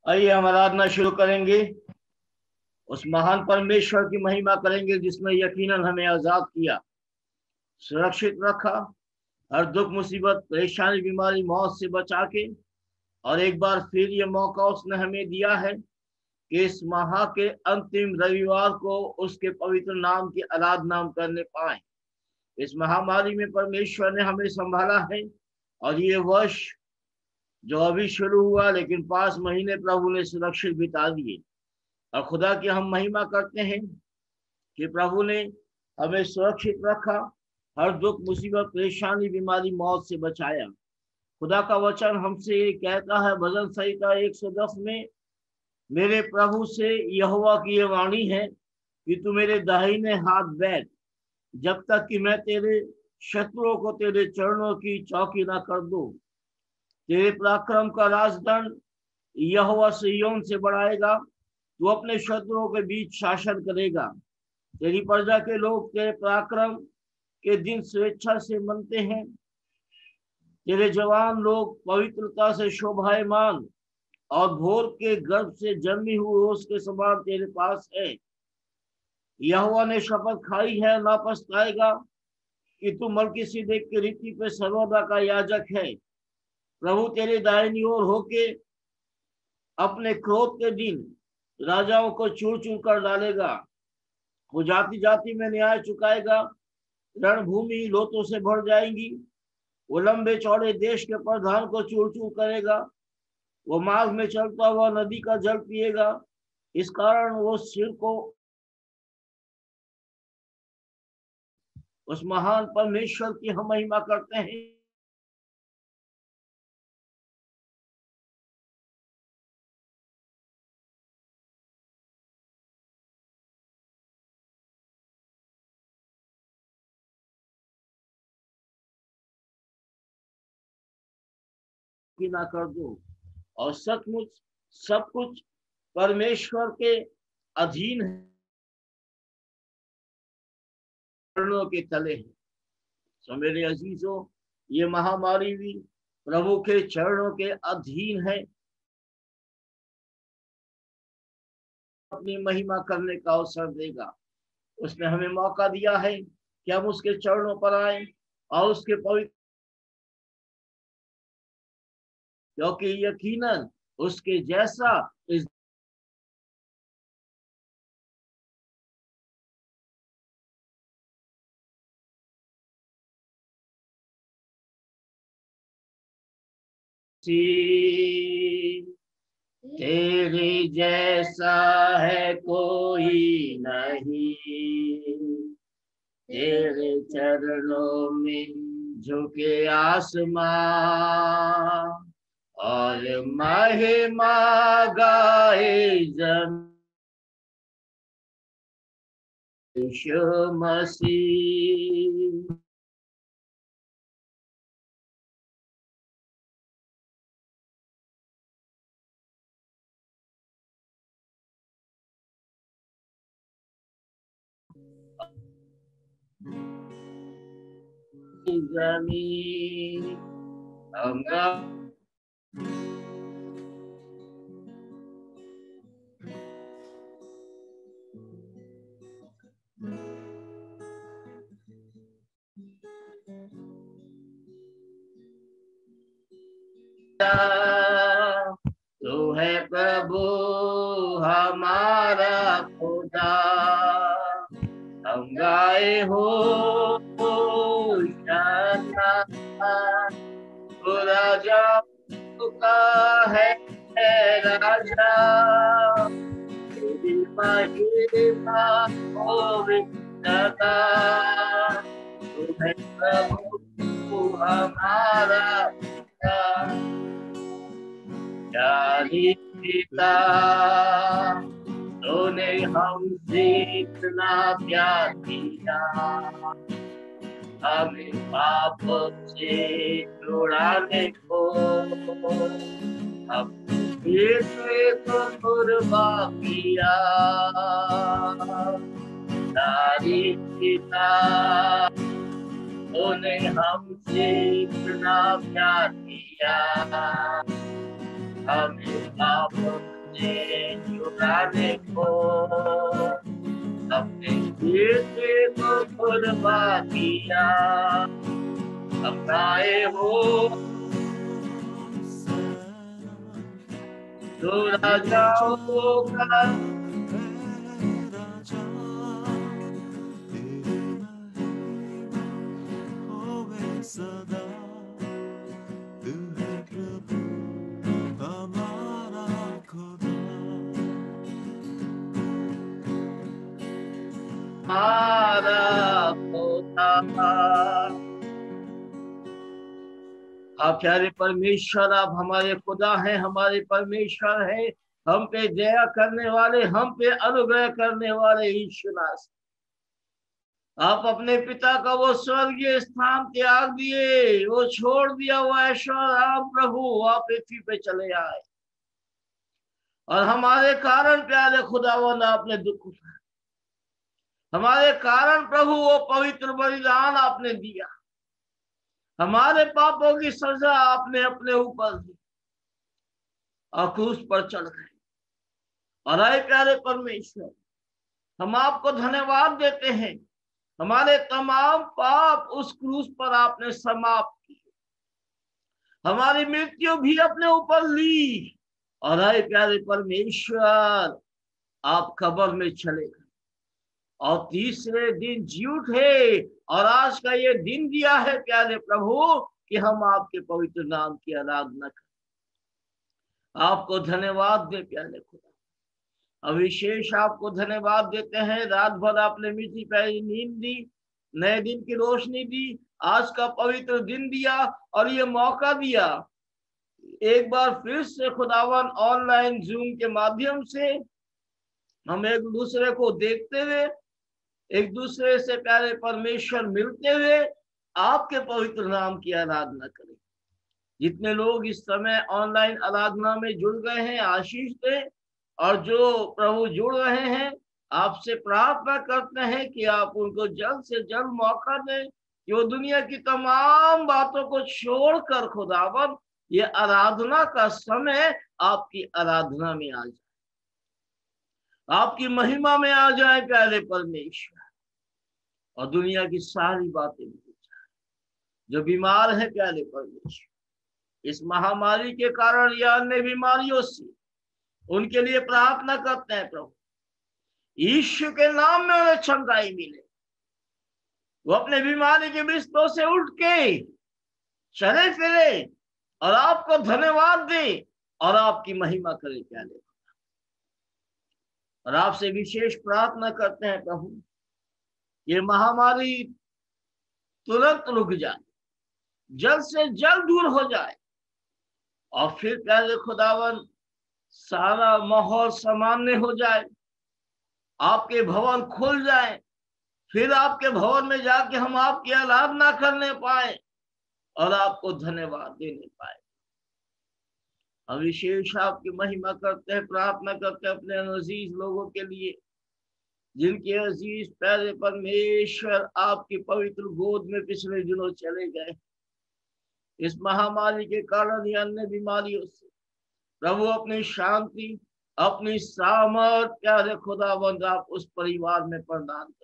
आइए हम आराधना शुरू करेंगे। उस महान परमेश्वर की महिमा करेंगे जिसने यकीनन हमें आजाद किया, सुरक्षित रखा, हर दुख मुसीबत परेशानी बीमारी मौत से बचा के, और एक बार फिर ये मौका उसने हमें दिया है कि इस माह के अंतिम रविवार को उसके पवित्र नाम की आराधना हम करने पाए। इस महामारी में परमेश्वर ने हमें संभाला है, और ये वर्ष जो अभी शुरू हुआ लेकिन 5 महीने प्रभु ने सुरक्षित बिता दिए। और खुदा की हम महिमा करते हैं कि प्रभु ने हमें सुरक्षित रखा, हर दुख मुसीबत परेशानी बीमारी मौत से बचाया। खुदा का वचन हमसे ये कहता है, भजन संहिता 110 में, मेरे प्रभु से यहोवा की ये वाणी है कि तू मेरे दाहिने हाथ बैठ, जब तक कि मैं तेरे शत्रुओं को तेरे चरणों की चौकी ना कर दूं। तेरे पराक्रम का राजदंड यहोवा सिय्योन से बढ़ाएगा, तू अपने शत्रुओं के बीच शासन करेगा। तेरी प्रजा के लोग तेरे पराक्रम के दिन स्वेच्छा से मनते हैं। तेरे जवान लोग पवित्रता से शोभायमान और भोर के गर्भ से जन्मी हुई उसके समान तेरे पास है। यहोवा ने शपथ खाई है, ना पछताएगा, कि तू मलकीसिदक की रीति पे सर्वदा का याजक है। प्रभु तेरे दाहिनी ओर होके अपने क्रोध के दिन राजाओं को चूर चूर कर डालेगा। वो जाति जाति में न्याय चुकाएगा, रणभूमि लोथों से भर जाएंगी। वो लंबे चौड़े देश के प्रधान को चूर चूर करेगा। वो मार्ग में चलता हुआ नदी का जल पिएगा। इस कारण वो सिर को उस महान परमेश्वर की हम महिमा करते हैं। कि ना कर दो, और सचमुच सब कुछ परमेश्वर के अधीन है, चरणों के तले है। सो मेरे अजीजों, ये महामारी भी प्रभु के चरणों के अधीन है। अपनी महिमा करने का अवसर देगा। उसने हमें मौका दिया है कि हम उसके चरणों पर आए और उसके पवित्र, क्योंकि यकीनन उसके जैसा इस तेरे जैसा है कोई नहीं। तेरे चरणों में झुके आसमां और महिमा गाए जमीन। यीशु मसीह जमीन अंगा तू है प्रभु हमारा खुदा। हम गाए हो राजा का है राजा, तेरी महिमा होविता। तू है प्रभु हमारा प्यारी पिता। तूने हमसे इतना प्यार किया, हमें पाप से छुड़ाने को अपने को कुर्बान किया। प्यारी पिता, तूने हमसे इतना प्यार किया, हमें पाप आपने छुड़ाने को अपने बेटे को कुर्बान किया। अपनाए हो तो राजाओं का सदा तू है प्रभु हमारा खुदा। हमारा खुदा। आप प्यारे परमेश्वर, आप हमारे खुदा हैं, हमारे परमेश्वर हैं, हम पे दया करने वाले, हम पे अनुग्रह करने वाले ईश्वर। आप अपने पिता का वो स्वर्गीय स्थान त्याग दिए, वो छोड़ दिया वो ऐश्वर्य, आप प्रभु आप पृथ्वी पे चले आए और हमारे कारण प्यारे खुदावन आपने दुख उठाया। हमारे कारण प्रभु वो पवित्र बलिदान आपने दिया। हमारे पापों की सजा आपने अपने ऊपर दी और क्रूस पर चढ़ गए। और आए प्यारे परमेश्वर, हम आपको धन्यवाद देते हैं, हमारे तमाम पाप उस क्रूस पर आपने समाप्त किए, हमारी मृत्यु भी अपने ऊपर ली। और आए प्यारे परमेश्वर, आप कब्र में चले गए और तीसरे दिन जी उठे और आज का ये दिन दिया है प्यारे प्रभु कि हम आपके पवित्र नाम की आराधना करें। आपको धन्यवाद दे प्यारे खुदा, अविशेष आपको धन्यवाद देते हैं। रात भर आपने मीठी प्यारी नींद दी, नए दिन की रोशनी दी, आज का पवित्र दिन दिया और ये मौका दिया एक बार फिर से खुदावन ऑनलाइन जूम के माध्यम से हम एक दूसरे को देखते हुए, एक दूसरे से प्यारे परमेश्वर मिलते हुए आपके पवित्र नाम की आराधना करें। जितने लोग इस समय ऑनलाइन आराधना में जुड़ गए हैं, आशीष दें, और जो प्रभु जुड़ रहे हैं आपसे प्रार्थना करते हैं कि आप उनको जल्द से जल्द मौका दें कि वो दुनिया की तमाम बातों को छोड़कर खुदावन ये आराधना का समय आपकी आराधना में आ जाए, आपकी महिमा में आ जाए प्यारे परमेश्वर, और दुनिया की सारी बातें भूल जाए। जो बीमार है प्यारे परमेश्वर, इस महामारी के कारण या अन्य बीमारियों से, उनके लिए प्रार्थना करते हैं प्रभु, यीशु के नाम में उन्हें चंगाई मिले, वो अपने बीमारी के बिस्तरों से उठ के चले फिरे और आपको धन्यवाद दे और आपकी महिमा करे प्यारे। और आपसे विशेष प्रार्थना करते हैं प्रभु, ये महामारी तुरंत रुक जाए, जल्द से जल्द दूर हो जाए, और फिर प्यारे खुदावन सारा माहौल सामान्य हो जाए, आपके भवन खुल जाए, फिर आपके भवन में जाके हम आपकी आराधना करने पाए और आपको धन्यवाद देने पाए। हम विशेष आपकी महिमा करते हैं, प्रार्थना करते हैं अपने अजीज लोगों के लिए, जिनके अजीज प्यारे परमेश्वर आपकी पवित्र गोद में पिछले दिनों चले गए इस महामारी के कारण या अन्य बीमारियों से। प्रभु अपनी शांति, अपनी सामर्थ प्यारे खुदावंद आप उस परिवार में प्रदान करें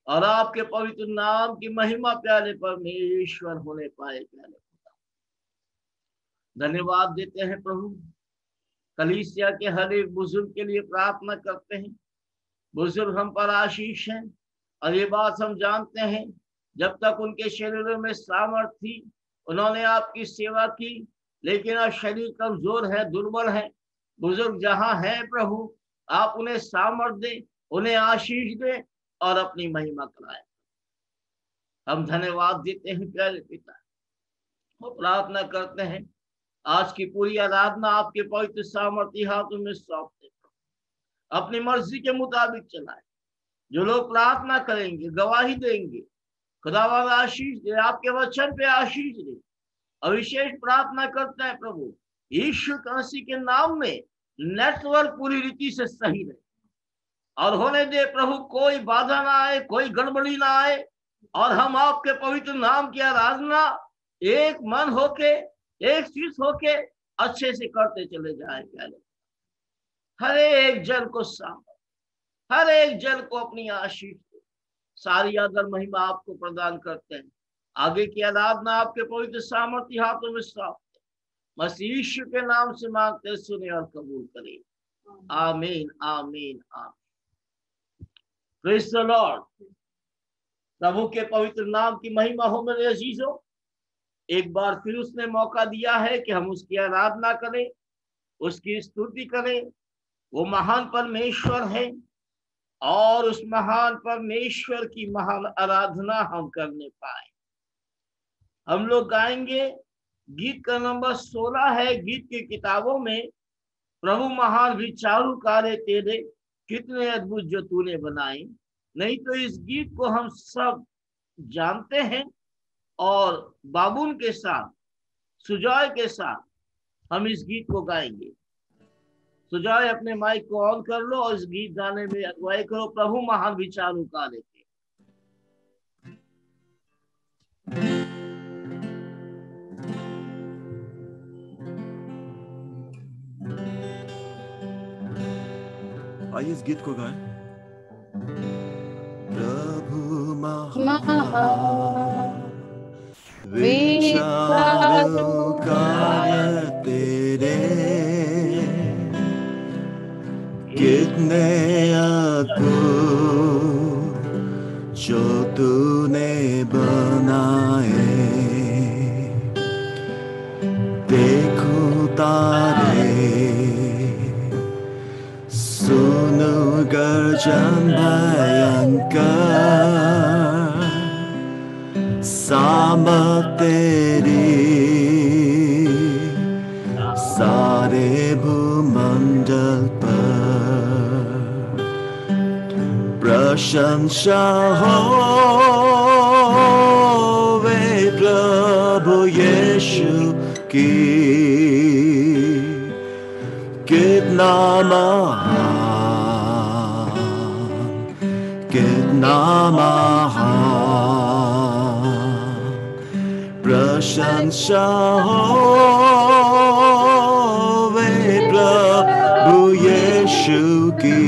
और आपके पवित्र नाम की महिमा प्यारे परमेश्वर होने पाए। प्यारे खुदा धन्यवाद देते हैं प्रभु, कलीसिया के हर एक बुजुर्ग के लिए प्रार्थना करते हैं। बुजुर्ग हम पर आशीष हैं और ये बात हम जानते हैं, जब तक उनके शरीरों में सामर्थ थी उन्होंने आपकी सेवा की, लेकिन अब शरीर कमजोर है, दुर्बल है। बुजुर्ग जहां है प्रभु आप उन्हें सामर्थ दे, उन्हें आशीष दे और अपनी महिमा कराए। हम धन्यवाद देते हैं प्यारे पिता, और प्रार्थना करते हैं आज की पूरी आराधना आपके पवित्र सामर्थी हाथों में सौंपते, अपनी मर्जी के मुताबिक चलाए। जो लोग प्रार्थना करेंगे, गवाही देंगे, खुदावंद आशीष दे, आपके वचन पे आशीष दे। और विशेष प्रार्थना करते हैं प्रभु यीशु मसीह के नाम में नेटवर्क पूरी रीति से सही रहे और होने दे प्रभु, कोई बाधा ना आए, कोई गड़बड़ी ना आए, और हम आपके पवित्र नाम की आराधना एक मन होके, एक चीज होके अच्छे से करते चले जाए। प्यारे हर एक जन को सामर्थ, हर एक जन को अपनी आशीष दो। सारी आदर महिमा आपको प्रदान करते हैं। आगे की आराधना आपके पवित्र सामर्थ्य हाथों में सौंप मसीह यीशु के नाम से मांगते, सुने और कबूल करें। आमीन आमीन आमीन। Praise the lord. प्रभु के पवित्र नाम की महिमा हो मेरे अजीजों। एक बार फिर उसने मौका दिया है कि हम उसकी आराधना करें, उसकी स्तुति करें। वो महान परमेश्वर है और उस महान परमेश्वर की महान आराधना हम करने पाए। हम लोग गाएंगे गीत का नंबर 16 है। गीत की किताबों में प्रभु महान विचारू कार्य तेरे, कितने अद्भुत जो तूने बनाए। नहीं तो इस गीत को हम सब जानते हैं और बाबुल के साथ, सुजॉय के साथ हम इस गीत को गाएंगे। सुजॉय अपने माइक को ऑन कर लो और इस गीत गाने में अगुवाई करो। प्रभु महान विचारू कार्य तेरे। आइए इस गीत को गाएं। प्रभु विचारू कार्य तेरे, कितने अद्भुत जो तूने बनाए। देखो तारे, सुनो गर्जन भयंकर, सामर्थ तेरी सारे भूमंडल पर। प्रशंसा हो वे प्रभु यीशु की, कितना महान, कितना महान। प्रशंसा हो वे प्रभु यीशु की,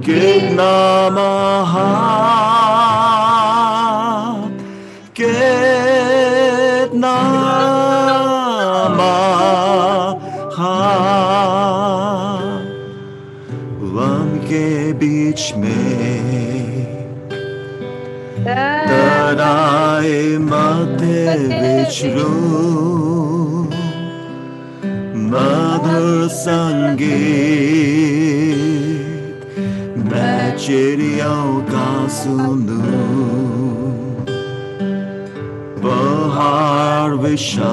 कितना महान, कितना महान। वन के बीच में तराए मध्य विचरू, मधुर संगीत मैं चिड़ियों का सुनूं। पहाड़ विशाल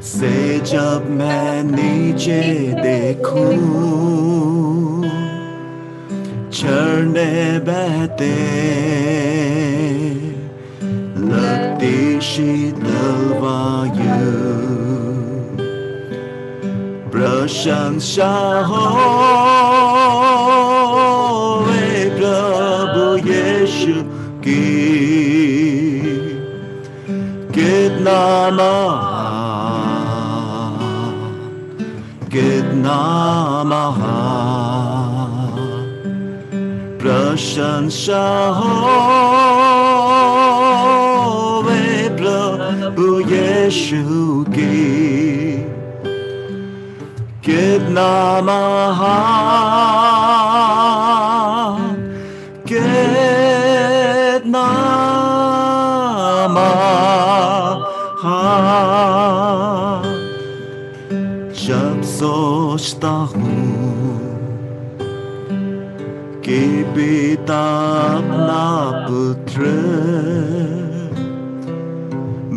से जब मैं नीचे देखूं, झरने बहते लगती शीतल वायु। प्रशंसा हो वे प्रभु यीशु की, कितना महान, कितना महान। प्रशंसा हो वे प्रभु यीशु की, कितना महान, कितना महान। जब सोचता हूँ कि पिता अपना पुत्र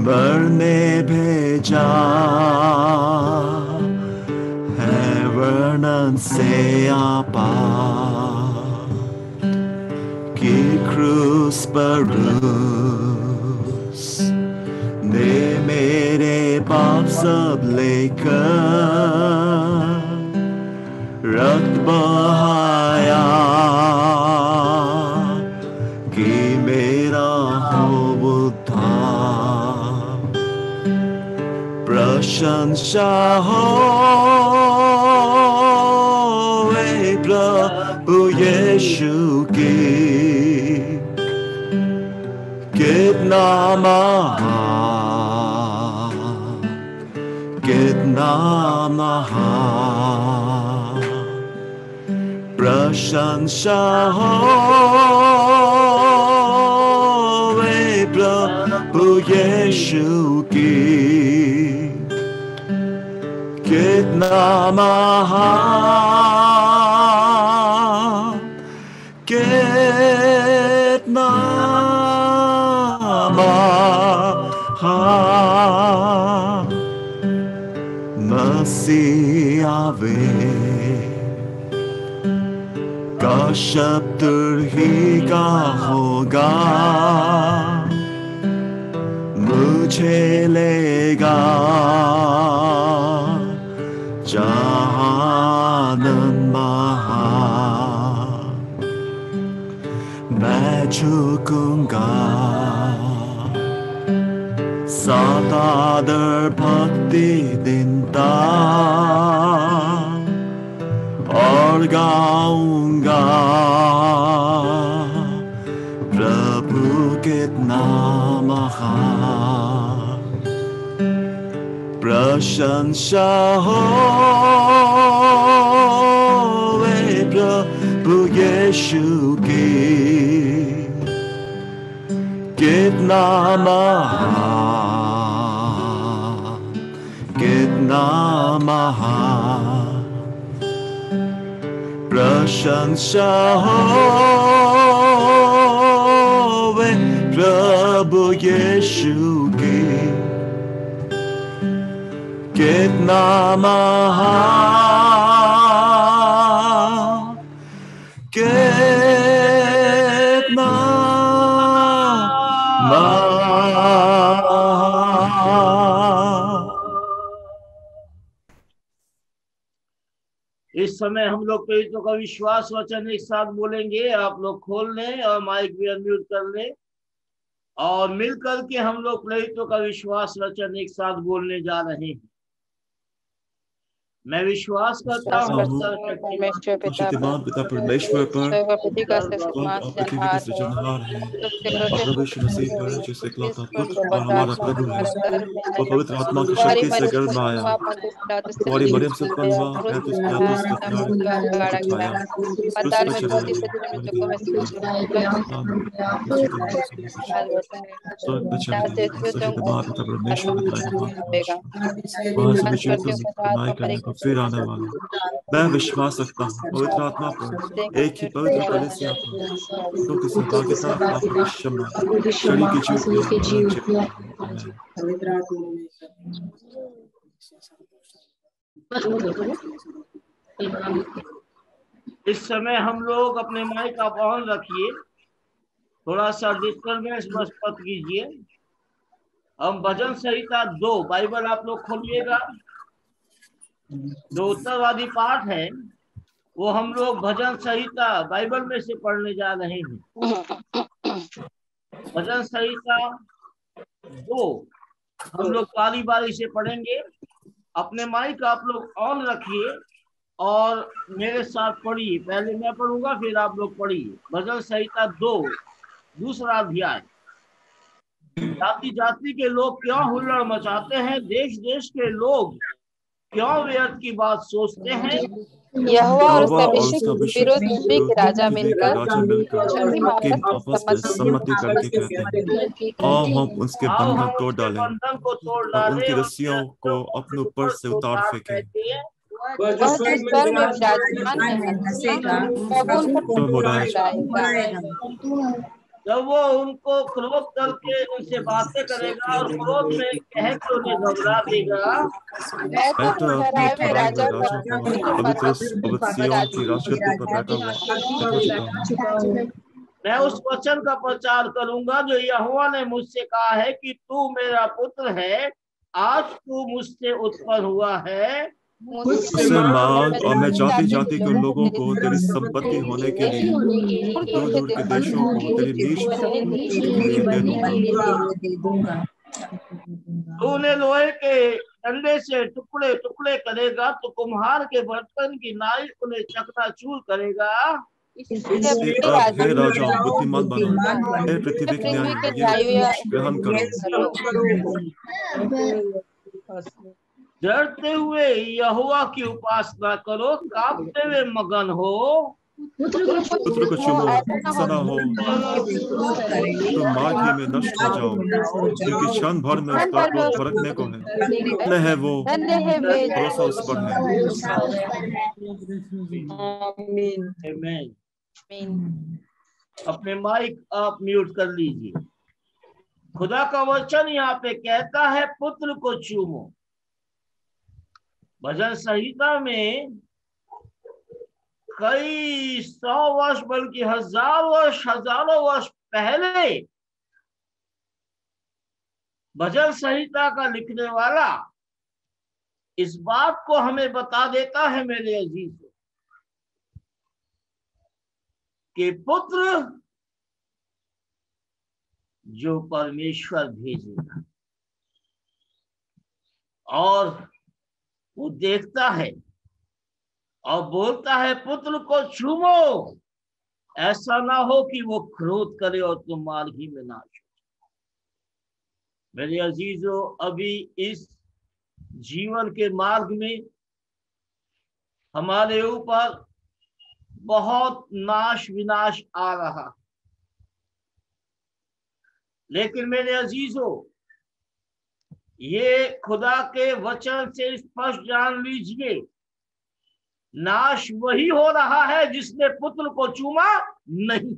मरने भेजा है, वर्णन से आपार की क्रूस पर क्रूस ने मेरे पाप सब लेकर रक्त बहाया कि मेरा हो उद्धार। प्रशंसा हो प्रभु यीशु की, कितना महान प्रशंसा हो प्रभु यीशु की, कितना महान, कितना महान मसीह आवे का शब्द ही का होगा, मुझे लेगा जहानम महान, मैं झुकूंगा सातादर भक्ति दिनता और गाऊंगा प्रभु कितना महान। प्रशंसा हो प्रभु यीशु की, कितना महान, कितना महान प्रशंसा हो प्रभु यीशु की, कितना महान, कितना इस समय हम लोग प्रेरितों का विश्वास वचन एक साथ बोलेंगे। आप लोग खोल लें और माइक भी अनम्यूट कर लें और मिलकर के हम लोग प्रेरितों का विश्वास वचन एक साथ बोलने जा रहे हैं। मैं विश्वास करता हूँ परमेश्वर पिता परमेश्वर पर सृजनहार है और प्रभु यीशु मसीह का जिससे इकलौता पुत्र और हमारा प्रभु है, वो पवित्र आत्मा की शक्ति से गर्भ में आया, हमारी मरियम से उत्पन्न हुआ, फिर आने वाला। मैं विश्वास रखता हूँ पवित्र आत्मा पर, एक ही पवित्र कलीसिया पर, क्योंकि सहभागिता पाप की क्षमा, शरीर की जीवनी। इस समय हम लोग अपने माइक आप ऑन रखिए, थोड़ा सा डिस्टर्बेंस मत कीजिए। हम भजन संहिता 2 बाइबल आप लोग खोलिएगा। जो उत्तरवादी पाठ है वो हम लोग भजन संहिता बाइबल में से पढ़ने जा रहे हैं। भजन संहिता 2 हम लोग बारी बारी से पढ़ेंगे। अपने माइक आप लोग ऑन रखिए और मेरे साथ पढ़िए। पहले मैं पढ़ूंगा फिर आप लोग पढ़िए। भजन संहिता 2 दूसरा अध्याय। जाति जाति के लोग क्यों हुल्लड़ मचाते हैं, देश देश के लोग क्यों व्यर्थ की बात सोचते हैं। यहोवा और उसका विरुद्ध के राजा मिलकर सम्मति करके कहते हैं, और हम उसके बंधन तोड़ डालें और उनकी रस्सियों को अपने ऊपर से उतार फेंकें। जब वो उनको क्रोध करके उनसे बातें करेगा और क्रोध में कह के उन्हें घबरा देगा। मैं उस वचन का प्रचार करूंगा जो यहोवा ने मुझसे कहा है कि तू मेरा पुत्र है, आज तू मुझसे उत्पन्न हुआ है। मुझसे मांग और मैं जाति जाति के लोगों को तेरी संपत्ति होने के लिए दूर दूर के देशों को तेरी नीच दे दूंगा। तूने लोहे के डंडे से टुकड़े टुकड़े करेगा तो कुम्हार के बर्तन की नाई उन्हें चकनाचूर करेगा। इसलिए अब हे राजा बुद्धिमान बनो, हे पृथ्वी के न्याय ये उपदेश ग्रहण करो। डरते हुए यहोवा की उपासना करो, कांपते हुए मगन हो। पुत्र को चूमो, ऐसा ना हो तो मार्ग ही में नष्ट हो जाओ, क्योंकि क्षण भर में उस पर क्रोध भड़कने को है। धन्य है वो, भरोसा उस पर है। आमीन। अपने माइक आप म्यूट कर लीजिए। खुदा का वचन यहाँ पे कहता है पुत्र को चूमो। भजन संहिता में कई 100 वर्ष बल्कि हजारों वर्ष पहले भजन संहिता का लिखने वाला इस बात को हमें बता देता है मेरे अजीज कि पुत्र जो परमेश्वर भेजेगा और वो देखता है और बोलता है पुत्र को चूमो, ऐसा ना हो कि वो क्रोध करे और तुम मार्ग ही में नाश हो। मेरे अजीजों, अभी इस जीवन के मार्ग में हमारे ऊपर बहुत नाश विनाश आ रहा, लेकिन मेरे अजीजों ये खुदा के वचन से स्पष्ट जान लीजिए, नाश वही हो रहा है जिसने पुत्र को चूमा नहीं।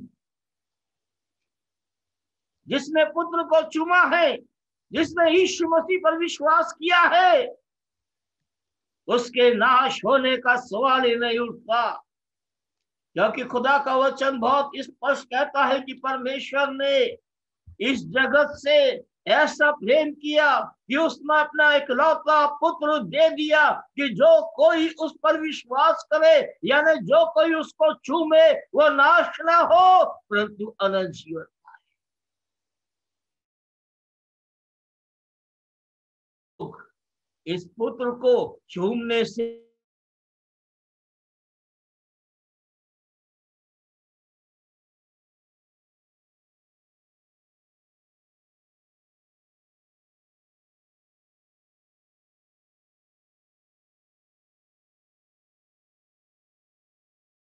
जिसने पुत्र को चूमा है, जिसने यीशु मसीह पर विश्वास किया है, उसके नाश होने का सवाल ही नहीं उठता, क्योंकि खुदा का वचन बहुत स्पष्ट कहता है कि परमेश्वर ने इस जगत से ऐसा प्रेम किया कि उसने अपना इकलौता पुत्र दे दिया कि जो कोई उस पर विश्वास करे, यानी जो कोई उसको चूमे, वो नाश ना हो परंतु अनंत जीवन पाए। इस पुत्र को चूमने से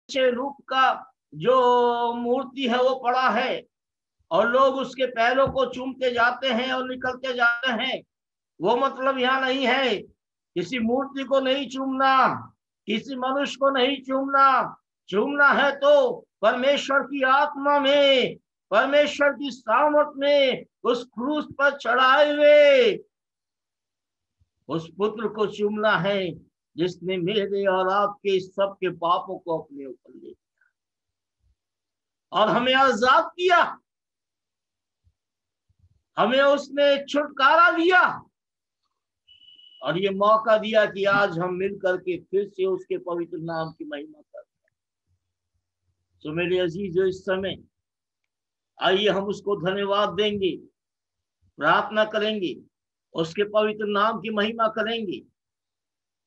रूप का जो मूर्ति है वो पड़ा है और लोग उसके पैरों को चूमते जाते हैं और निकलते जाते हैं। वो मतलब यहाँ नहीं है। किसी मूर्ति को नहीं चूमना, किसी मनुष्य को नहीं चूमना। चूमना है तो परमेश्वर की आत्मा में, परमेश्वर की सामर्थ में, उस क्रूस पर चढ़ाए हुए उस पुत्र को चूमना है जिसने मेरे और आपके सबके पापों को अपने ऊपर ले लिया और हमें आजाद किया। हमें उसने छुटकारा दिया और ये मौका दिया कि आज हम मिलकर के फिर से उसके पवित्र नाम की महिमा करते हैं। तो मेरे अजीजों, इस समय आइए हम उसको धन्यवाद देंगे, प्रार्थना करेंगे, उसके पवित्र नाम की महिमा करेंगे।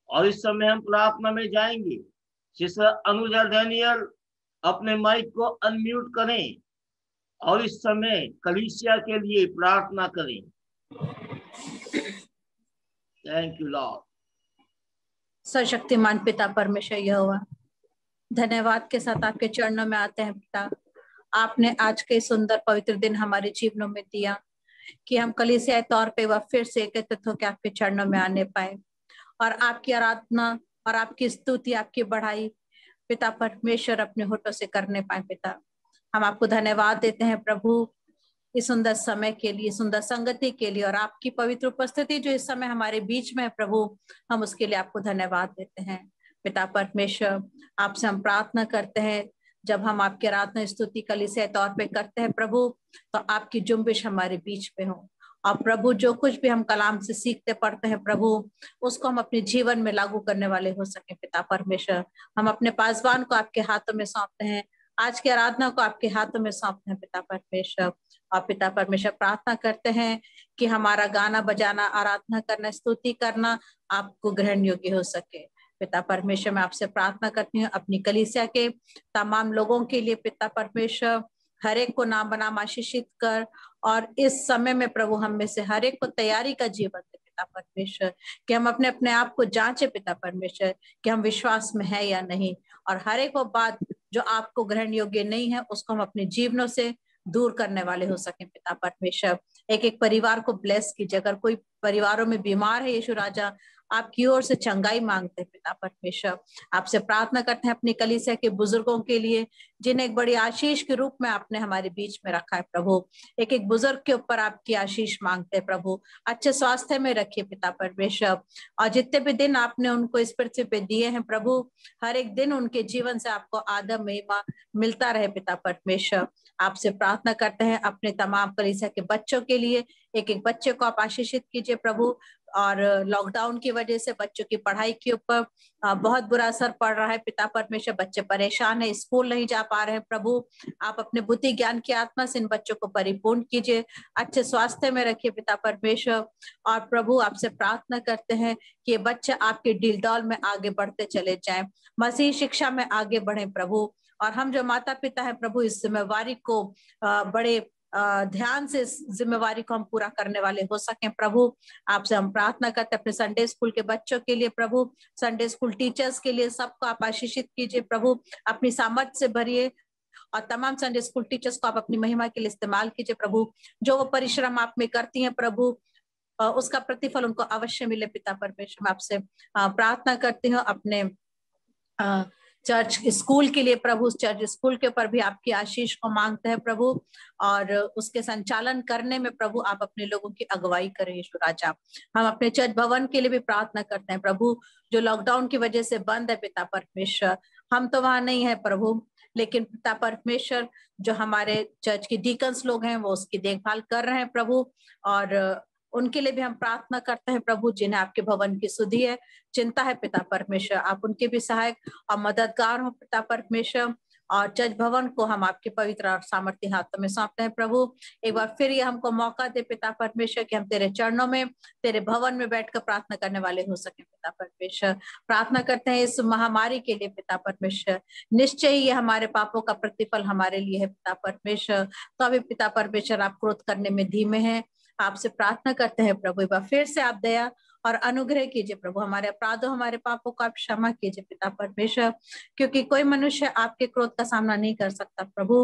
और इस समय हम प्रार्थना में जाएंगे। सिस्टर अनुजा डैनियल अपने माइक को अनम्यूट करें और इस समय कलीसिया के लिए प्रार्थना करें। Thank you Lord. सर्वशक्तिमान पिता परमेश्वर यहोवा, धन्यवाद के साथ आपके चरणों में आते हैं पिता। आपने आज के सुंदर पवित्र दिन हमारे जीवनों में दिया कि हम कलीसिया तौर पे वह फिर से एकत्रित होकर आपके चरणों में आने पाए और आपकी आराधना और आपकी स्तुति, आपकी बढ़ाई पिता परमेश्वर अपने होठों से करने पाए। पिता, हम आपको धन्यवाद देते हैं प्रभु, इस सुंदर समय के लिए, सुंदर संगति के लिए और आपकी पवित्र उपस्थिति जो इस समय हमारे बीच में है प्रभु, हम उसके लिए आपको धन्यवाद देते हैं। पिता परमेश्वर, आपसे हम प्रार्थना करते हैं, जब हम आपकी आराधना स्तुति कलीसिया तौर पे करते हैं प्रभु, तो आपकी जुम्बिश हमारे बीच में हो और प्रभु जो कुछ भी हम कलाम से सीखते पढ़ते हैं प्रभु, उसको हम अपने जीवन में लागू करने वाले हो सके। पिता परमेश्वर, हम अपने पासवान को आपके हाथों में सौंपते हैं, आज की आराधना को आपके हाथों में सौंपते हैं पिता परमेश्वर, और पिता परमेश्वर प्रार्थना करते हैं कि हमारा गाना बजाना, आराधना करना, स्तुति करना आपको ग्रहण योग्य हो सके। पिता परमेश्वर मैं आपसे प्रार्थना करती हूँ अपनी कलीसिया के तमाम लोगों के लिए। पिता परमेश्वर हर एक को नाम बनाम आशीषित कर, और इस समय में प्रभु हम में से हर एक को तैयारी का जीवन दे पिता परमेश्वर, कि हम अपने अपने आप को जांचे पिता परमेश्वर कि हम विश्वास में है या नहीं, और हर एक वो बात जो आपको ग्रहण योग्य नहीं है उसको हम अपने जीवनों से दूर करने वाले हो सके पिता परमेश्वर। एक एक परिवार को ब्लेस कीजिए। अगर कोई परिवारों में बीमार है यीशु राजा, आपकी ओर से चंगाई मांगते हैं पिता परमेश्वर। आपसे प्रार्थना करते हैं अपनी कलीसिया के बुजुर्गों के लिए, जिन्हें एक बड़ी आशीष के रूप में आपने हमारे बीच में रखा है प्रभु। एक एक बुजुर्ग के ऊपर आपकी आशीष मांगते हैं प्रभु। अच्छे स्वास्थ्य में रखिए पिता परमेश्वर, और जितने भी दिन आपने उनको इस पृथ्वी पे दिए हैं प्रभु, हर एक दिन उनके जीवन से आपको आदर महिमा मिलता रहे पिता परमेश्वर। आपसे प्रार्थना करते हैं अपने तमाम कलीसिया के बच्चों के लिए। एक एक बच्चे को आप आशीषित कीजिए प्रभु, और लॉकडाउन की वजह से बच्चों की पढ़ाई के ऊपर बहुत बुरा असर पड़ रहा है पिता परमेश्वर। बच्चे परेशान है, स्कूल नहीं जा पा रहे हैं प्रभु। आप अपने बुद्धि ज्ञान की आत्मा से इन बच्चों को परिपूर्ण कीजिए, अच्छे स्वास्थ्य में रखिए पिता परमेश्वर। और प्रभु आपसे प्रार्थना करते हैं कि ये बच्चे आपके डीलडॉल में आगे बढ़ते चले जाएं, मसीह शिक्षा में आगे बढ़े प्रभु। और हम जो माता पिता है प्रभु, इस जिम्मेवारी को बड़े ध्यान से इस जिम्मेवारी को हम पूरा करने वाले हो सकें प्रभु। आपसे हम प्रार्थना करते हैं अपने संडे स्कूल के बच्चों के लिए प्रभु, संडे स्कूल टीचर्स के लिए, सबको आप आशीषित कीजिए प्रभु, अपनी सामर्थ से भरिए, और तमाम संडे स्कूल टीचर्स को आप अपनी महिमा के लिए इस्तेमाल कीजिए प्रभु। जो वो परिश्रम आप में करती हैं प्रभु, उसका प्रतिफल उनको अवश्य मिले पिता परमेश्वर। मैं आपसे प्रार्थना करती हूँ अपने चर्च स्कूल के लिए प्रभु। चर्च स्कूल के ऊपर भी आपकी आशीष को मांगते हैं प्रभु, और उसके संचालन करने में प्रभु आप अपने लोगों की अगुवाई करें यीशु राजा। हम अपने चर्च भवन के लिए भी प्रार्थना करते हैं प्रभु, जो लॉकडाउन की वजह से बंद है पिता परमेश्वर। हम तो वहां नहीं है प्रभु, लेकिन पिता परमेश्वर जो हमारे चर्च के डीकन्स लोग हैं वो उसकी देखभाल कर रहे हैं प्रभु, और उनके लिए भी हम प्रार्थना करते हैं प्रभु, जिन्हें आपके भवन की सुधि है, चिंता है पिता परमेश्वर। आप उनके भी सहायक और मददगार हो पिता परमेश्वर, और चर्च भवन को हम आपके पवित्र और सामर्थ्य हाथों में सौंपते हैं प्रभु। एक बार फिर ये हमको मौका दे पिता परमेश्वर कि हम तेरे चरणों में, तेरे भवन में बैठकर प्रार्थना करने वाले हो सके पिता परमेश्वर। प्रार्थना करते हैं इस महामारी के लिए पिता परमेश्वर। निश्चय ही ये हमारे पापों का प्रतिफल हमारे लिए है पिता परमेश्वर। तो अभी पिता परमेश्वर आप क्रोध करने में धीमे हैं। आपसे प्रार्थना करते हैं प्रभु, एक बार फिर से आप दया और अनुग्रह कीजिए प्रभु, हमारे अपराधों हमारे पापों को आप क्षमा कीजिए पिता परमेश्वर, क्योंकि कोई मनुष्य आपके क्रोध का सामना नहीं कर सकता प्रभु।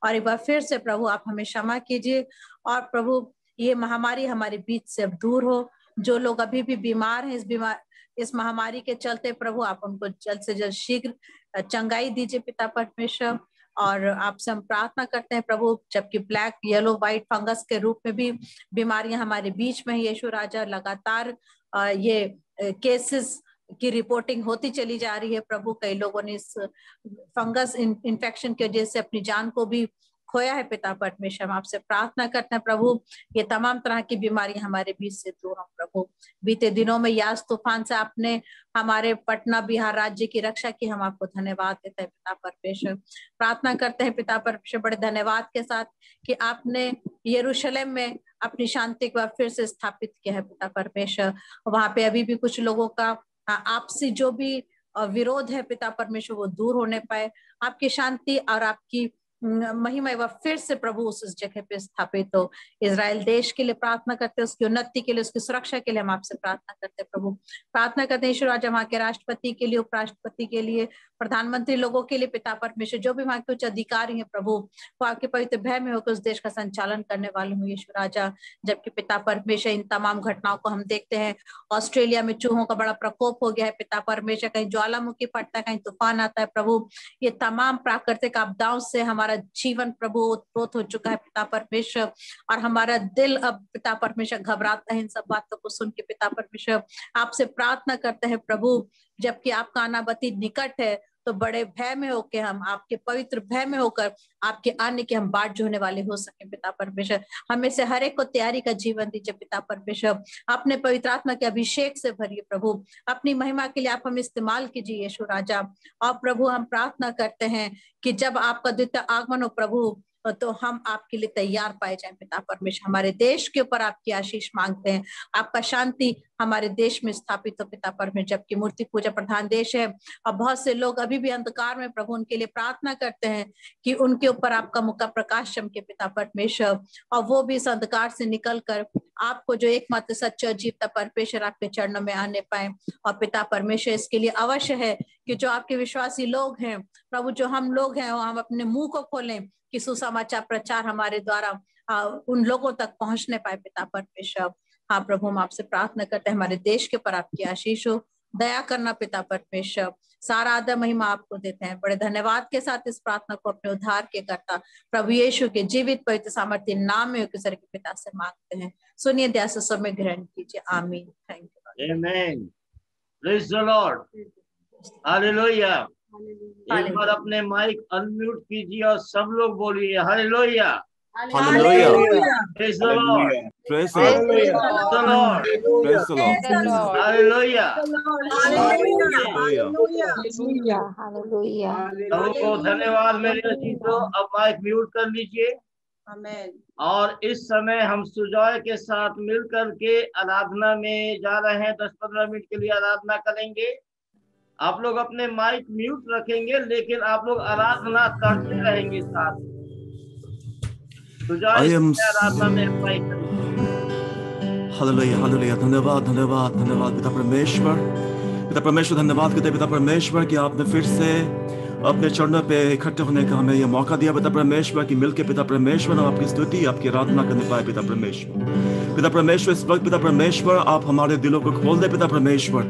और एक बार फिर से प्रभु आप हमें क्षमा कीजिए, और प्रभु ये महामारी हमारे बीच से अब दूर हो। जो लोग अभी भी बीमार हैं इस महामारी के चलते प्रभु, आप उनको जल्द से जल्द शीघ्र चंगाई दीजिए पिता परमेश्वर। और आपसे हम प्रार्थना करते हैं प्रभु, जबकि ब्लैक, येलो, व्हाइट फंगस के रूप में भी बीमारियां हमारे बीच में है यीशु राजा। लगातार ये केसेस की रिपोर्टिंग होती चली जा रही है प्रभु। कई लोगों ने इस फंगस इन्फेक्शन की वजह से अपनी जान को भी खोया है पिता परमेश्वर। हम आपसे प्रार्थना करते हैं प्रभु, ये तमाम तरह की बीमारियां हमारे बीच से दूर हो प्रभु। बीते दिनों में यास तूफान से आपने हमारे पटना बिहार राज्य की रक्षा की, हम आपको धन्यवाद देते हैं पिता परमेश्वर। प्रार्थना करते हैं पिता परमेश्वर बड़े धन्यवाद के साथ कि आपने यरूशलेम में अपनी शांति को फिर से स्थापित किया है पिता परमेश्वर। वहां पे अभी भी कुछ लोगों का आपसी जो भी विरोध है पिता परमेश्वर वो दूर होने पाए। आपकी शांति और आपकी महिमा वह फिर से प्रभु उस जगह पे स्थापित हो। इजराइल देश के लिए प्रार्थना करते हैं, उसकी उन्नति के लिए, उसकी सुरक्षा के लिए हम आपसे प्रार्थना करते हैं प्रभु। प्रार्थना करते हैं ईश्वर राजा वहां के राष्ट्रपति के लिए, उपराष्ट्रपति के लिए, प्रधानमंत्री लोगों के लिए पिता परमेश्वर, जो भी वहां के उच्च अधिकारी हैं प्रभु, वो आपके पवित्र भय में होकर उस देश का संचालन करने वाले हूँ ईश्वर राजा। जबकि पिता परमेश्वर इन तमाम घटनाओं को हम देखते हैं, ऑस्ट्रेलिया में चूहों का बड़ा प्रकोप हो गया है पिता परमेश्वर, कहीं ज्वालामुखी फटता है, कहीं तूफान आता है प्रभु। ये तमाम प्राकृतिक आपदाओं से हमारा जीवन प्रभु ओतप्रोत हो चुका है पिता परमेश्वर, और हमारा दिल अब पिता परमेश्वर घबराता है इन सब बातों को सुन के पिता परमेश्वर। आपसे प्रार्थना करते हैं प्रभु, जबकि आपका आनाबती निकट है, तो बड़े भय में होकर हम आपके पवित्र भय में होकर आपके आने के हम बाट जोने वाले हो सके पिता परमेश्वर। हमें से हर एक को तैयारी का जीवन दीजिए पिता परमेश्वर। अपने पवित्र आत्मा के अभिषेक से भरिए प्रभु, अपनी महिमा के लिए आप हम इस्तेमाल कीजिए यीशु राजा। और प्रभु हम प्रार्थना करते हैं कि जब आपका द्वितीय आगमन हो प्रभु, तो हम आपके लिए तैयार पाए जाएं पिता परमेश्वर। हमारे देश के ऊपर आपकी आशीष मांगते हैं, आपका शांति हमारे देश में स्थापित हो पिता परमेश्वर। जबकि मूर्ति पूजा प्रधान देश है और बहुत से लोग अभी भी अंधकार में प्रभु उनके लिए प्रार्थना करते हैं कि उनके ऊपर आपका मुख का प्रकाश चमके पिता परमेश्वर, और वो भी इस अंधकार से निकल कर आपको जो एकमात्र सच्चा जीवता परमेश्वर आपके चरणों में आने पाए। और पिता परमेश्वर इसके लिए अवश्य है कि जो आपके विश्वासी लोग हैं प्रभु, जो हम लोग हैं, हम अपने मुंह को खोलें कि सुसमाचार प्रचार हमारे द्वारा उन लोगों तक पहुंचने पाए पिता परमेश्वर। हाँ प्रभु, हम आपसे प्रार्थना करते हैं हमारे देश के ऊपर आपकी आशीष हो, दया करना पिता परमेश्वर। सारा आदर महिमा आपको देते हैं, बड़े धन्यवाद के साथ इस प्रार्थना को अपने उद्धार के करता प्रभु यीशु के जीवित पवित्र सामर्थ्य नाम में के पिता से मांगते हैं। सुनिए दया से सब में ग्रहण कीजिए, आमीन। Thank you, amen. Praise the Lord, hallelujah. एक बार अपने माइक अनम्यूट कीजिए और सब लोग बोलिए hallelujah, hallelujah, praise the lord, praise the the lord, praise the Lord, hallelujah. Hallelujah. सबको धन्यवाद मेरे अजीजों। अब माइक म्यूट कर लीजिए। और इस समय हम सुजॉय के साथ मिल करके आराधना में जा रहे हैं। 10-15 मिनट के लिए आराधना करेंगे। आप लोग अपने माइक म्यूट रखेंगे, लेकिन आप लोग आराधना करते रहेंगे साथ। सुजॉय आराधना में माइक। Hallelujah, hallelujah. धन्यवाद, धन्यवाद, धन्यवाद पिता परमेश्वर। पिता परमेश्वर धन्यवाद करते पिता परमेश्वर कि आपने फिर से अपने चरणों पे इकट्ठे होने का हमें यह मौका दिया पिता परमेश्वर कि मिलके पिता परमेश्वर आपकी स्तुति, आपकी आराधना करने पाए पिता परमेश्वर। पिता परमेश्वर इस वक्त पिता परमेश्वर आप हमारे दिलों को खोल दे पिता परमेश्वर,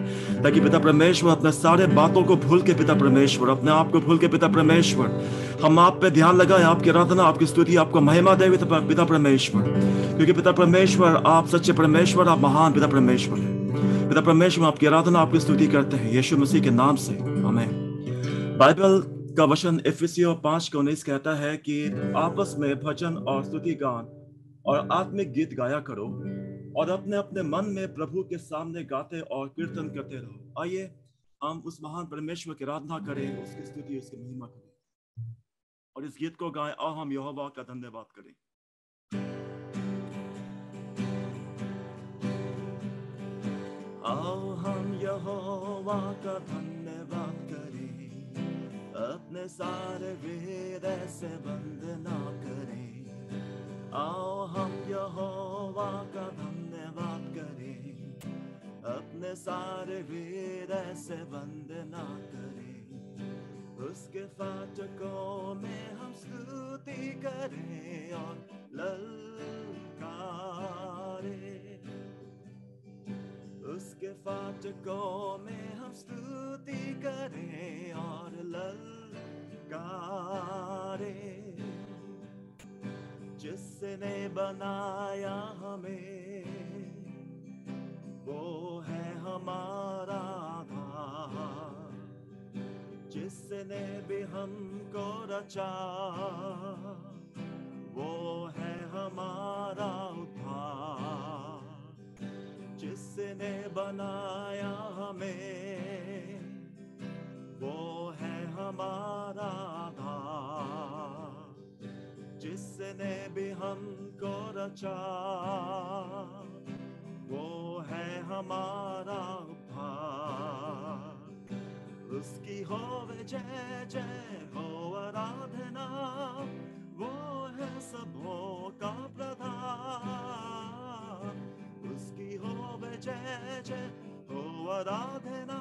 ताकि पिता परमेश्वर अपने सारे बातों को भूल के पिता परमेश्वर, अपने आप को भूल के पिता परमेश्वर हम आप पे ध्यान लगाए, आपकी आराधना, आपकी स्तुति, आपको महिमा दे पिता परमेश्वर। क्योंकि पिता परमेश्वर आप सच्चे परमेश्वर, आप महान पिता परमेश्वर है। पिता परमेश्वर आपकी आराधना, आपकी स्तुति करते हैं यीशु मसीह के नाम से, आमीन। बाइबल का वचन इफिसियों 5:19 कहता है कि आपस में भजन और स्तुति गान और आत्मिक गीत गाया करो और अपने अपने मन में प्रभु के सामने गाते और कीर्तन करते रहो। आइए हम उस महान परमेश्वर की आराधना करें, उसकी स्तुति, उसकी महिमा करें और इस गीत को गाएं और हम यहोवा का धन्यवाद करें। आओ हम यहोवा का धन्यवाद करें, अपने सारे हृदय से वंदना करें। आओ हम यहोवा का धन्यवाद करें, अपने सारे हृदय से वंदना करें। उसके फाटकों में हम स्तुति करें और ललकारें। उसके फाटकों में हम स्तुति करें और ललकारें। जिसने बनाया हमें वो है हमारा आधार, जिसने भी हमको रचा वो है हमारा उद्धार। जिसने बनाया हमें वो है हमारा आधार, जिसने भी हमको रचा वो है हमारा उद्धार। उसकी होवे जय जय हो आराधना, वो है सबों का प्रधान। उसकी होवे जय जय हो आराधना,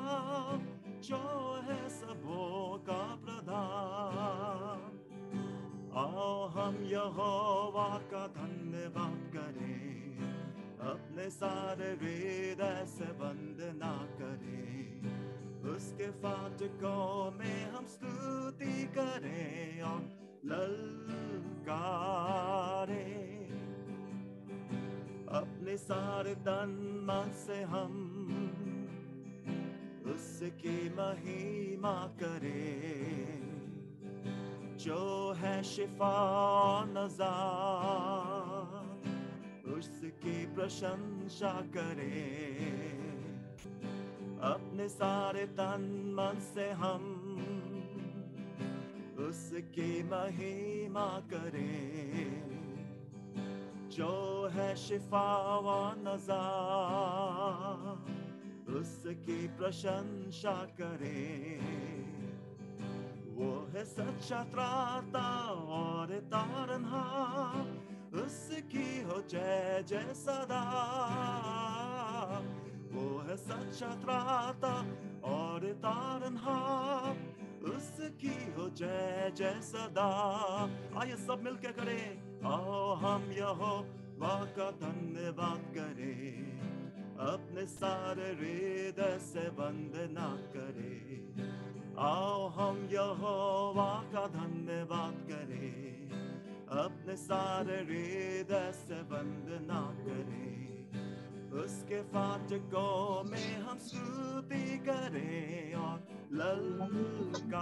जो है सबों का प्रधान। आओ हम यहोवा का धन्यवाद करें, अपने सारे हृदय से वंदना करें। उसके फाटकों में हम स्तुति करें और ललकारें। अपने सारे तन मन से हम उसकी महिमा करें, जो है शिफा नज़ार उसकी प्रशंसा करें। अपने सारे तन मन से हम उसकी महिमा करें, जो है शिफा व नज़ार, उसकी प्रशंसा करें। वो है सच्चा त्राता और तारनहार, उसकी हो जय जय सदा। वो है सच्चा त्राता और तारनहार, उसकी हो जय जय सदा। आइए सब मिलकर करें, आओ हम यहोवा का धन्यवाद करें, अपने सारे हृदय से वंदना करें। आओ हम यहोवा का धन्यवाद करें, अपने सारे हृदय से वंदना करें। उसके फाटकों में हम स्तुति करें और ललकारें।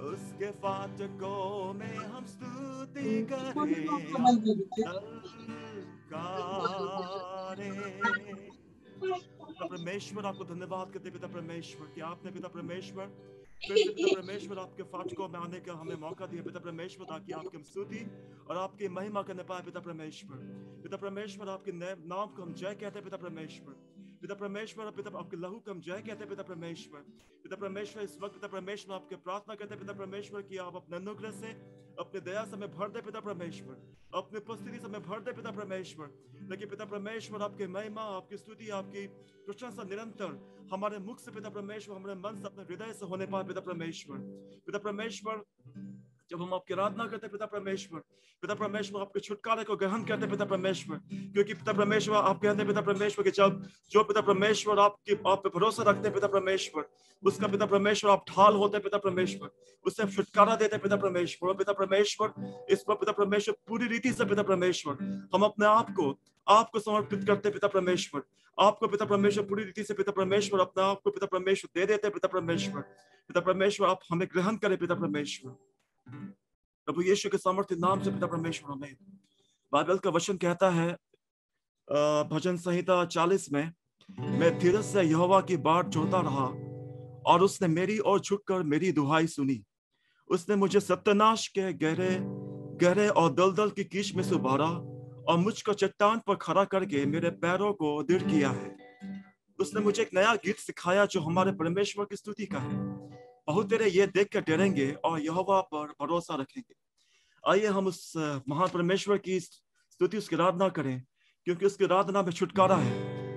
उसके फाटकों में हम स्तुति करें, ललकारें। पिता परमेश्वर आपको धन्यवाद करते पिता परमेश्वर कि आपने पिता परमेश्वर फिर से पिता परमेश्वर आपके फाटकों में आने का हमें मौका दिया पिता परमेश्वर, ताकि आपकी हम स्तुति और आपकी महिमा करने पाए पिता परमेश्वर। पिता परमेश्वर आपके नाम को हम जय कहते हैं पिता परमेश्वर। पिता परमेश्वर पिता आपके लहू को हम जय कहते हैं पिता परमेश्वर। पिता परमेश्वर इस वक्त पिता परमेश्वर आपके प्रार्थना करते हैं पिता परमेश्वर कि आप अपने अनुग्रह से अपने दया से हमें भर दे पिता परमेश्वर, अपनी उपस्थिति से हमें भर दे पिता परमेश्वर। लेकिन पिता परमेश्वर आपके महिमा आपकी स्तुति आपकी प्रशंसा निरंतर हमारे मुख से पिता परमेश्वर हमारे मन से अपने हृदय से होने पाए पिता परमेश्वर। पिता परमेश्वर जब हम आपकी आराधना करते पिता परमेश्वर आपके छुटकारे को ग्रहण करते पिता परमेश्वर, क्योंकि पिता परमेश्वर आप कहते पिता परमेश्वर कि जब जो पिता परमेश्वर आप पे भरोसा रखते पिता परमेश्वर, उसका पिता परमेश्वर आप ढाल होते पिता परमेश्वर, उससे छुटकारा देते पिता परमेश्वर। और पिता परमेश्वर इस पर पिता परमेश्वर पूरी रीति से पिता परमेश्वर हम अपने आपको समर्पित करते पिता परमेश्वर, आपको पिता परमेश्वर पूरी रीति से पिता परमेश्वर अपने आप को पिता परमेश्वर दे देते पिता परमेश्वर। पिता परमेश्वर आप हमें ग्रहण करें पिता परमेश्वर, प्रभु यीशु के सामर्थ्य नाम से पिता परमेश्वर। हमें बाइबल का वचन कहता है भजन संहिता 40 में, मैं धीरज से यहोवा की बाट जोता रहा और उसने मेरी ओर झुककर मेरी दुहाई सुनी। उसने मुझे सत्यानाश के गहरे और दलदल की कीच में से उबारा और मुझको चट्टान पर खड़ा करके मेरे पैरों को दृढ़ किया है। उसने मुझे एक नया गीत सिखाया जो हमारे परमेश्वर की स्तुति का है। बहुत तेरे ये देख कर डरेंगे और यहोवा पर भरोसा रखेंगे। आइए हम उस महान परमेश्वर की स्तुति उसकी आराधना करें, क्योंकि उसकी आराधना में छुटकारा है,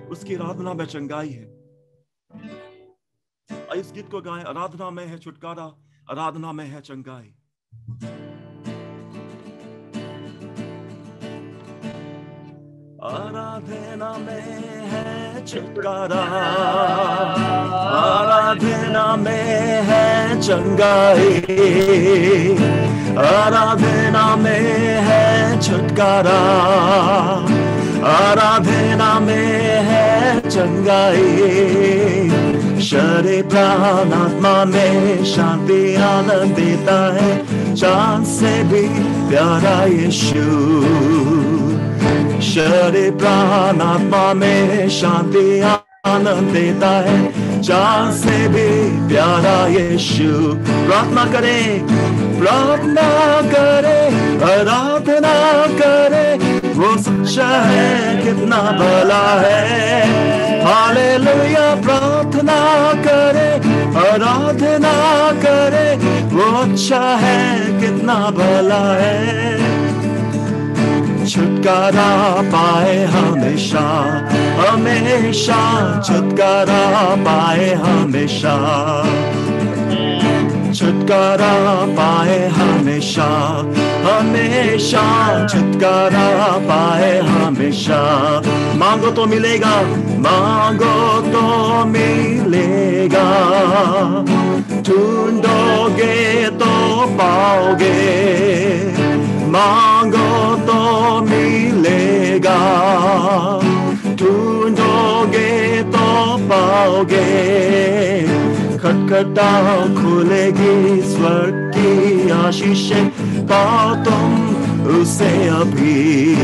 उसकी आराधना में चंगाई है। आइए इस गीत को गाएं, आराधना में है छुटकारा, आराधना में है चंगाई। आराधना में है छुटकारा, आराधना में है चंगाई, आराधना में है छुटकारा, आराधना में है चंगाई। शरीर प्राण आत्मा में शांति आनंद देता है, चांद से भी प्यारा यीशु। शरीर प्राण आत्मा में शांति आनंद देता है, चांद से भी प्यारा यीशु। प्रार्थना करें, प्रार्थना करें, आराधना करें, वो सच्चा है कितना भला है। हालेलुया। प्रार्थना करें, आराधना करें, वो अच्छा है कितना भला है। छुटकारा पाए हमेशा हमेशा, छुटकारा पाए हमेशा, छुटकारा पाए हमेशा हमेशा, छुटकारा पाए हमेशा। मांगो तो मिलेगा, मांगो तो मिलेगा, ढूंढोगे तो पाओगे, मांगो तो मिलेगा, ढूंढोगे तो पाओगे। खटखटाओ खुलेगी स्वर्ग की आशीषें, पाओ तुम उसे अभी।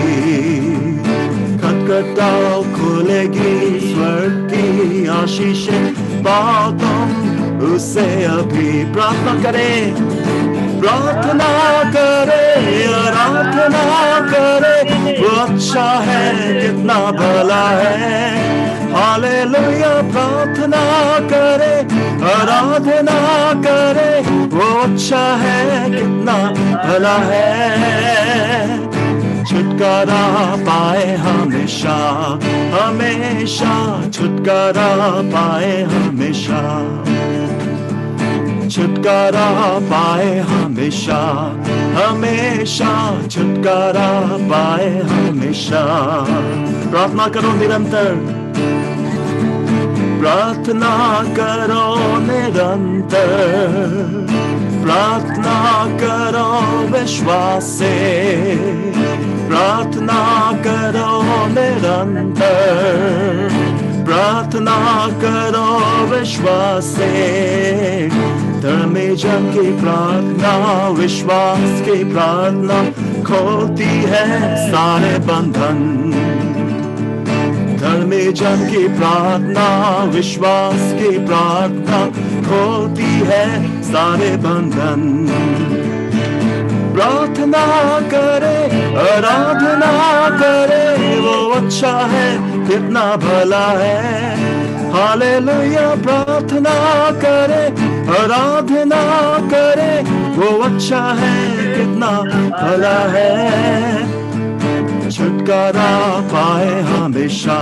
खटखटाओ खुलेगी स्वर्ग की आशीषें, पाओ तुम उससे अभी प्रार्थना करें, प्रार्थना करे, आराधना करे, वो अच्छा है, कितना भला है। हालेलुया, प्रार्थना करे, आराधना करे, वो अच्छा है, कितना भला है। छुटकारा पाए हमेशा, हमेशा छुटकारा पाए हमेशा, छुटकारा पाए हमेशा, हमेशा छुटकारा पाए हमेशा। प्रार्थना करो निरंतर, प्रार्थना करो निरंतर, प्रार्थना करो विश्वास से, प्रार्थना करो निरंतर, प्रार्थना करो विश्वास से। धर्मी जन की प्रार्थना, विश्वास की प्रार्थना खोलती है सारे बंधन। धर्मी जन की प्रार्थना, विश्वास की प्रार्थना खोलती है सारे बंधन। प्रार्थना करे, आराधना करे, वो अच्छा है, कितना भला है। हालेलुया, प्रार्थना करे, आराधना करे, वो अच्छा है, कितना भला है। छुटकारा पाए हमेशा,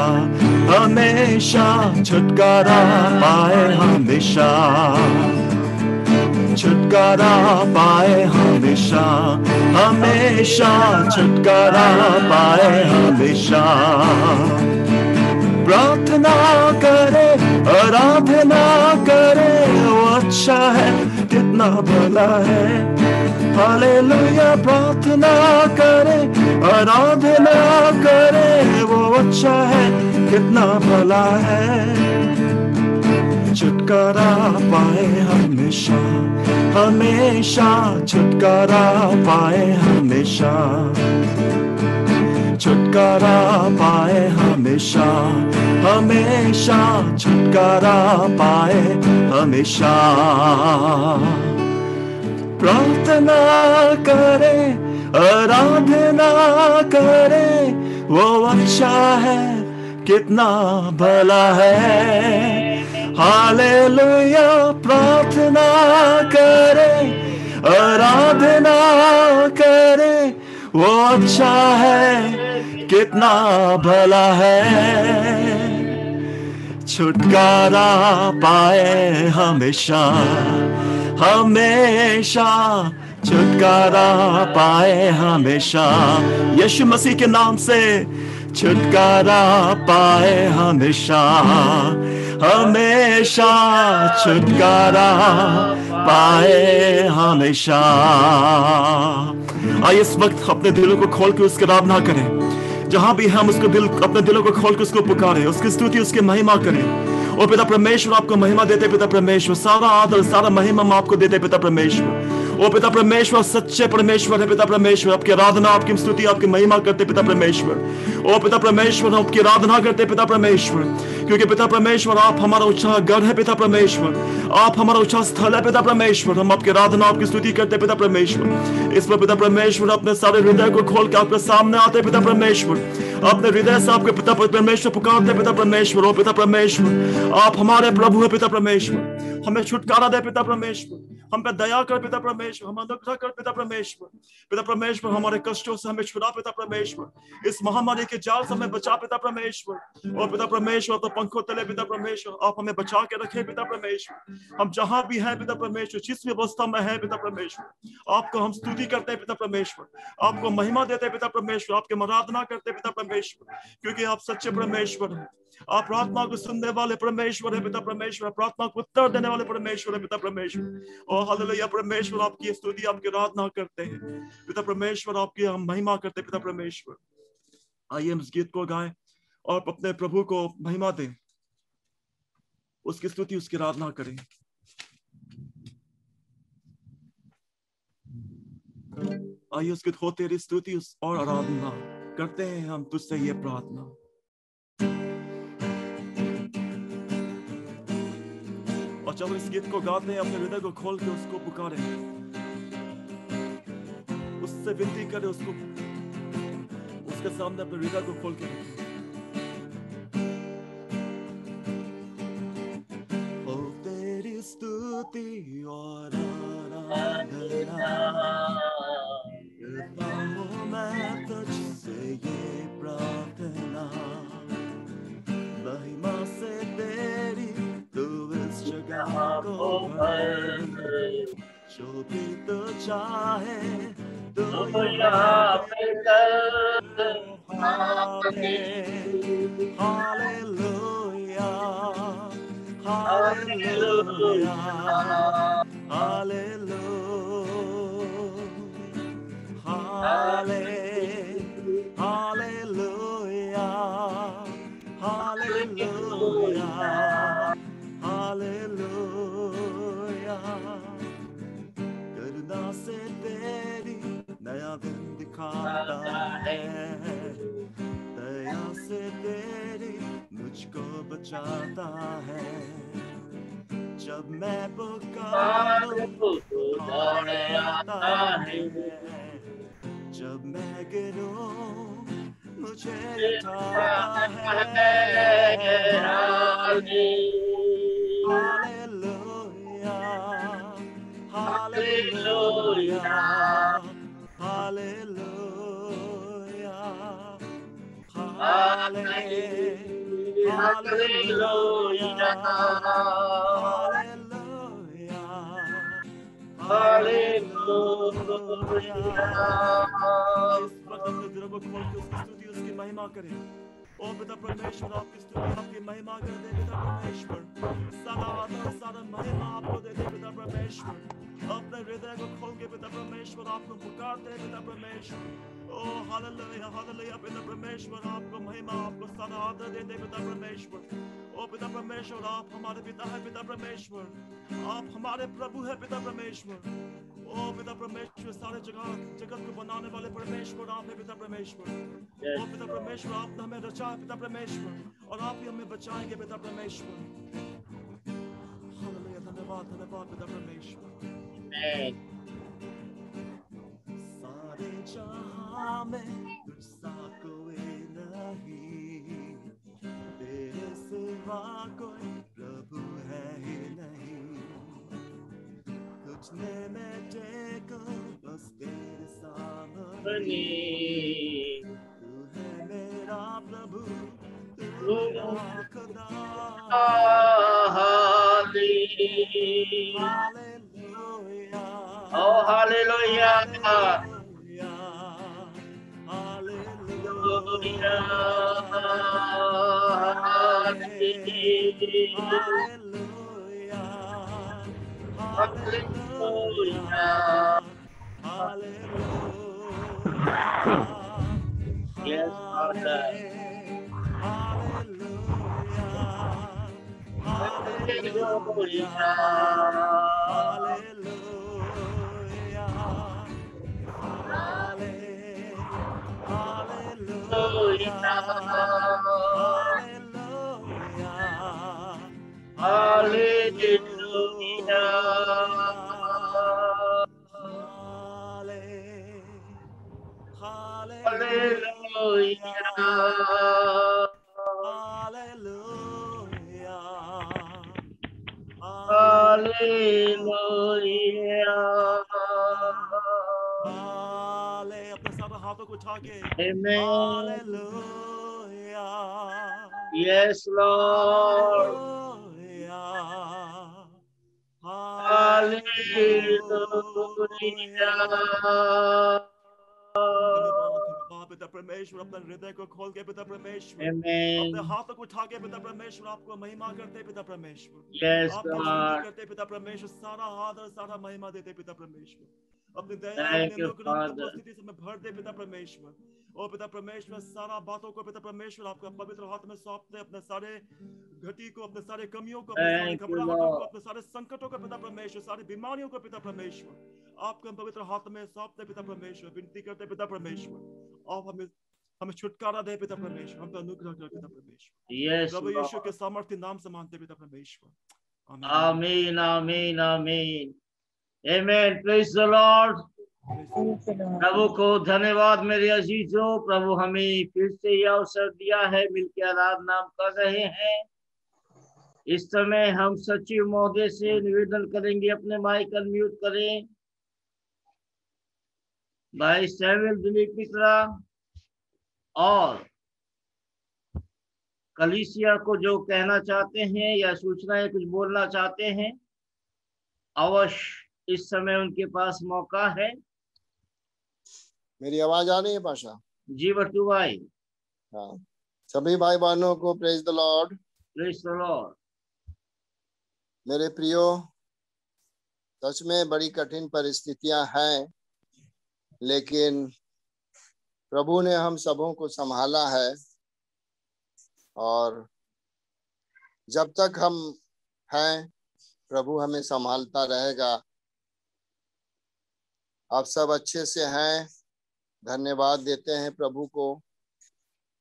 हमेशा छुटकारा पाए हमेशा, छुटकारा पाए हमेशा, हमेशा छुटकारा पाए हमेशा। प्रार्थना करे, आराधना करे, वो अच्छा है, कितना भला है। हालेलुया, प्रार्थना करे, आराधना करे, वो अच्छा है, कितना भला है। छुटकारा पाए हमेशा, हमेशा छुटकारा पाए हमेशा, छुटकारा पाए हमेशा, हमेशा छुटकारा पाए हमेशा। प्रार्थना करे, आराधना करे, वो अच्छा है, कितना भला है। हालेलुया, प्रार्थना करे, आराधना करे, वो अच्छा है, कितना भला है। छुटकारा पाए हमेशा, हमेशा छुटकारा पाए हमेशा। यीशु मसीह के नाम से छुटकारा पाए हमेशा, हमेशा छुटकारा पाए हमेशा। आइए इस वक्त अपने दिलों को खोल के उसकी आराधना करें। जहां भी हम उसको अपने दिलों को खोल के उसको पुकारें, उसकी स्तुति, उसकी महिमा करें। और पिता परमेश्वर आपको महिमा देते, पिता परमेश्वर सारा आदर, सारा महिमा हम आपको देते पिता परमेश्वर। ओ पिता परमेश्वर सच्चे परमेश्वर है पिता परमेश्वर, आपकी आराधना, आपकी स्तुति, आपकी महिमा करते पिता परमेश्वर। ओ पिता परमेश्वर, हम आपकी आराधना करते पिता परमेश्वर, क्योंकि पिता परमेश्वर आप हमारा ऊंचा गढ़ है पिता परमेश्वर, आप हमारा ऊंचा स्थल है पिता परमेश्वर। हम आपकी आराधना, आपकी स्तुति करते पिता परमेश्वर। इस पर पिता परमेश्वर अपने सारे हृदय को खोल के आपके सामने आते पिता परमेश्वर, अपने हृदय से आपके पिता परमेश्वर पुकारते पिता परमेश्वर। ओ पिता परमेश्वर, आप हमारे प्रभु है पिता परमेश्वर, हमें छुटकारा दे पिता परमेश्वर, हम पे दया कर पिता परमेश्वर, हम अनुग्रह कर पिता परमेश्वर। पिता परमेश्वर, हमारे कष्टों से हमें छुड़ा पिता परमेश्वर, इस महामारी के जाल से हमें बचा पिता परमेश्वर। और पिता परमेश्वर, तो पंखों तले पिता परमेश्वर आप हमें बचा के रखे पिता परमेश्वर। हम जहां भी हैं पिता परमेश्वर, जिस भी अवस्था में है पिता परमेश्वर, आपको हम स्तुति करते हैं पिता परमेश्वर, आपको महिमा देते पिता परमेश्वर, आपके आराधना करते पिता परमेश्वर, क्योंकि आप सच्चे परमेश्वर हैं। आप प्रार्थना को सुनने वाले परमेश्वर है पिता परमेश्वर, प्रार्थना को उत्तर देने वाले परमेश्वर है पिता परमेश्वर। और हालेलुया परमेश्वर, आपकी स्तुति, आपकी आराधना करते हैं पिता परमेश्वर, आपकी हम महिमा करते पिता परमेश्वर। आइए हम इस गीत को गाएं और अपने प्रभु को महिमा दें, उसकी स्तुति, उसकी आराधना करें। आइए उसकी हो तेरी स्तुति और आराधना करते हैं हम तुझसे ये प्रार्थना। और जब इस गीत को गाते हैं अपने हृदय को खोल के उसको पुकारे, उससे विनती करे, उसको उसके सामने अपने हृदय को खोल के रखें। ओ तेरी स्तुति और आराधना करता हूँ मैं तुझसे ये प्रार्थना, महिमा से तेरी तू इस जगह को भर, जो भी तू चाहे तू यहाँ पे कर। Hallelujah, hallelujah, hallelujah, hallelujah, hallelujah, hallelujah. करुणा से तेरी नया दिन दिखाता है, दया से तेरी मुझको बचाता है। जब मैं पुकारूं तो दौड़े आता है, जब मैं गिरूं मुझे उठाता है। Hallelujah, hallelujah, hallelujah, hallelujah, hallelujah. इस वक्त अपने दिलों को खोल के उसकी स्तुति, उसकी महिमा करें। ओ पिता परमेश्वर, आपकी स्तुति, आपकी महिमा कर दे पिता परमेश्वर। सारा आदर, सारा महिमा आपको दे दे पिता परमेश्वर। अपने हृदय को खोल के पिता परमेश्वर आपको पुकारते हैं पिता परमेश्वर। ओ हालेलुया, हालेलुया पिता परमेश्वर, आपको महिमा, आपको सारा आदर दे दे पिता परमेश्वर। ओ पिता परमेश्वर, आप हमारे पिता है पिता परमेश्वर, आप हमारे प्रभु है पिता परमेश्वर। ओ पिता परमेश्वर, सारे जगत को बनाने वाले परमेश्वर आप है पिता परमेश्वर। ओ पिता परमेश्वर, आपने हमें रचा है पिता परमेश्वर, और आप ही हमें बचाएंगे पिता परमेश्वर। हालेलुया, धन्यवाद, धन्यवाद पिता परमेश्वर। सारे जहां में तुझसा कोई नहीं, तेरे सिवा कोई प्रभु है ही नहीं। तुझने मैं टेको बस तेरे सामने, तू है मेरा प्रभु, तू मेरा खुदा। Hallelujah, Oh, hallelujah. Hallelujah, hallelujah, hallelujah, hallelujah, hallelujah. Yes, Father. Hallelujah, hallelujah, hallelujah, hallelujah, अपने सारे हाथों को उठा के Amen. Hallelujah. Yes, Lord. Hallelujah. धन्यवाद पिता परमेश्वर, अपने हृदय को खोल के पिता परमेश्वर, Amen. अपने हाथों को उठा के पिता परमेश्वर आपको महिमा करते पिता परमेश्वर। Yes, आपकी God. स्तुति करते पिता परमेश्वर, सारा आदर सारा महिमा देते पिता परमेश्वर। अपनी दया, Thank अपने you, अनुग्रह, अपनी Father. उपस्थिति से भर दे पिता परमेश्वर। ओ पिता परमेश्वर, सारा बातों को पिता परमेश्वर आपका पवित्र हाथ में सौंपते, अपने सारे घटी को, अपने सारे कमियों को, अपने सारे Thank you, घबराहटों को, Lord. अपने सारे संकटों को पिता परमेश्वर, सारी बीमारियों को पिता परमेश्वर आपको हम पवित्र हाथ में सौंपते पिता परमेश्वर। विनती करते पिता परमेश्वर, आप हमें छुटकारा दे पिता परमेश्वर, हम पे अनुग्रह कर पिता परमेश्वर। Yes, प्रभु Lord. यीशु के सामर्थ्य नाम से मानते पिता परमेश्वर, आमीन आमीन आमीन। आमेन। Praise the lord. प्रभु को धन्यवाद मेरे अजीजों। प्रभु हमें फिर से यह अवसर दिया है, मिलकर आराधना कर रहे हैं। इस समय हम सचिव महोदय से निवेदन करेंगे, अपने माइक अनम्यूट करें। भाई सैमुअल दिलीप मित्रा और कलीसिया को जो कहना चाहते हैं या सूचनाएं कुछ बोलना चाहते हैं, अवश्य इस समय उनके पास मौका है। मेरी आवाज आ रही है पाशा? जी बट्टू भाई। हाँ, सभी भाई बहनों को praise the lord. Praise the Lord. मेरे प्रियो, सच में बड़ी कठिन परिस्थितियां हैं, लेकिन प्रभु ने हम सबों को संभाला है और जब तक हम हैं प्रभु हमें संभालता रहेगा। आप सब अच्छे से हैं, धन्यवाद देते हैं प्रभु को।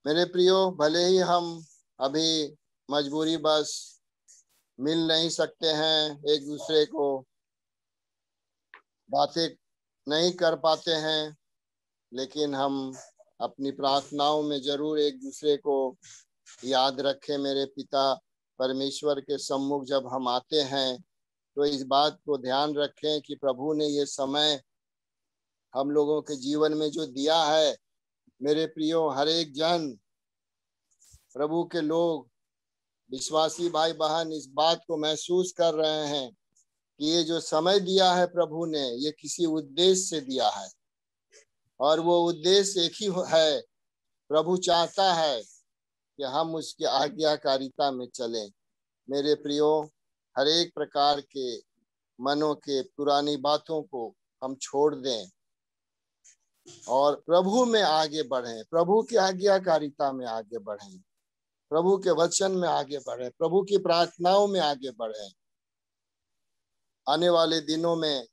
मेरे प्रियो, भले ही हम अभी मजबूरी बस मिल नहीं सकते हैं, एक दूसरे को बातें नहीं कर पाते हैं, लेकिन हम अपनी प्रार्थनाओं में जरूर एक दूसरे को याद रखें। मेरे पिता परमेश्वर के सम्मुख जब हम आते हैं तो इस बात को ध्यान रखें कि प्रभु ने ये समय हम लोगों के जीवन में जो दिया है। मेरे प्रियो, हर एक जन, प्रभु के लोग, विश्वासी भाई बहन इस बात को महसूस कर रहे हैं कि ये जो समय दिया है प्रभु ने, ये किसी उद्देश्य से दिया है और वो उद्देश्य एक ही है। प्रभु चाहता है कि हम उसकी आज्ञाकारिता में चलें। मेरे प्रियो, हर एक प्रकार के मनों के पुरानी बातों को हम छोड़ दें और प्रभु में आगे बढ़ें, प्रभु की आज्ञाकारिता में आगे बढ़ें, प्रभु के वचन में आगे बढ़ें, प्रभु की प्रार्थनाओं में आगे बढ़ें। आने वाले दिनों में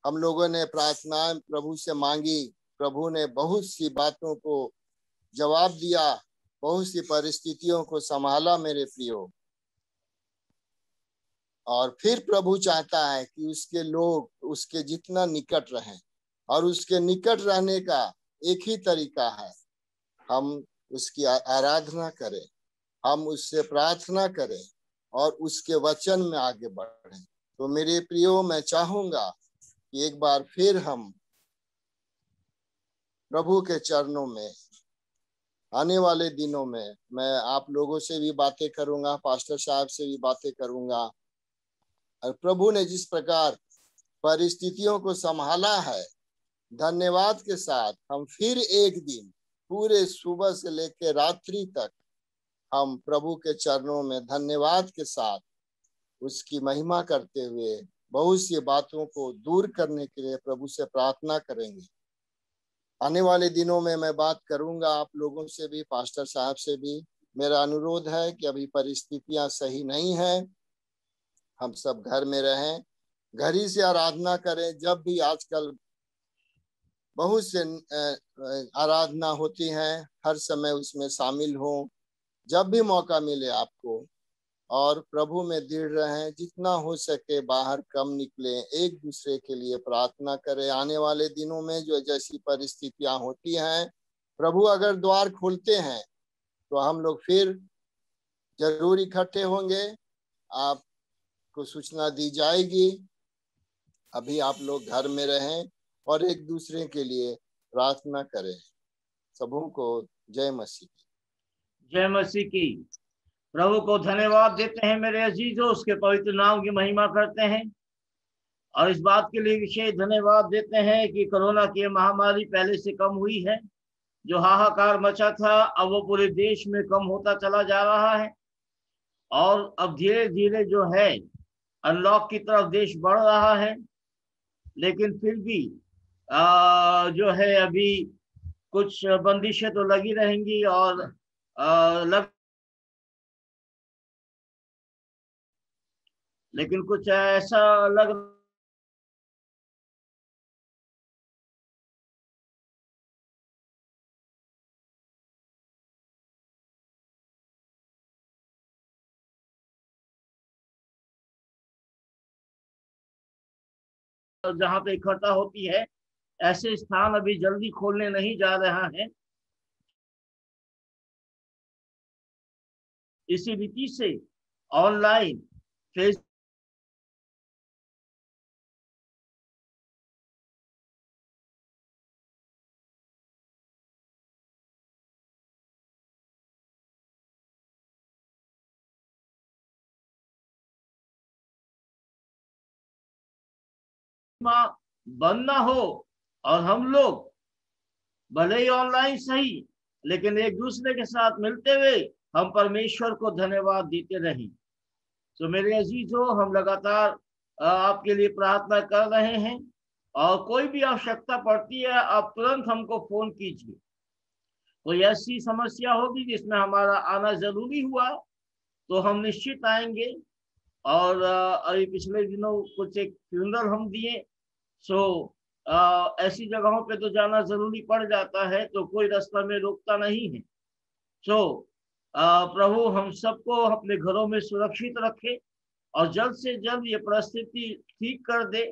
हम लोगों ने प्रार्थनाएं प्रभु से मांगी, प्रभु ने बहुत सी बातों को जवाब दिया, बहुत सी परिस्थितियों को संभाला मेरे प्रियो। और फिर प्रभु चाहता है कि उसके लोग उसके जितना निकट रहें, और उसके निकट रहने का एक ही तरीका है, हम उसकी आराधना करें, हम उससे प्रार्थना करें और उसके वचन में आगे बढ़ें। तो मेरे प्रियो, मैं चाहूंगा कि एक बार फिर हम प्रभु के चरणों में आने वाले दिनों में मैं आप लोगों से भी बातें करूंगा, पास्टर साहब से भी बातें करूंगा। और प्रभु ने जिस प्रकार परिस्थितियों को संभाला है, धन्यवाद के साथ हम फिर एक दिन पूरे सुबह से लेकर रात्रि तक हम प्रभु के चरणों में धन्यवाद के साथ उसकी महिमा करते हुए बहुत सी बातों को दूर करने के लिए प्रभु से प्रार्थना करेंगे। आने वाले दिनों में मैं बात करूंगा आप लोगों से भी, पास्टर साहब से भी। मेरा अनुरोध है कि अभी परिस्थितियां सही नहीं है, हम सब घर में रहें, घर ही से आराधना करें। जब भी आजकल बहुत से आराधना होती हैं, हर समय उसमें शामिल हो, जब भी मौका मिले आपको, और प्रभु में दृढ़ रहें। जितना हो सके बाहर कम निकले, एक दूसरे के लिए प्रार्थना करें। आने वाले दिनों में जो जैसी परिस्थितियां होती हैं, प्रभु अगर द्वार खोलते हैं तो हम लोग फिर जरूर इकट्ठे होंगे, आपको सूचना दी जाएगी। अभी आप लोग घर में रहें और एक दूसरे के लिए प्रार्थना करें। सबों को जय मसीह की। जय मसीह की। प्रभु को धन्यवाद देते हैं मेरे अजीजों, उसके पवित्र नाम की महिमा करते हैं और इस बात के लिए विशेष धन्यवाद देते हैं कि कोरोना की महामारी पहले से कम हुई है। जो हाहाकार मचा था अब वो पूरे देश में कम होता चला जा रहा है और अब धीरे धीरे जो है अनलॉक की तरफ देश बढ़ रहा है। लेकिन फिर भी जो है अभी कुछ बंदिशें तो लगी रहेंगी और लेकिन कुछ ऐसा लग जहाँ पे इकट्ठा होती है, ऐसे स्थान अभी जल्दी खोलने नहीं जा रहा है। इसी रीति से ऑनलाइन फेस बंद ना हो और हम लोग भले ही ऑनलाइन सही, लेकिन एक दूसरे के साथ मिलते हुए हम परमेश्वर को धन्यवाद देते रहें। तो मेरे अजीजों, हम लगातार आपके लिए प्रार्थना कर रहे हैं, और कोई भी आवश्यकता पड़ती है आप तुरंत हमको फोन कीजिए। कोई ऐसी समस्या होगी जिसमें हमारा आना जरूरी हुआ तो हम निश्चित आएंगे। और अभी पिछले दिनों कुछ एक फ्यूनरल हम दिए, सो ऐसी जगहों पे तो जाना जरूरी पड़ जाता है, तो कोई रास्ता में रोकता नहीं है। सो प्रभु हम सबको अपने घरों में सुरक्षित रखे और जल्द से जल्द ये परिस्थिति ठीक कर दे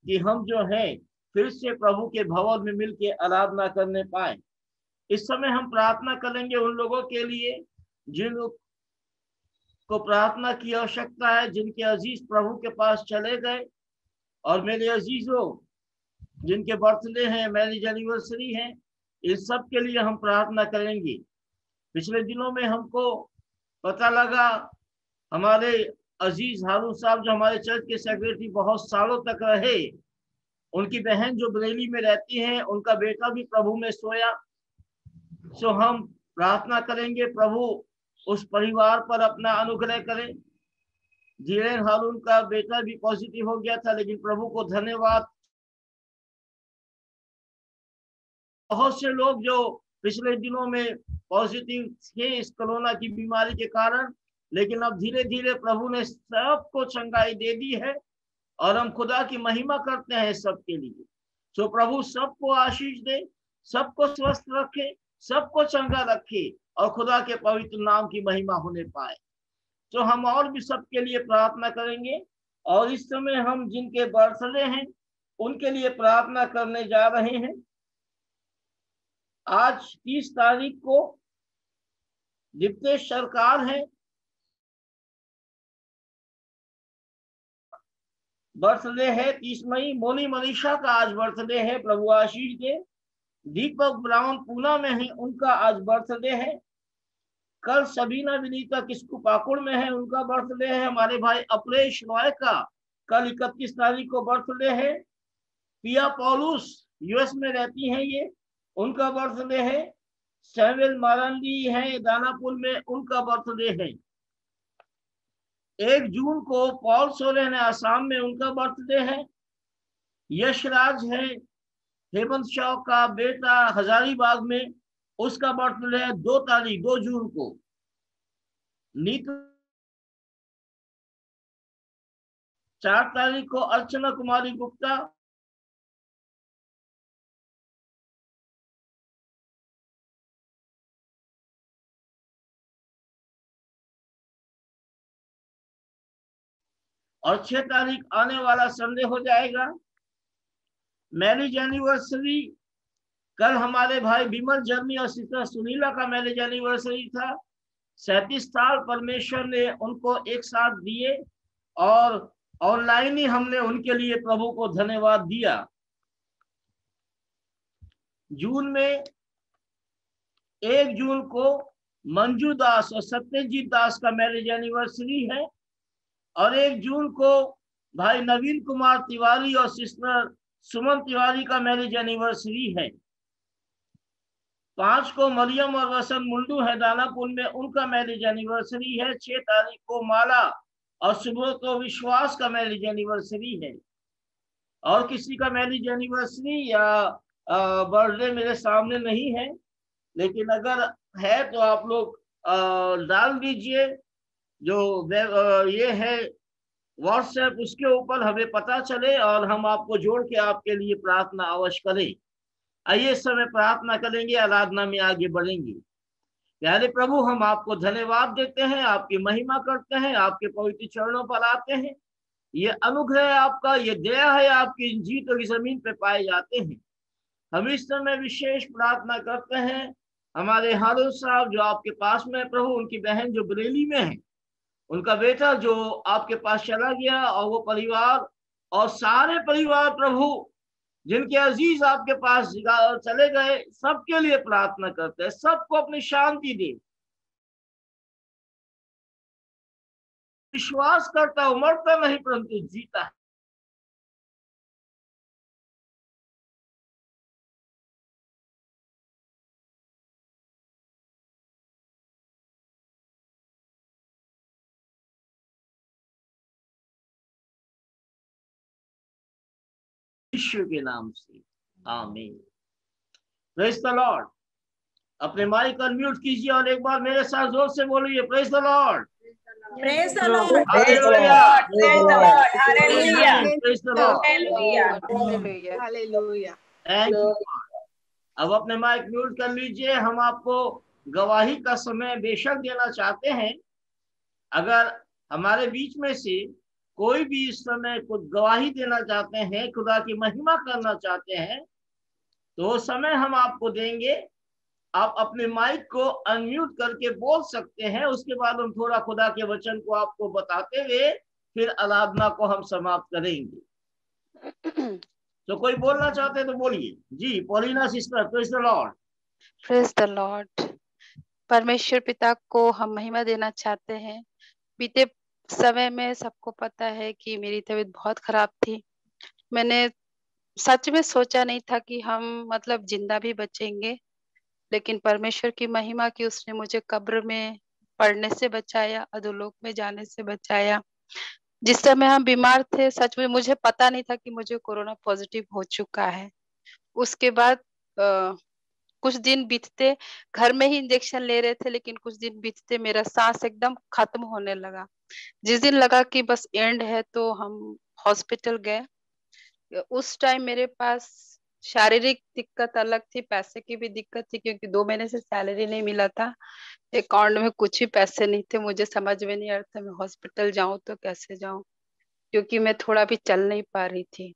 कि हम जो है फिर से प्रभु के भवन में मिलके आराधना करने पाए। इस समय हम प्रार्थना करेंगे उन लोगों के लिए जिन को प्रार्थना की आवश्यकता है, जिनके अजीज प्रभु के पास चले गए। और मेरे अजीजों, जिनके बर्थडे हैं, मैरिज एनिवर्सरी है, इन सब के लिए हम प्रार्थना करेंगे। पिछले दिनों में हमको पता लगा, हमारे अजीज हारून साहब जो हमारे चर्च के सेक्रेटरी बहुत सालों तक रहे, उनकी बहन जो बरेली में रहती हैं, उनका बेटा भी प्रभु में सोया। सो हम प्रार्थना करेंगे प्रभु उस परिवार पर अपना अनुग्रह करें। धीरेन हारून का बेटा भी पॉजिटिव हो गया था, लेकिन प्रभु को धन्यवाद, बहुत से लोग जो पिछले दिनों में पॉजिटिव थे इस कोरोना की बीमारी के कारण, लेकिन अब धीरे धीरे प्रभु ने सबको चंगाई दे दी है और हम खुदा की महिमा करते हैं सबके लिए। सो प्रभु सबको आशीष दे, सबको स्वस्थ रखे, सबको चंगा रखे और खुदा के पवित्र नाम की महिमा होने पाए। तो हम और भी सबके लिए प्रार्थना करेंगे। और इस समय हम जिनके बर्थडे हैं उनके लिए प्रार्थना करने जा रहे हैं। आज 30 तारीख को दीप्तेश सरकार है, बर्थडे है 30 मई। मोनी मनीषा का आज बर्थडे है, प्रभु आशीष दे। दीपक ब्राउन पूना में है, उनका आज बर्थडे है। कल सबीना विनीता किस्कू पाकुड़ में है, उनका बर्थडे है। हमारे भाई अपरेश रॉय का कल 31 तारीख को बर्थडे है। पिया पॉलुस यूएस में रहती हैं ये, उनका बर्थडे है। सैमुअल मारंडी है दानापुर में, उनका बर्थडे है। 1 जून को पॉल सोरेन है आसाम में, उनका बर्थडे है। यशराज है हेमंत शाह का बेटा हजारीबाग में, उसका बर्थडे है 2 जून को। नीतू 4 तारीख को अर्चना कुमारी गुप्ता, और 6 तारीख आने वाला संडे हो जाएगा मैरिज एनिवर्सरी। कल हमारे भाई विमल जर्मी और सिस्टर सुनीला का मैरिज एनिवर्सरी था। 37 साल परमेश्वर ने उनको एक साथ दिए और ऑनलाइन ही हमने उनके लिए प्रभु को धन्यवाद दिया। जून में 1 जून को मंजू दास और सत्यजीत दास का मैरिज एनिवर्सरी है। और 1 जून को भाई नवीन कुमार तिवारी और सिस्टर सुमन तिवारी का मैरिज एनिवर्सरी है। 5 को मरियम और वसंत मुंडू है दानापुर में, उनका मैरिज एनिवर्सरी है। 6 तारीख को माला और सुब्रत विश्वास का मैरिज एनिवर्सरी है। और किसी का मैरिज एनिवर्सरी या बर्थडे मेरे सामने नहीं है, लेकिन अगर है तो आप लोग डाल दीजिए। जो ये है व्हाट्सएप, उसके ऊपर हमें पता चले और हम आपको जोड़ के आपके लिए प्रार्थना अवश्य करें। आइए इस समय प्रार्थना करेंगे, आराधना में आगे बढ़ेंगे। प्यारे प्रभु, हम आपको धन्यवाद देते हैं, आपकी महिमा करते हैं, आपके पवित्र चरणों पर आते हैं। ये अनुग्रह है आपका, ये दया है आपकी, इन जीतों की जमीन पे पाए जाते हैं। हम इस समय विशेष प्रार्थना करते हैं हमारे हारून साहब जो आपके पास में है प्रभु, उनकी बहन जो बरेली में है, उनका बेटा जो आपके पास चला गया, और वो परिवार और सारे परिवार प्रभु जिनके अजीज आपके पास चले गए, सबके लिए प्रार्थना करते हैं, सबको अपनी शांति दे। विश्वास करता है, मरता नहीं परंतु जीता है। यीशु के नाम से आमीन। Praise the Lord. अपने माइक अनम्यूट कीजिए और एक बार मेरे साथ जोर से बोलिए, praise the lord. Praise the Lord, hallelujah, praise the Lord, hallelujah, praise the Lord, hallelujah, hallelujah. Thank you. अब अपने माइक म्यूट कर लीजिए। हम आपको गवाही का समय बेशक देना चाहते हैं। अगर हमारे बीच में से कोई भी इस समय कुछ गवाही देना चाहते हैं, खुदा की महिमा करना चाहते हैं, तो वो समय हम आपको देंगे। आप अपने माइक को अनम्यूट करके बोल सकते हैं। उसके बाद हम थोड़ा खुदा के वचन को आपको बताते हुए फिर आराधना को हम समाप्त करेंगे। तो कोई बोलना चाहते हैं तो बोलिए। जी Paulina sister, praise the lord. Praise the lord. परमेश्वर पिता को हम महिमा देना चाहते हैं। बीते समय में सबको पता है कि मेरी तबीयत बहुत खराब थी। मैंने सच में सोचा नहीं था कि हम मतलब जिंदा भी बचेंगे, लेकिन परमेश्वर की महिमा की उसने मुझे कब्र में पड़ने से बचाया, अधोलोक में जाने से बचाया। जिस समय हम बीमार थे, सच में मुझे पता नहीं था कि मुझे कोरोना पॉजिटिव हो चुका है। उसके बाद कुछ दिन बीतते, घर में ही इंजेक्शन ले रहे थे, लेकिन कुछ दिन बीतते मेरा सांस एकदम खत्म होने लगा। जिस दिन लगा कि बस एंड है, तो हम हॉस्पिटल गए। उस टाइम मेरे पास शारीरिक दिक्कत अलग थी, पैसे की भी दिक्कत थी, क्योंकि 2 महीने से सैलरी नहीं मिला था। अकाउंट में कुछ भी पैसे नहीं थे। मुझे समझ में नहीं आ रहा था मैं हॉस्पिटल जाऊं तो कैसे जाऊं, क्योंकि मैं थोड़ा भी चल नहीं पा रही थी।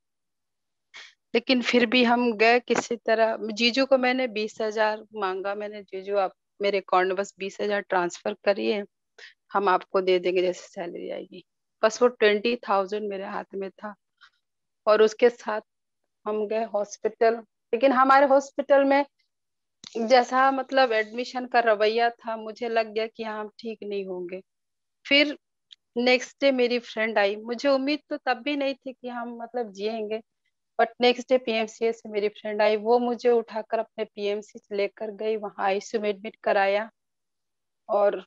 लेकिन फिर भी हम गए किसी तरह। जीजू को मैंने 20,000 मांगा। मैंने, जीजू आप मेरे अकाउंट में बस 20,000 ट्रांसफर करिए, हम आपको दे देंगे जैसे सैलरी आएगी। बस वो 20,000 मेरे हाथ में था, और उसके साथ हम गए हॉस्पिटल। लेकिन हमारे हॉस्पिटल में जैसा मतलब एडमिशन का रवैया था, मुझे लग गया कि हाँ हम ठीक नहीं होंगे। फिर नेक्स्ट डे मेरी फ्रेंड आई। मुझे उम्मीद तो तब भी नहीं थी कि हम मतलब जिएंगे, बट नेक्स्ट डे पीएमसीएच से मेरी फ्रेंड आई। वो मुझे उठाकर अपने पीएमसी से लेकर गई, वहां आईसीयू में एडमिट कराया। और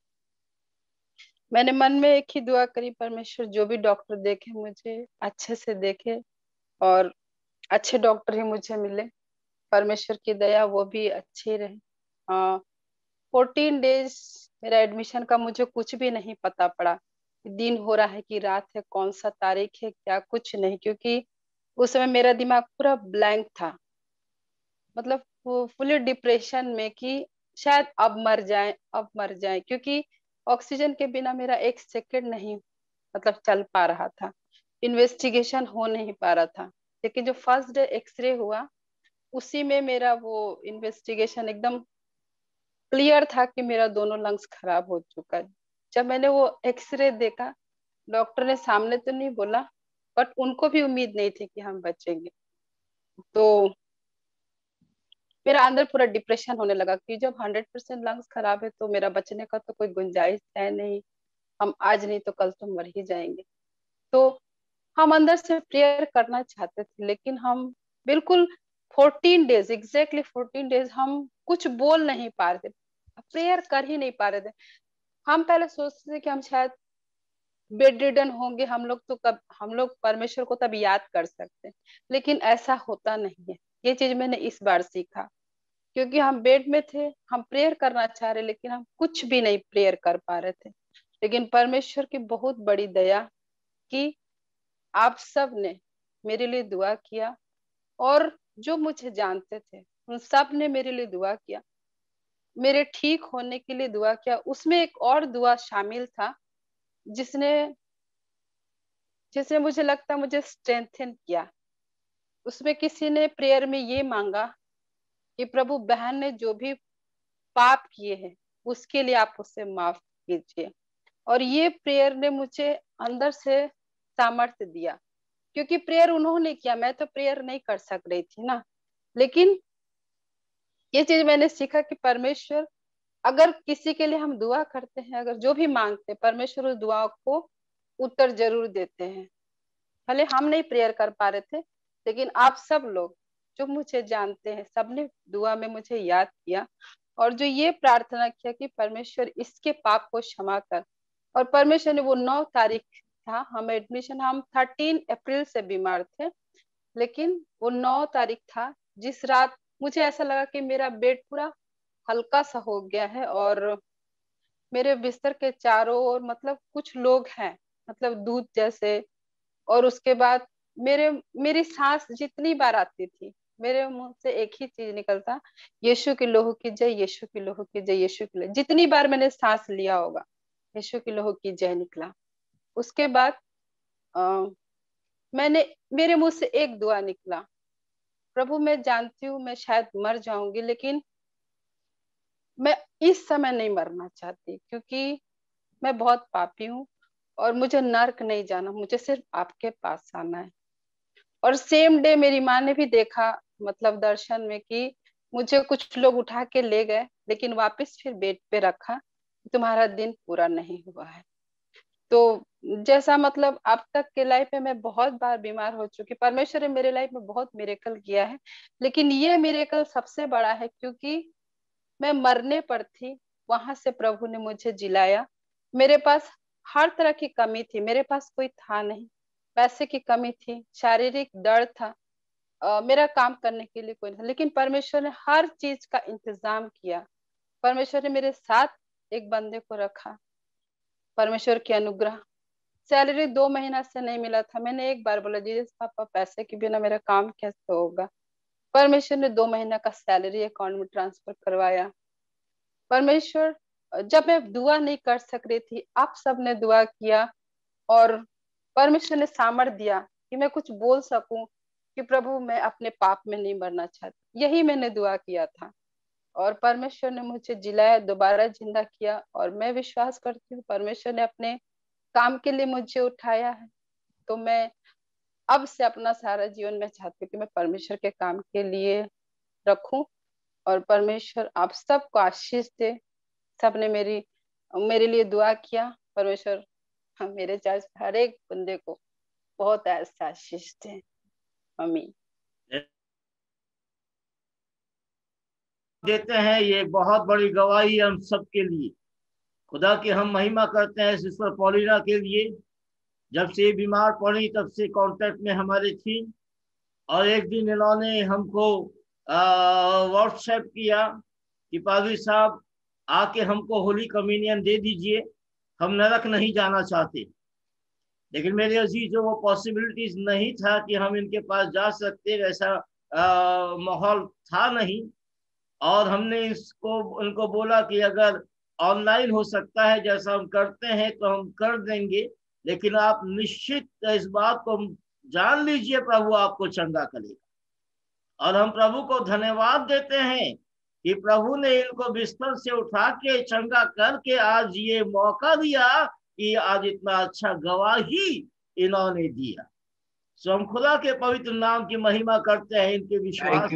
मैंने मन में एक ही दुआ करी, परमेश्वर जो भी डॉक्टर देखे मुझे अच्छे से देखे, और अच्छे डॉक्टर ही मुझे मिले। परमेश्वर की दया वो भी अच्छी रहे। 14 डेज मेरा एडमिशन का मुझे कुछ भी नहीं पता पड़ा कि दिन हो रहा है कि रात है, कौन सा तारीख है, क्या, कुछ नहीं। क्योंकि उस समय मेरा दिमाग पूरा ब्लैंक था, मतलब फुली डिप्रेशन में कि शायद अब मर जाए, अब मर जाए। क्योंकि ऑक्सीजन के बिना मेरा एक सेकंड नहीं मतलब चल पा रहा था, इन्वेस्टिगेशन हो नहीं पा रहा था। लेकिन जो फर्स्ट डे एक्सरे हुआ, उसी में मेरा वो इन्वेस्टिगेशन एकदम क्लियर था कि मेरा दोनों लंग्स खराब हो चुका है। जब मैंने वो एक्सरे देखा, डॉक्टर ने सामने तो नहीं बोला, बट उनको भी उम्मीद नहीं थी कि हम बचेंगे। तो मेरा अंदर पूरा डिप्रेशन होने लगा कि जब 100% लंग्स खराब है तो मेरा बचने का तो कोई गुंजाइश है नहीं, हम आज नहीं तो कल तो मर ही जाएंगे। तो हम अंदर से प्रेयर करना चाहते थे, लेकिन हम बिल्कुल 14 डेज, एग्जैक्टली 14 डेज हम कुछ बोल नहीं पा रहे थे, प्रेयर कर ही नहीं पा रहे थे। हम पहले सोचते थे कि हम शायद बेड रिडन होंगे, हम लोग तो कब, हम लोग परमेश्वर को तब याद कर सकते हैं, लेकिन ऐसा होता नहीं है। ये चीज मैंने इस बार सीखा, क्योंकि हम बेड में थे, हम प्रेयर करना चाह रहे, लेकिन हम कुछ भी नहीं प्रेयर कर पा रहे थे। लेकिन परमेश्वर की बहुत बड़ी दया कि आप सब ने मेरे लिए दुआ किया, और जो मुझे जानते थे उन सब ने मेरे लिए दुआ किया, मेरे ठीक होने के लिए दुआ किया। उसमें एक और दुआ शामिल था, जिसने जिसने मुझे लगता है मुझे स्ट्रेंथन किया। उसमें किसी ने प्रेयर में ये मांगा कि प्रभु बहन ने जो भी पाप किए हैं उसके लिए आप उसे माफ कीजिए। और ये प्रेयर ने मुझे अंदर से सामर्थ्य दिया, क्योंकि प्रेयर उन्होंने किया, मैं तो प्रेयर नहीं कर सक रही थी ना। लेकिन ये चीज मैंने सीखा कि परमेश्वर, अगर किसी के लिए हम दुआ करते हैं, अगर जो भी मांगते हैं, परमेश्वर उस दुआ को उत्तर जरूर देते हैं। भले हम नहीं प्रेयर कर पा रहे थे, लेकिन आप सब लोग जो मुझे जानते हैं, सबने दुआ में मुझे याद किया और जो ये प्रार्थना किया कि परमेश्वर इसके पाप को क्षमा कर। और परमेश्वर ने वो 9 तारीख था, हम एडमिशन, हम 13 अप्रैल से बीमार थे, लेकिन वो 9 तारीख था जिस रात मुझे ऐसा लगा कि मेरा बेड पूरा हल्का सा हो गया है और मेरे बिस्तर के चारों ओर मतलब कुछ लोग हैं, मतलब दूध जैसे। और उसके बाद मेरी सांस जितनी बार आती थी, मेरे मुंह से एक ही चीज निकलता, यीशु की लोहू की जय, यीशु की लोहू की जय, यीशु की जय। जितनी बार मैंने सांस लिया होगा, यीशु की लोहू की जय निकला। उसके बाद मैंने, मेरे मुंह से एक दुआ निकला, प्रभु मैं जानती हूँ मैं शायद मर जाऊंगी, लेकिन मैं इस समय नहीं मरना चाहती, क्योंकि मैं बहुत पापी हूँ और मुझे नर्क नहीं जाना, मुझे सिर्फ आपके पास आना है। और सेम डे मेरी माँ ने भी देखा, मतलब दर्शन में, कि मुझे कुछ लोग उठा के ले गए, लेकिन वापस फिर बेड पे रखा, तुम्हारा दिन पूरा नहीं हुआ है। तो जैसा मतलब अब तक के लाइफ में मैं बहुत बार बीमार हो चुकी, परमेश्वर ने मेरे लाइफ में बहुत मिरेकल किया है, लेकिन ये मिरेकल सबसे बड़ा है, क्योंकि मैं मरने पर थी, वहां से प्रभु ने मुझे जिलाया। मेरे पास हर तरह की कमी थी, मेरे पास कोई था नहीं, पैसे की कमी थी, शारीरिक दर्द था, मेरा काम करने के लिए कोई नहीं था, लेकिन परमेश्वर ने हर चीज का इंतजाम किया। परमेश्वर ने मेरे साथ एक बंदे को रखा, परमेश्वर की अनुग्रह। सैलरी 2 महीना से नहीं मिला था, मैंने एक बार बोला जीसस पापा पैसे के बिना मेरा काम कैसे होगा। परमेश्वर ने 2 महीना का सैलरी अकाउंट में ट्रांसफर करवाया। परमेश्वर, जब मैं दुआ नहीं कर सक रही थी, आप सबने दुआ किया और परमेश्वर ने सामर्थ दिया कि मैं कुछ बोल सकूं कि प्रभु मैं अपने पाप में नहीं मरना चाहती। यही मैंने दुआ किया था और परमेश्वर ने मुझे जिलाया, दोबारा जिंदा किया। और मैं विश्वास करती हूँ परमेश्वर ने अपने काम के लिए मुझे उठाया है। तो मैं अब से अपना सारा जीवन में चाहती हूँ कि मैं परमेश्वर के काम के लिए रखूं और परमेश्वर आप सबको आशीष दे। सबने मेरे लिए दुआ किया, परमेश्वर मेरे चर्च हर एक बंदे को बहुत ऐसा आशीष दे। आमीन। देते हैं, ये बहुत बड़ी गवाही है हम सबके लिए। खुदा की हम महिमा करते हैं सिस्टर पॉलिना के लिए। जब से बीमार पड़ी तब से कांटेक्ट में हमारे थी और एक दिन इन्होंने हमको व्हाट्सएप किया कि पादरी साहब आके हमको होली कम्युनियन दे दीजिए, हम नरक नहीं जाना चाहते। लेकिन मेरे अजीजों, वो पॉसिबिलिटीज नहीं था कि हम इनके पास जा सकते, वैसा माहौल था नहीं। और हमने इसको उनको बोला कि अगर ऑनलाइन हो सकता है जैसा हम करते हैं तो हम कर देंगे, लेकिन आप निश्चित इस बात को जान लीजिए प्रभु आपको चंगा करेगा। और हम प्रभु को धन्यवाद देते हैं कि प्रभु ने इनको बिस्तर से उठा के चंगा करके आज ये मौका दिया कि आज इतना अच्छा गवाही इन्होंने दिया। सो हम खुदा के पवित्र नाम की महिमा करते हैं इनके विश्वास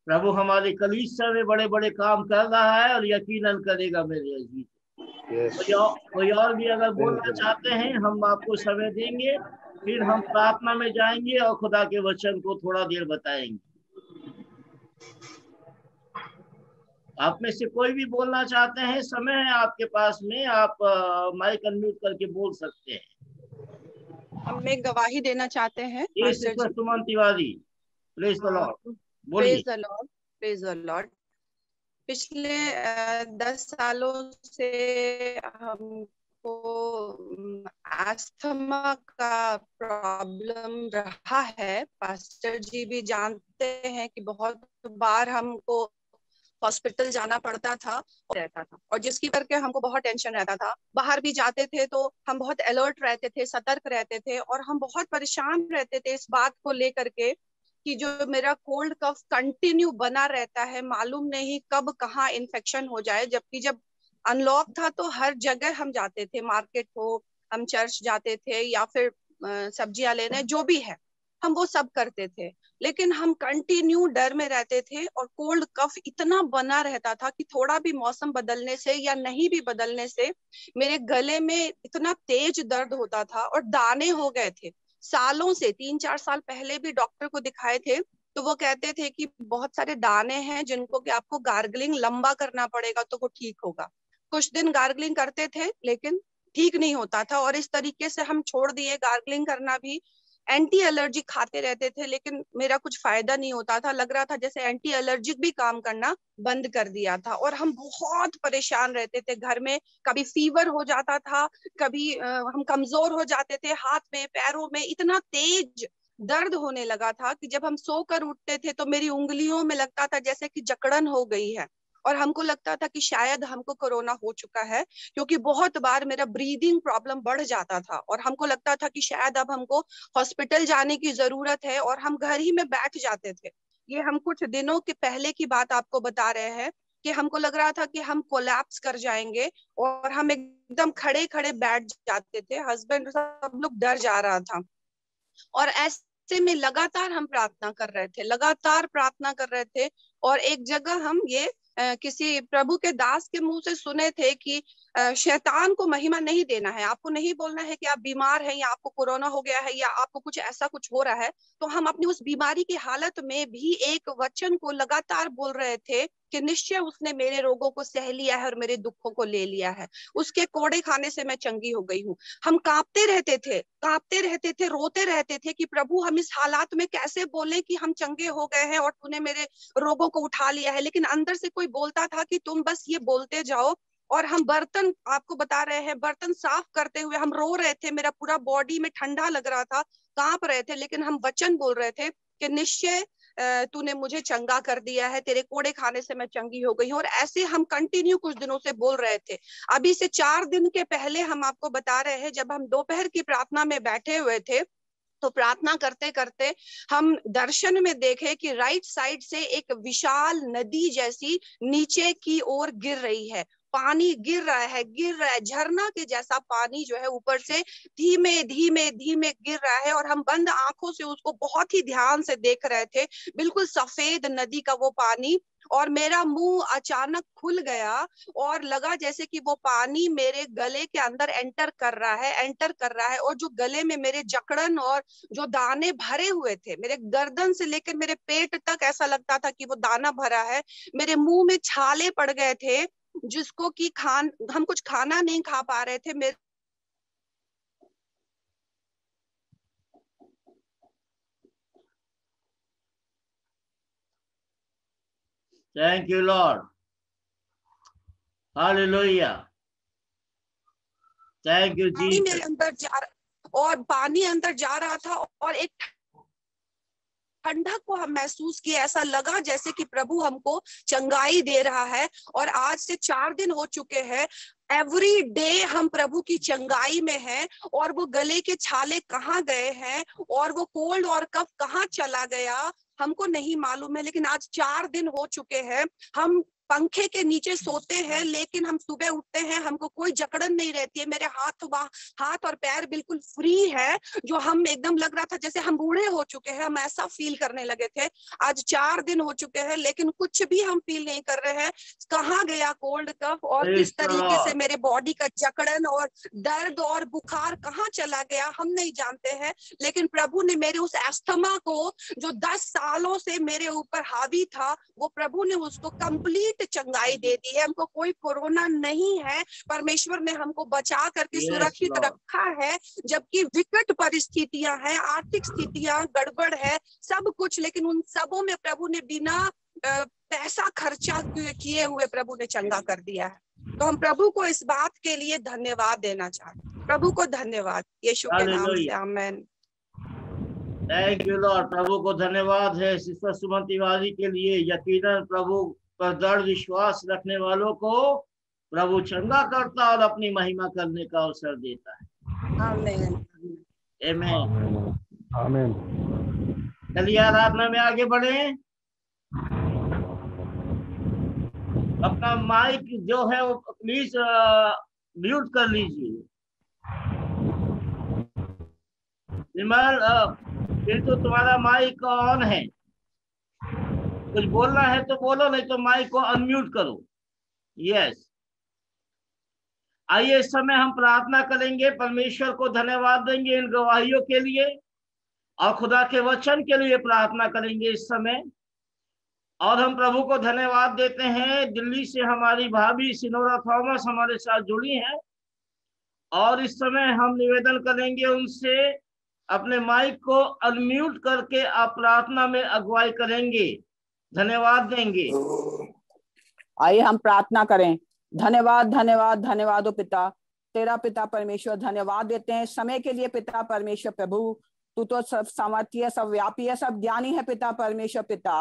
प्रभु हमारे कलीसिया में बड़े बड़े काम कर रहा है और यकीनन करेगा मेरे अजीज। कोई और भी अगर बोलना चाहते हैं हम आपको समय देंगे, फिर हम प्रार्थना में जाएंगे और खुदा के वचन को थोड़ा देर बताएंगे। आप में से कोई भी बोलना चाहते हैं, समय है आपके पास में, आप माइक अनम्यूट करके बोल सकते हैं। हमें गवाही देना चाहते हैं। सुमन तिवारी, प्रेज द लॉर्ड, बोलिए। Praise the Lord. पिछले 10 सालों से हमको अस्थमा का प्रॉब्लम रहा है। पास्टर जी भी जानते हैं कि बहुत बार हमको हॉस्पिटल जाना पड़ता था रहता था, और जिसकी करके हमको बहुत टेंशन रहता था। बाहर भी जाते थे तो हम बहुत अलर्ट रहते थे, सतर्क रहते थे, और हम बहुत परेशान रहते थे इस बात को लेकर के कि जो मेरा कोल्ड कफ कंटिन्यू बना रहता है, मालूम नहीं कब कहाँ इन्फेक्शन हो जाए। जबकि जब अनलॉक था तो हर जगह हम जाते थे, मार्केट हो, हम चर्च जाते थे, या फिर सब्जियां लेने, जो भी है हम वो सब करते थे। लेकिन हम कंटिन्यू डर में रहते थे, और कोल्ड कफ इतना बना रहता था कि थोड़ा भी मौसम बदलने से या नहीं भी बदलने से मेरे गले में इतना तेज दर्द होता था, और दाने हो गए थे सालों से। 3-4 साल पहले भी डॉक्टर को दिखाए थे तो वो कहते थे कि बहुत सारे दाने हैं जिनको कि आपको गार्गलिंग लंबा करना पड़ेगा तो वो ठीक होगा। कुछ दिन गार्गलिंग करते थे लेकिन ठीक नहीं होता था, और इस तरीके से हम छोड़ दिए गार्गलिंग करना भी। एंटी एलर्जी खाते रहते थे लेकिन मेरा कुछ फायदा नहीं होता था, लग रहा था जैसे एंटी एलर्जिक भी काम करना बंद कर दिया था। और हम बहुत परेशान रहते थे घर में, कभी फीवर हो जाता था, कभी हम कमजोर हो जाते थे, हाथ में पैरों में इतना तेज दर्द होने लगा था कि जब हम सोकर उठते थे तो मेरी उंगलियों में लगता था जैसे कि जकड़न हो गई है, और हमको लगता था कि शायद हमको कोरोना हो चुका है, क्योंकि बहुत बार मेरा ब्रीदिंग प्रॉब्लम बढ़ जाता था, और हमको लगता था कि शायद अब हमको हॉस्पिटल जाने की जरूरत है, और हम घर ही में बैठ जाते थे। ये हम कुछ दिनों के पहले की बात आपको बता रहे हैं कि हमको लग रहा था कि हम कोलैप्स कर जाएंगे, और हम एकदम खड़े खड़े बैठ जाते थे, हस्बैंड सब लोग डर जा रहा था। और ऐसे में लगातार हम प्रार्थना कर रहे थे, लगातार प्रार्थना कर रहे थे। और एक जगह हम ये किसी प्रभु के दास के मुंह से सुने थे कि शैतान को महिमा नहीं देना है, आपको नहीं बोलना है कि आप बीमार हैं, या आपको कोरोना हो गया है, या आपको कुछ ऐसा कुछ हो रहा है। तो हम अपनी उस बीमारी की हालत में भी एक वचन को लगातार बोल रहे थे कि निश्चय उसने मेरे रोगों को सह लिया है और मेरे दुखों को ले लिया है, उसके कोड़े खाने से मैं चंगी हो गई हूँ। हम कांपते रहते थे, कांपते रहते थे, रोते रहते थे कि प्रभु हम इस हालात में कैसे बोले कि हम चंगे हो गए हैं और तूने मेरे रोगों को उठा लिया है। लेकिन अंदर से कोई बोलता था कि तुम बस ये बोलते जाओ। और हम बर्तन, आपको बता रहे हैं, बर्तन साफ करते हुए हम रो रहे थे, मेरा पूरा बॉडी में ठंडा लग रहा था, कांप रहे थे, लेकिन हम वचन बोल रहे थे कि निश्चय तूने मुझे चंगा कर दिया है, तेरे कोड़े खाने से मैं चंगी हो गई हूँ। और ऐसे हम कंटिन्यू कुछ दिनों से बोल रहे थे। अभी से 4 दिन के पहले हम आपको बता रहे हैं, जब हम दोपहर की प्रार्थना में बैठे हुए थे तो प्रार्थना करते करते हम दर्शन में देखे कि राइट साइड से एक विशाल नदी जैसी नीचे की ओर गिर रही है, पानी गिर रहा है, झरना के जैसा पानी जो है ऊपर से धीमे धीमे धीमे गिर रहा है। और हम बंद आंखों से उसको बहुत ही ध्यान से देख रहे थे, बिल्कुल सफेद नदी का वो पानी। और मेरा मुंह अचानक खुल गया और लगा जैसे कि वो पानी मेरे गले के अंदर एंटर कर रहा है। और जो गले में मेरे जकड़न और जो दाने भरे हुए थे, मेरे गर्दन से लेकर मेरे पेट तक ऐसा लगता था कि वो दाना भरा है। मेरे मुंह में छाले पड़ गए थे, जिसको कि हम कुछ खाना नहीं खा पा रहे थे। मेरे Thank you, Lord. Hallelujah. Thank you, पानी Jesus. मेरे अंदर और पानी अंदर जा रहा था, और एक ठंडक को हम महसूस किया। ऐसा लगा जैसे कि प्रभु हमको चंगाई दे रहा है। और आज से 4 दिन हो चुके हैं, एवरी डे हम प्रभु की चंगाई में हैं। और वो गले के छाले कहाँ गए हैं और वो कोल्ड और कफ कहाँ चला गया हमको नहीं मालूम है। लेकिन आज 4 दिन हो चुके हैं, हम पंखे के नीचे सोते हैं लेकिन हम सुबह उठते हैं, हमको कोई जकड़न नहीं रहती है। मेरे हाथ और पैर बिल्कुल फ्री है, जो हम एकदम लग रहा था जैसे हम बूढ़े हो चुके हैं, हम ऐसा फील करने लगे थे। आज 4 दिन हो चुके हैं लेकिन कुछ भी हम फील नहीं कर रहे हैं। कहाँ गया कोल्ड कफ और किस तरीके से मेरे बॉडी का जकड़न और दर्द और बुखार कहाँ चला गया हम नहीं जानते हैं। लेकिन प्रभु ने मेरे उस अस्थमा को, जो 10 सालों से मेरे ऊपर हावी था, वो प्रभु ने उसको कंप्लीट चंगाई दे दी है। हमको कोई कोरोना नहीं है, परमेश्वर ने हमको बचा करके सुरक्षित रखा है। जबकि विकट परिस्थितियां हैं, आर्थिक स्थितियां गड़बड़ है, सब कुछ, लेकिन उन सबों में प्रभु ने बिना पैसा खर्चा किए हुए प्रभु ने चंगा कर दिया है। तो हम प्रभु को इस बात के लिए धन्यवाद देना चाहते हैं। प्रभु को धन्यवाद, यीशु के नाम से, आमीन। Thank you Lord. प्रभु को धन्यवाद है सिस्टर सुमन तिवारी के लिए। यकीनन प्रभु पर दृढ़ विश्वास रखने वालों को प्रभु चंगा करता और अपनी महिमा करने का अवसर देता है। आमीन। आमीन। आमीन। चलिए आराधना में आगे बढ़े। अपना माइक जो है वो प्लीज म्यूट कर लीजिए। विमल, फिर तो तुम्हारा माइक ऑन है, कुछ बोलना है तो बोलो, नहीं तो माइक को अनम्यूट करो। यस। आइए इस समय हम प्रार्थना करेंगे, परमेश्वर को धन्यवाद देंगे इन गवाहियों के लिए और खुदा के वचन के लिए प्रार्थना करेंगे इस समय। और हम प्रभु को धन्यवाद देते हैं, दिल्ली से हमारी भाभी सिनोरा थॉमस हमारे साथ जुड़ी हैं और इस समय हम निवेदन करेंगे उनसे अपने माइक को अनम्यूट करके आप प्रार्थना में अगुवाई करेंगे, धन्यवाद देंगे। आइए हम प्रार्थना करें। धन्यवाद धन्यवाद धन्यवाद ओ पिता, तेरा पिता परमेश्वर, धन्यवाद देते हैं समय के लिए पिता परमेश्वर। प्रभु तू तो सब सामर्थी है, सब व्यापी है, सब ज्ञानी है पिता परमेश्वर। पिता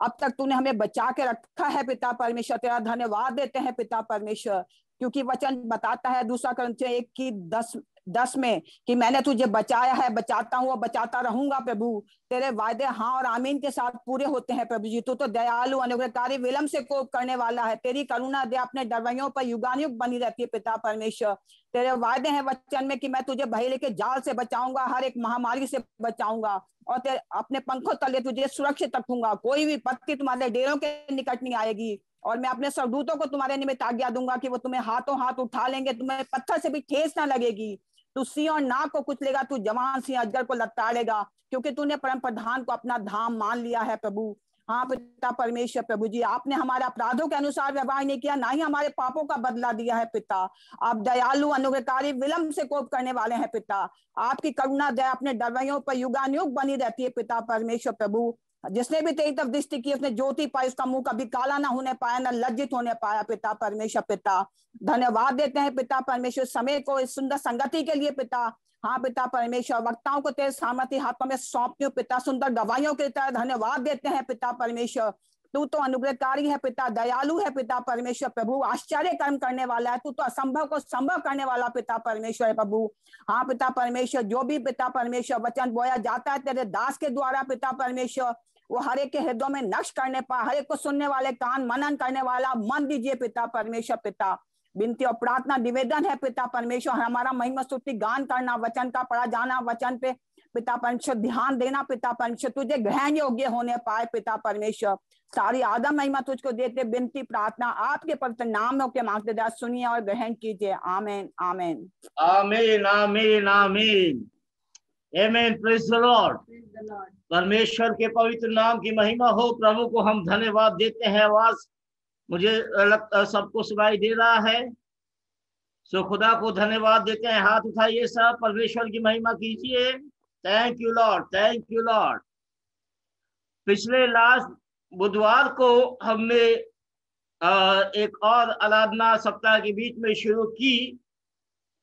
अब तक तूने हमें बचा के रखा है पिता परमेश्वर, तेरा धन्यवाद देते हैं पिता परमेश्वर, क्योंकि वचन बताता है 2 कुरिन्थियों 1:10 में कि मैंने तुझे बचाया है, बचाता हूँ और बचाता रहूंगा। प्रभु तेरे वायदे हाँ और आमीन के साथ पूरे होते हैं। प्रभु जी तू तो दयालु अनुग्रहकारी विलंब से कोप करने वाला है, तेरी करुणा दया अपने डरवैयों पर युगानुयुग बनी रहती है पिता परमेश्वर। तेरे वायदे हैं वचन में कि मैं तुझे बहेलिए के जाल से बचाऊंगा, हर एक महामारी से बचाऊंगा और तेरे अपने पंखों तले तुझे सुरक्षित रखूंगा। कोई भी विपत्ति तुम्हारे डेरों के निकट नहीं आएगी और मैं अपने स्वर्गदूतों को तुम्हारे निमित्त आज्ञा दूंगा कि वो तुम्हें हाथों हाथ उठा लेंगे, तुम्हें पत्थर से भी ठेस ना लगेगी। तू सिंह और नाग को कुचलेगा, तू जवान सिंह अजगर को लताड़ेगा, क्योंकि तूने परम प्रधान को अपना धाम मान लिया है। प्रभु हाँ पिता परमेश्वर, प्रभु जी आपने हमारे अपराधों के अनुसार व्यवहार नहीं किया, ना ही हमारे पापों का बदला दिया है पिता। आप दयालु अनुग्रहकारी विलंब से कोप करने वाले हैं पिता। आपकी करुणा दया अपने डरवैयों पर युगानुयुग बनी रहती है पिता परमेश्वर। प्रभु जिसने भी तेरी तरफ दृष्टि की उसने ज्योति पाई, उसका मुंह कभी काला ना होने पाया, ना लज्जित होने पाया पिता परमेश्वर। पिता धन्यवाद देते हैं पिता परमेश्वर समय को इस सुंदर संगति के लिए पिता। हाँ पिता परमेश्वर वक्ताओं को तेरे सामर्थी हाथों में सौंपती हूँ पिता, सुंदर गवाहियों के तरह धन्यवाद देते हैं पिता परमेश्वर। तू तो अनुग्रहकारी है पिता, दयालु है पिता परमेश्वर। प्रभु आश्चर्य कर्म करने वाला है, तू तो असंभव को संभव करने वाला पिता परमेश्वर है प्रभु। हाँ पिता परमेश्वर जो भी पिता परमेश्वर वचन बोया जाता है तेरे दास के द्वारा पिता परमेश्वर, वो हर एक के हृदय में नक्श करने पाए, हर एक को सुनने वाले कान मनन करने वाला मन दीजिए पिता परमेश्वर। पिता विनती और प्रार्थना निवेदन है पिता परमेश्वर, हमारा महिमा स्तुति गान करना, वचन का पढ़ा जाना, वचन पे पिता परमेश्वर ध्यान देना पिता परमेश्वर, तुझे ग्रहण योग्य होने पाए पिता परमेश्वर। सारी आदम महिमा तुझको देते, विनती प्रार्थना आपके पवित्र नाम के मांगते दास सुनिए और ग्रहण कीजिए। आमेन आमेन आमीन आमीन आमीन आमीन। Praise the lord. परमेश्वर के पवित्र नाम की महिमा हो। प्रभु को हम धन्यवाद देते हैं। आवाज मुझे सबको सुनाई दे रहा है, सो खुदा को धन्यवाद देते हैं। हाथ उठाइए सब, परमेश्वर की महिमा कीजिए। Thank you Lord, thank you Lord. पिछले लास्ट बुधवार को हमने एक और आराधना सप्ताह के बीच में शुरू की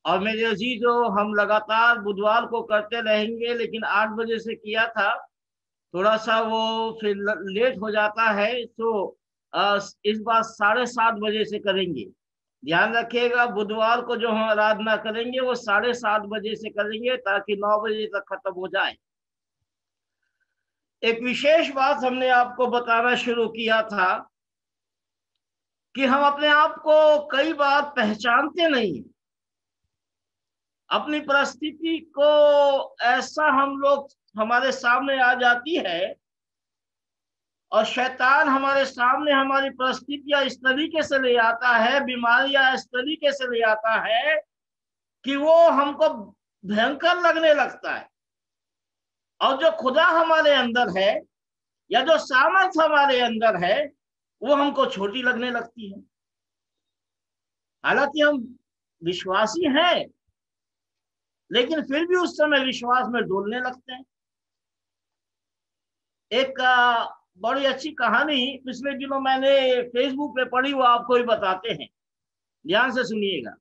और मेरे अजीजों हम लगातार बुधवार को करते रहेंगे, लेकिन 8 बजे से किया था, थोड़ा सा वो फिर लेट हो जाता है, तो इस बार 7:30 बजे से करेंगे। ध्यान रखिएगा बुधवार को जो हम आराधना करेंगे वो 7:30 बजे से करेंगे ताकि 9 बजे तक खत्म हो जाए। एक विशेष बात हमने आपको बताना शुरू किया था कि हम अपने आप को कई बार पहचानते नहीं, अपनी परिस्थिति को ऐसा हम लोग हमारे सामने आ जाती है और शैतान हमारे सामने हमारी परिस्थितियां इस तरीके से ले आता है, बीमारियां इस तरीके से ले आता है कि वो हमको भयंकर लगने लगता है और जो खुदा हमारे अंदर है या जो सामर्थ हमारे अंदर है वो हमको छोटी लगने लगती है। हालांकि हम विश्वासी हैं लेकिन फिर भी उस समय विश्वास में डोलने लगते हैं। एक बड़ी अच्छी कहानी पिछले दिनों मैंने फेसबुक पे पढ़ी, वो आपको भी बताते हैं, ध्यान से सुनिएगा।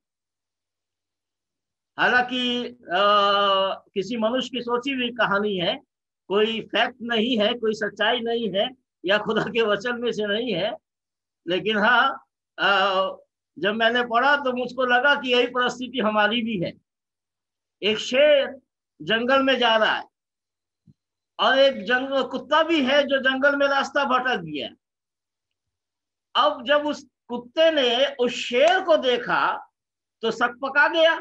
हालांकि किसी मनुष्य की सोची हुई कहानी है, कोई फैक्ट नहीं है, कोई सच्चाई नहीं है या खुदा के वचन में से नहीं है, लेकिन हाँ, जब मैंने पढ़ा तो मुझको लगा कि यही परिस्थिति हमारी भी है। एक शेर जंगल में जा रहा है और एक कुत्ता भी है जो जंगल में रास्ता भटक गया। अब जब उस कुत्ते ने उस शेर को देखा तो सक पका गया,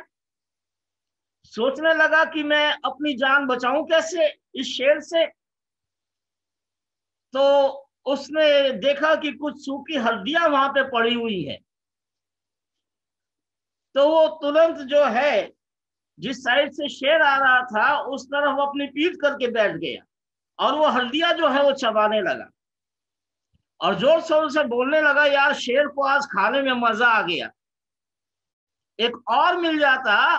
सोचने लगा कि मैं अपनी जान बचाऊं कैसे इस शेर से। तो उसने देखा कि कुछ सूखी हड्डियां वहां पे पड़ी हुई है, तो वो तुरंत जो है जिस साइड से शेर आ रहा था उस तरफ अपनी पीठ करके बैठ गया और वो हड्डियां जो है वो चबाने लगा और जोर शोर से बोलने लगा, यार शेर को आज खाने में मजा आ गया, एक और मिल जाता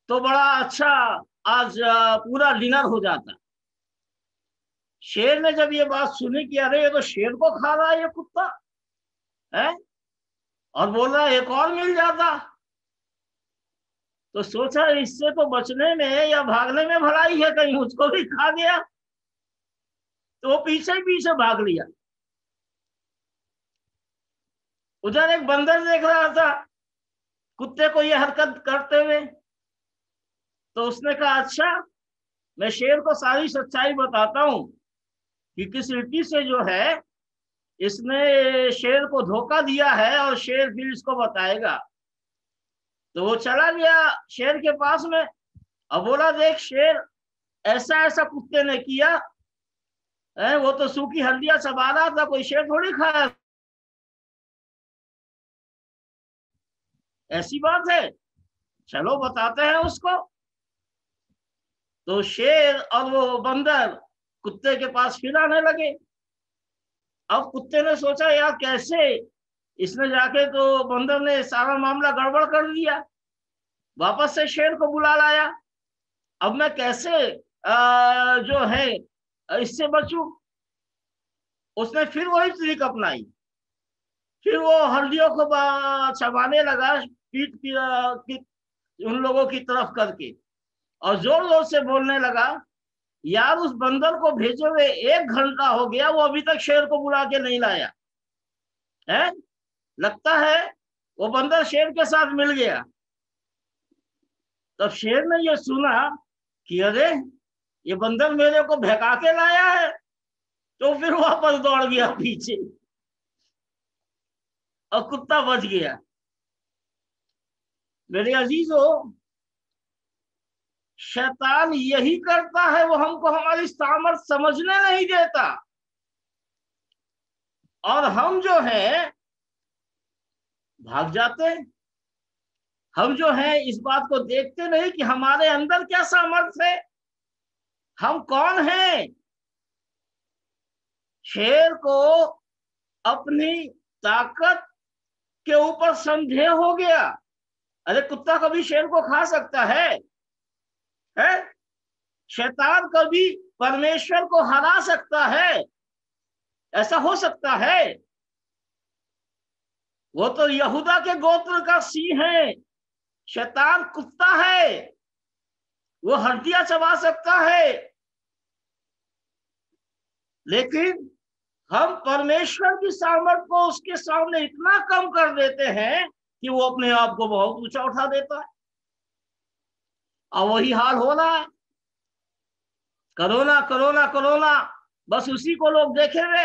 तो बड़ा अच्छा आज पूरा डिनर हो जाता। शेर ने जब ये बात सुनी कि अरे ये तो शेर को खा रहा है ये कुत्ता है और बोल रहा है एक और मिल जाता, तो सोचा इससे तो बचने में या भागने में भलाई है, कहीं उसको भी खा गया। तो वो पीछे पीछे भाग लिया। उधर एक बंदर देख रहा था कुत्ते को ये हरकत करते हुए, तो उसने कहा अच्छा मैं शेर को सारी सच्चाई बताता हूं कि किस रीति से जो है इसने शेर को धोखा दिया है और शेर फिर इसको बताएगा। तो वो चला गया शेर के पास में और बोला, देख शेर ऐसा ऐसा कुत्ते ने किया है, वो तो सूखी हड्डियां चबा रहा था, कोई शेर थोड़ी खाया, ऐसी बात है, चलो बताते हैं उसको। तो शेर और वो बंदर कुत्ते के पास फिर आने लगे। अब कुत्ते ने सोचा यार कैसे, इसने जाके तो बंदर ने सारा मामला गड़बड़ कर दिया, वापस से शेर को बुला लाया, अब मैं कैसे जो है इससे बचूं। उसने फिर वही ट्रिक अपनाई, फिर वो हड्डियों को चबाने लगा पीठ की उन लोगों की तरफ करके और जोर जोर से बोलने लगा, यार उस बंदर को भेजे हुए 1 घंटा हो गया, वो अभी तक शेर को बुला के नहीं लाया है, लगता है वो बंदर शेर के साथ मिल गया। तब शेर ने ये सुना कि अरे ये बंदर मेरे को भगा के लाया है, तो फिर वापस दौड़ गया पीछे और कुत्ता बच गया। मेरे अजीजों, शैतान यही करता है, वो हमको हमारी सामर्थ समझने नहीं देता और हम जो है भाग जाते हैं। हम जो है इस बात को देखते नहीं कि हमारे अंदर क्या सामर्थ्य है, हम कौन हैं। शेर को अपनी ताकत के ऊपर संदेह हो गया, अरे कुत्ता कभी शेर को खा सकता है? शैतान कभी परमेश्वर को हरा सकता है? ऐसा हो सकता है? वो तो यहूदा के गोत्र का सिंह है, शैतान कुत्ता है, वो हड्डियां चबा सकता है, लेकिन हम परमेश्वर की सामर्थ को उसके सामने इतना कम कर देते हैं कि वो अपने आप को बहुत ऊंचा उठा देता है। और वही हाल हो रहा है, कोरोना कोरोना कोरोना, बस उसी को लोग देखे हुए।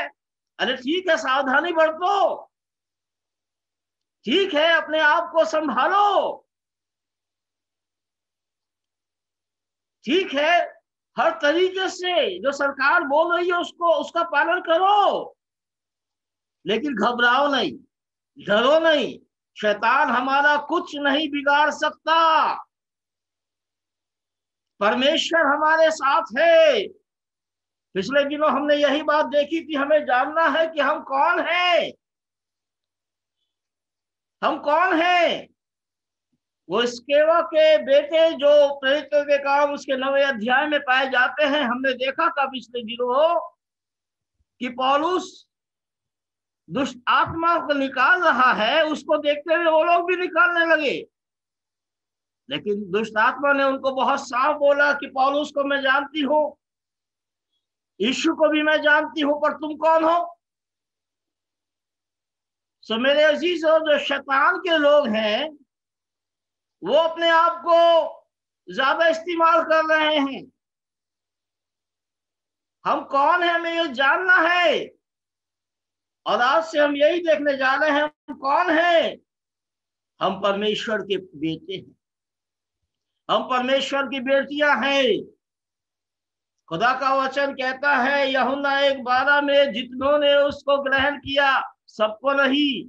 अरे ठीक है, सावधानी बरतो, ठीक है, अपने आप को संभालो, ठीक है, हर तरीके से जो सरकार बोल रही है उसका पालन करो, लेकिन घबराओ नहीं, डरो नहीं, शैतान हमारा कुछ नहीं बिगाड़ सकता, परमेश्वर हमारे साथ है। पिछले दिनों हमने यही बात देखी थी, हमें जानना है कि हम कौन हैं, हम कौन हैं। वो स्केवा के बेटे जो प्रेरितों के काम उसके 9वें अध्याय में पाए जाते हैं, हमने देखा था पिछले दिनों कि पौलुस दुष्ट आत्मा को निकाल रहा है, उसको देखते हुए वो लोग भी निकालने लगे, लेकिन दुष्ट आत्मा ने उनको बहुत साफ बोला कि पौलुस को मैं जानती हूं, यीशु को भी मैं जानती हूं, पर तुम कौन हो? सो मेरे अजीजों, जो शैतान के लोग हैं वो अपने आप को ज्यादा इस्तेमाल कर रहे हैं। हम कौन है हमें ये जानना है, और आज से हम यही देखने जा रहे हैं हम कौन है। हम परमेश्वर के बेटे हैं, हम परमेश्वर की बेटियां हैं। खुदा का वचन कहता है यूहन्ना 1:12 में, जितनों ने उसको ग्रहण किया, सबको नहीं,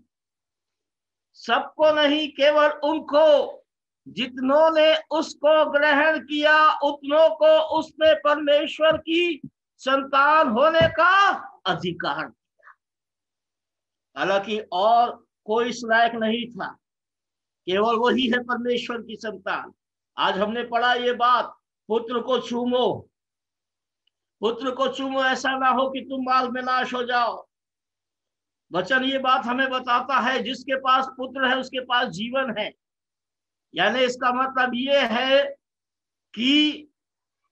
सबको नहीं, केवल उनको, जितनों ने उसको ग्रहण किया उतनों को उसने परमेश्वर की संतान होने का अधिकार दिया। हालांकि और कोई इस लायक नहीं था, केवल वही है परमेश्वर की संतान। आज हमने पढ़ा ये बात, पुत्र को चूमो, पुत्र को चूमो, ऐसा ना हो कि तुम मार्ग में नाश हो जाओ। वचन ये बात हमें बताता है, जिसके पास पुत्र है उसके पास जीवन है। यानी इसका मतलब ये है कि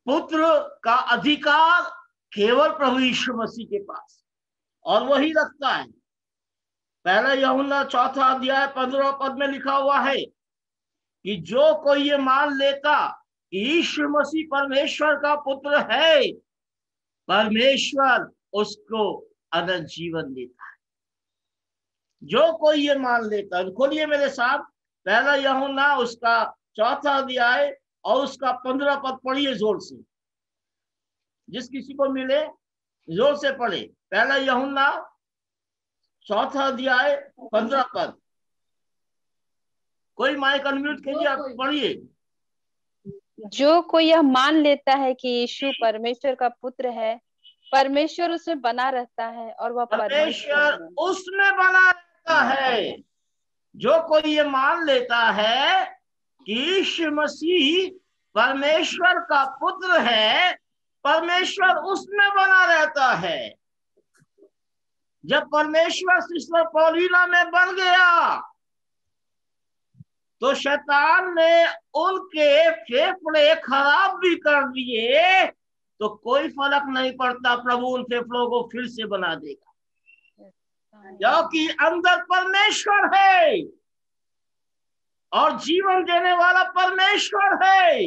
पुत्र का अधिकार केवल प्रभु यीशु मसीह के पास, और वही रखता है। पहला यूहन्ना 4:15 में लिखा हुआ है कि जो कोई ये मान लेता कि यीशु मसीह परमेश्वर का पुत्र है, परमेश्वर उसको अनंत जीवन देता है। जो कोई ये मान लेता है। खोलिए मेरे साथ पहला यूहन्ना उसका 4 अध्याय और उसका 15 पद पढ़िए जोर से, जिस किसी को मिले जोर से पढ़े। पहला यूहन्ना 4 अध्याय 15 पद। कोई माइक अनम्यूट कीजिए, आप पढ़िए। जो कोई यह मान लेता है कि यीशु परमेश्वर का पुत्र है, परमेश्वर उसमें बना रहता है और वह परमेश्वर उसमें बना रहता है। जो कोई ये मान लेता है कि यीशु मसीह परमेश्वर का पुत्र है, परमेश्वर उसमें बना रहता है। जब परमेश्वर सिस्टर पौलीना में बन गया तो शैतान ने उनके फेफड़े खराब भी कर दिए, तो कोई फर्क नहीं पड़ता, प्रभु उन फेफड़ों को फिर से बना देगा, क्योंकि अंदर परमेश्वर है और जीवन देने वाला परमेश्वर है।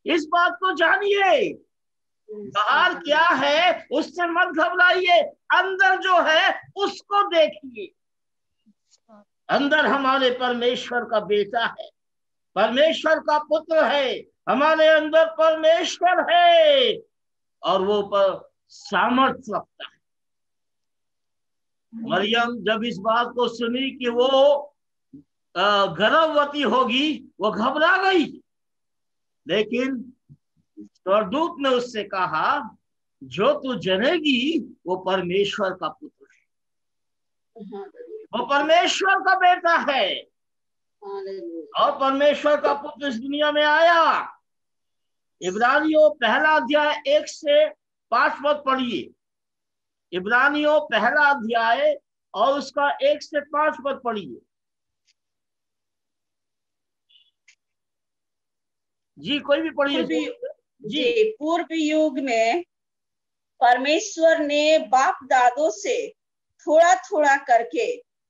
इस बात को जानिए। बाहर क्या है उससे मत घबराइए, अंदर जो है उसको देखिए। अंदर हमारे परमेश्वर का बेटा है, परमेश्वर का पुत्र है, हमारे अंदर परमेश्वर है और वो पर सामर्थ्य रखता है। मरियम जब इस बात को सुनी कि वो गर्भवती होगी, वो घबरा गई, लेकिन स्वर्गदूत ने उससे कहा जो तू जनेगी वो परमेश्वर का पुत्र है, वो परमेश्वर का बेटा है और परमेश्वर का पुत्र इस दुनिया में आया। इब्रानियों 1 अध्याय 1 से 5 पद पढ़िए। इब्रानियों 1 अध्याय और उसका 1 से 5 पद पढ़िए। जी कोई भी पढ़िए जी। पूर्व युग में परमेश्वर ने बाप दादों से थोड़ा थोड़ा करके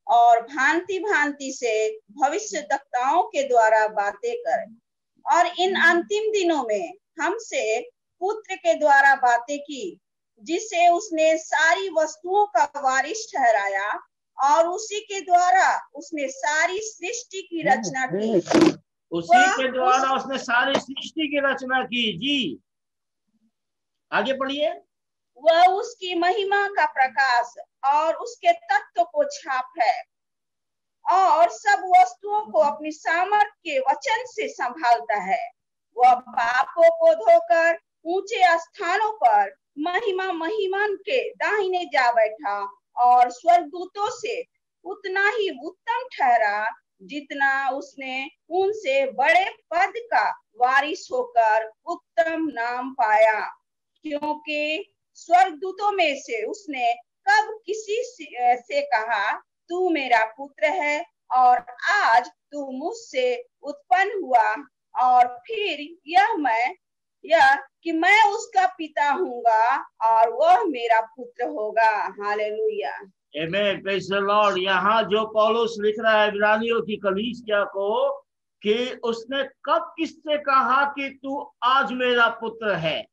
और भांति भांति से भविष्यद्वक्ताओं के द्वारा बातें कर, और इन अंतिम दिनों में हमसे पुत्र के द्वारा बातें की, जिसे उसने सारी वस्तुओं का वारिस ठहराया और उसी के द्वारा उसने सारी सृष्टि की रचना की। उसी के द्वारा उसने सारी सृष्टि की रचना की। जी आगे पढ़िए। वह उसकी महिमा का प्रकाश और उसके तत्व को छाप है, और सब वस्तुओं को अपनी सामर्थ के वचन से संभालता है। वह पापों को धोकर ऊंचे स्थानों पर महिमान के दाहिने जा बैठा और स्वर्गदूतों से उतना ही उत्तम ठहरा जितना उसने उनसे बड़े पद का वारिस होकर उत्तम नाम पाया। क्योंकि स्वर्गदूतों में से उसने कब किसी से कहा तू मेरा पुत्र है, और आज तू मुझसे उत्पन्न हुआ, और फिर यह कि मैं उसका पिता हूँगा और वह मेरा पुत्र होगा। Hallelujah. Amen, praise the Lord. यहाँ जो पौलुस लिख रहा है इब्रानियों की कलीसिया को कि उसने कब किससे कहा कि तू आज मेरा पुत्र है।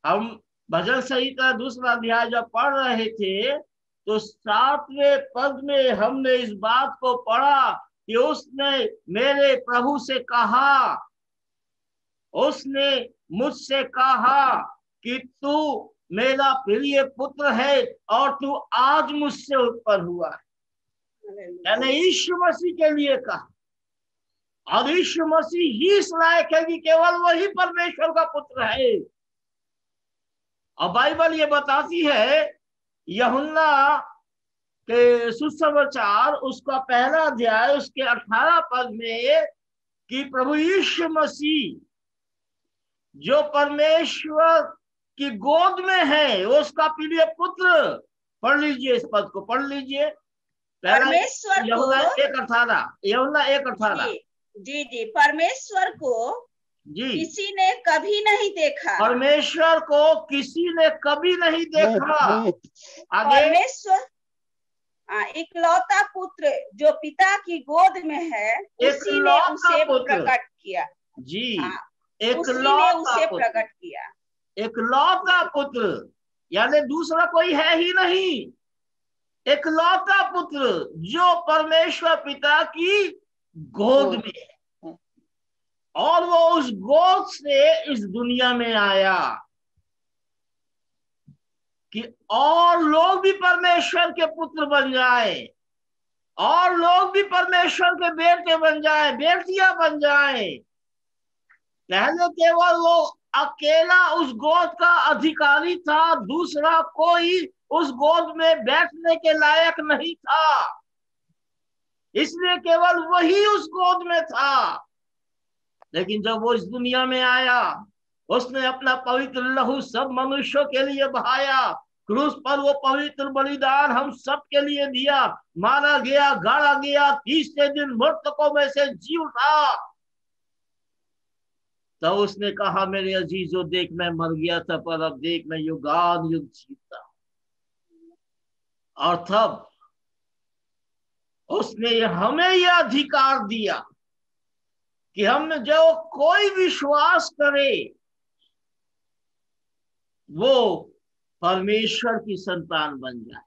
हम भजन संहिता 2 अध्याय जब पढ़ रहे थे तो 7वें पद में हमने इस बात को पढ़ा कि उसने मेरे प्रभु से कहा, उसने मुझसे कहा कि तू मेरा प्रिय पुत्र है और तू आज मुझसे उत्पन्न हुआ है। यानी यीशु मसीह के लिए कहा, और यीशु मसीह ही इस लायक है कि केवल वही परमेश्वर का पुत्र है। और बाइबल ये बताती है यूहन्ना के सुसमाचार उसका 1 अध्याय उसके 18 पद में कि प्रभु यीशु मसीह जो परमेश्वर की गोद में है वो उसका प्रिय पुत्र। पढ़ लीजिए, इस पद को पढ़ लीजिए। परमेश्वर यूहन्ना 1:18 जी जी, परमेश्वर को जी किसी ने कभी नहीं देखा, परमेश्वर को किसी ने कभी नहीं देखा। आगे, परमेश्वर इकलौता पुत्र जो पिता की गोद में है उसी ने उसे प्रकट किया। जी, उसी ने उसे प्रकट किया। इकलौता पुत्र, यानी दूसरा कोई है ही नहीं। इकलौता पुत्र जो परमेश्वर पिता की गोद में है, और वो उस गोद से इस दुनिया में आया कि और लोग भी परमेश्वर के पुत्र बन जाए, और लोग भी परमेश्वर के बेटे बन जाए, बेटियां बन जाए। पहले केवल वो अकेला उस गोद का अधिकारी था, दूसरा कोई उस गोद में बैठने के लायक नहीं था, इसलिए केवल वही उस गोद में था। लेकिन जब वो इस दुनिया में आया, उसने अपना पवित्र लहू सब मनुष्यों के लिए बहाया। क्रूस पर वो पवित्र बलिदान हम सब के लिए दिया, मारा गया, गाड़ा गया, तीसरे दिन मृतकों में से जी उठा। तब उसने कहा, मेरे अजीजों देख, मैं मर गया था पर अब देख मैं युगान युग जीता। और तब उसने हमें यह अधिकार दिया कि हम जो कोई विश्वास करे वो परमेश्वर की संतान बन जाए।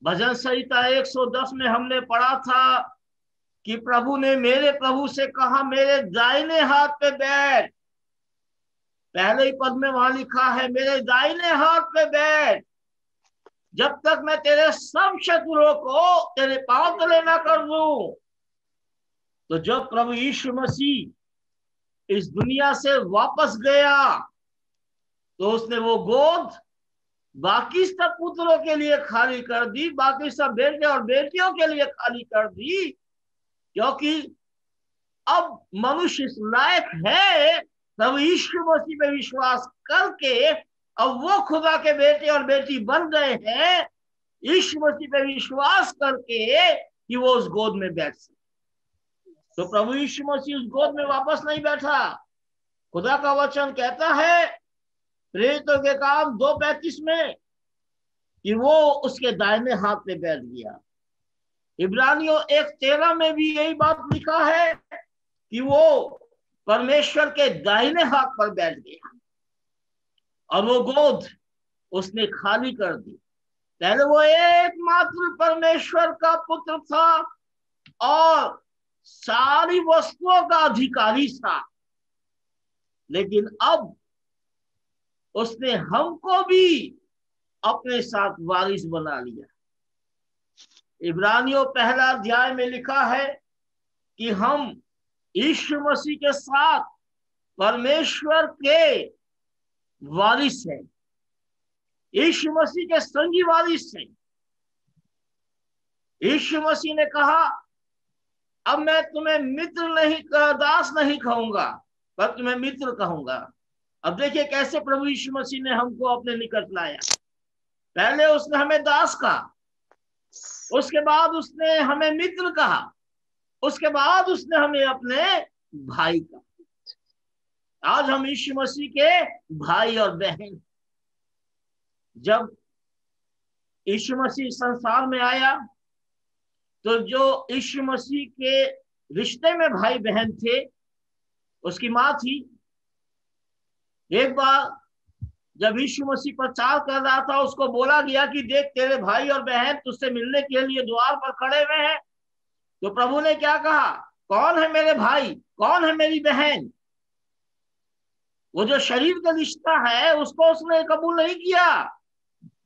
भजन संहिता 110 में हमने पढ़ा था कि प्रभु ने मेरे प्रभु से कहा, मेरे दाहिने हाथ पे बैठ। पहले ही पद में वहां लिखा है, मेरे दाहिने हाथ पे बैठ जब तक मैं तेरे सब शत्रुओं को तेरे पांव तले ना कर दूं। तो जब प्रभु यीशु मसीह इस दुनिया से वापस गया तो उसने वो गोद बाकी सब पुत्रों के लिए खाली कर दी, बाकी सब बेटे और बेटियों के लिए खाली कर दी, क्योंकि अब मनुष्य इस लायक है प्रभु यीशु मसीह पे विश्वास करके, अब वो खुदा के बेटे और बेटी बन गए हैं यीशु मसीह पे विश्वास करके कि वो उस गोद में बैठ सके। तो प्रभु यीशु मसीह उस गोद में वापस नहीं बैठा। खुदा का वचन कहता है प्रेरितों के काम 2:35 में कि वो उसके दाहिने हाथ पे बैठ गया। इब्रानियों 1:13 में भी यही बात लिखा है कि वो परमेश्वर के दाहिने हाथ पर बैठ गया और वो गोद उसने खाली कर दी। पहले वो एकमात्र परमेश्वर का पुत्र था और सारी वस्तुओं का अधिकारी था, लेकिन अब उसने हमको भी अपने साथ वारिस बना लिया। इब्रानियों 1 अध्याय में लिखा है कि हम यीशु मसीह के साथ परमेश्वर के वारिस हैं, यीशु मसीह के संगी वारिस हैं। यीशु मसीह ने कहा, अब मैं तुम्हें मित्र नहीं, दास नहीं कहूंगा पर तुम्हें मित्र कहूंगा। अब देखिए कैसे प्रभु यीशु मसीह ने हमको अपने निकट लाया। पहले उसने हमें दास कहा, उसके बाद उसने हमें मित्र कहा, उसके बाद उसने हमें अपने भाई कहा। आज हम यीशु मसीह के भाई और बहन। जब यीशु मसीह संसार में आया तो जो यीशु मसीह के रिश्ते में भाई बहन थे, उसकी माँ थी। एक बार जब यीशु मसीह प्रचार कर रहा था, उसको बोला गया कि देख तेरे भाई और बहन तुझसे मिलने के लिए द्वार पर खड़े हुए हैं। तो प्रभु ने क्या कहा, कौन है मेरे भाई, कौन है मेरी बहन? वो जो शरीर का रिश्ता है उसको उसने कबूल नहीं किया,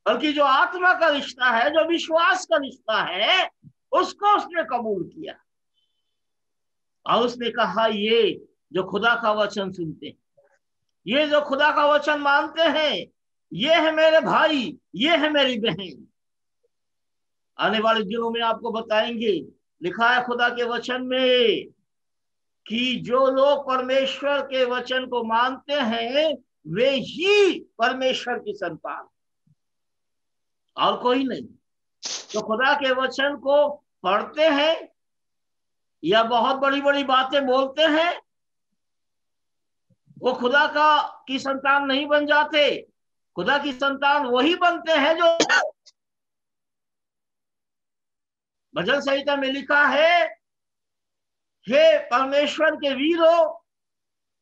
बल्कि जो आत्मा का रिश्ता है, जो विश्वास का रिश्ता है, उसको उसने कबूल किया। और उसने कहा ये जो खुदा का वचन सुनते हैं, ये जो खुदा का वचन मानते हैं, ये है मेरे भाई, ये है मेरी बहन। आने वाले दिनों में आपको बताएंगे, लिखा है खुदा के वचन में कि जो लोग परमेश्वर के वचन को मानते हैं वे ही परमेश्वर की संतान, और कोई नहीं। तो खुदा के वचन को पढ़ते हैं या बहुत बड़ी बड़ी बातें बोलते हैं, वो खुदा की संतान नहीं बन जाते। खुदा की संतान वही बनते हैं जो भजन संहिता में लिखा है, हे परमेश्वर के वीरों,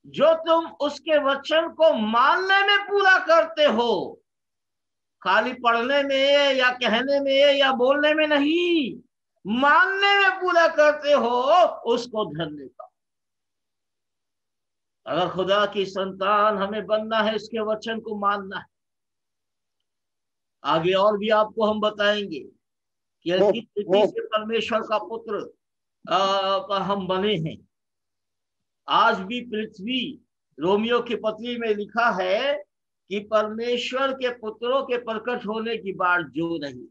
जो तुम उसके वचन को मानने में पूरा करते हो, खाली पढ़ने में या कहने में या बोलने में नहीं, मानने में पूरा करते हो, उसको धन्य पाओ। अगर खुदा की संतान हमें बनना है, इसके वचन को मानना है। आगे और भी आपको हम बताएंगे कि किस रीति से परमेश्वर का पुत्र हम बने हैं। आज भी पृथ्वी, रोमियो की पत्री में लिखा है कि परमेश्वर के पुत्रों के प्रकट होने की बाट जो रही।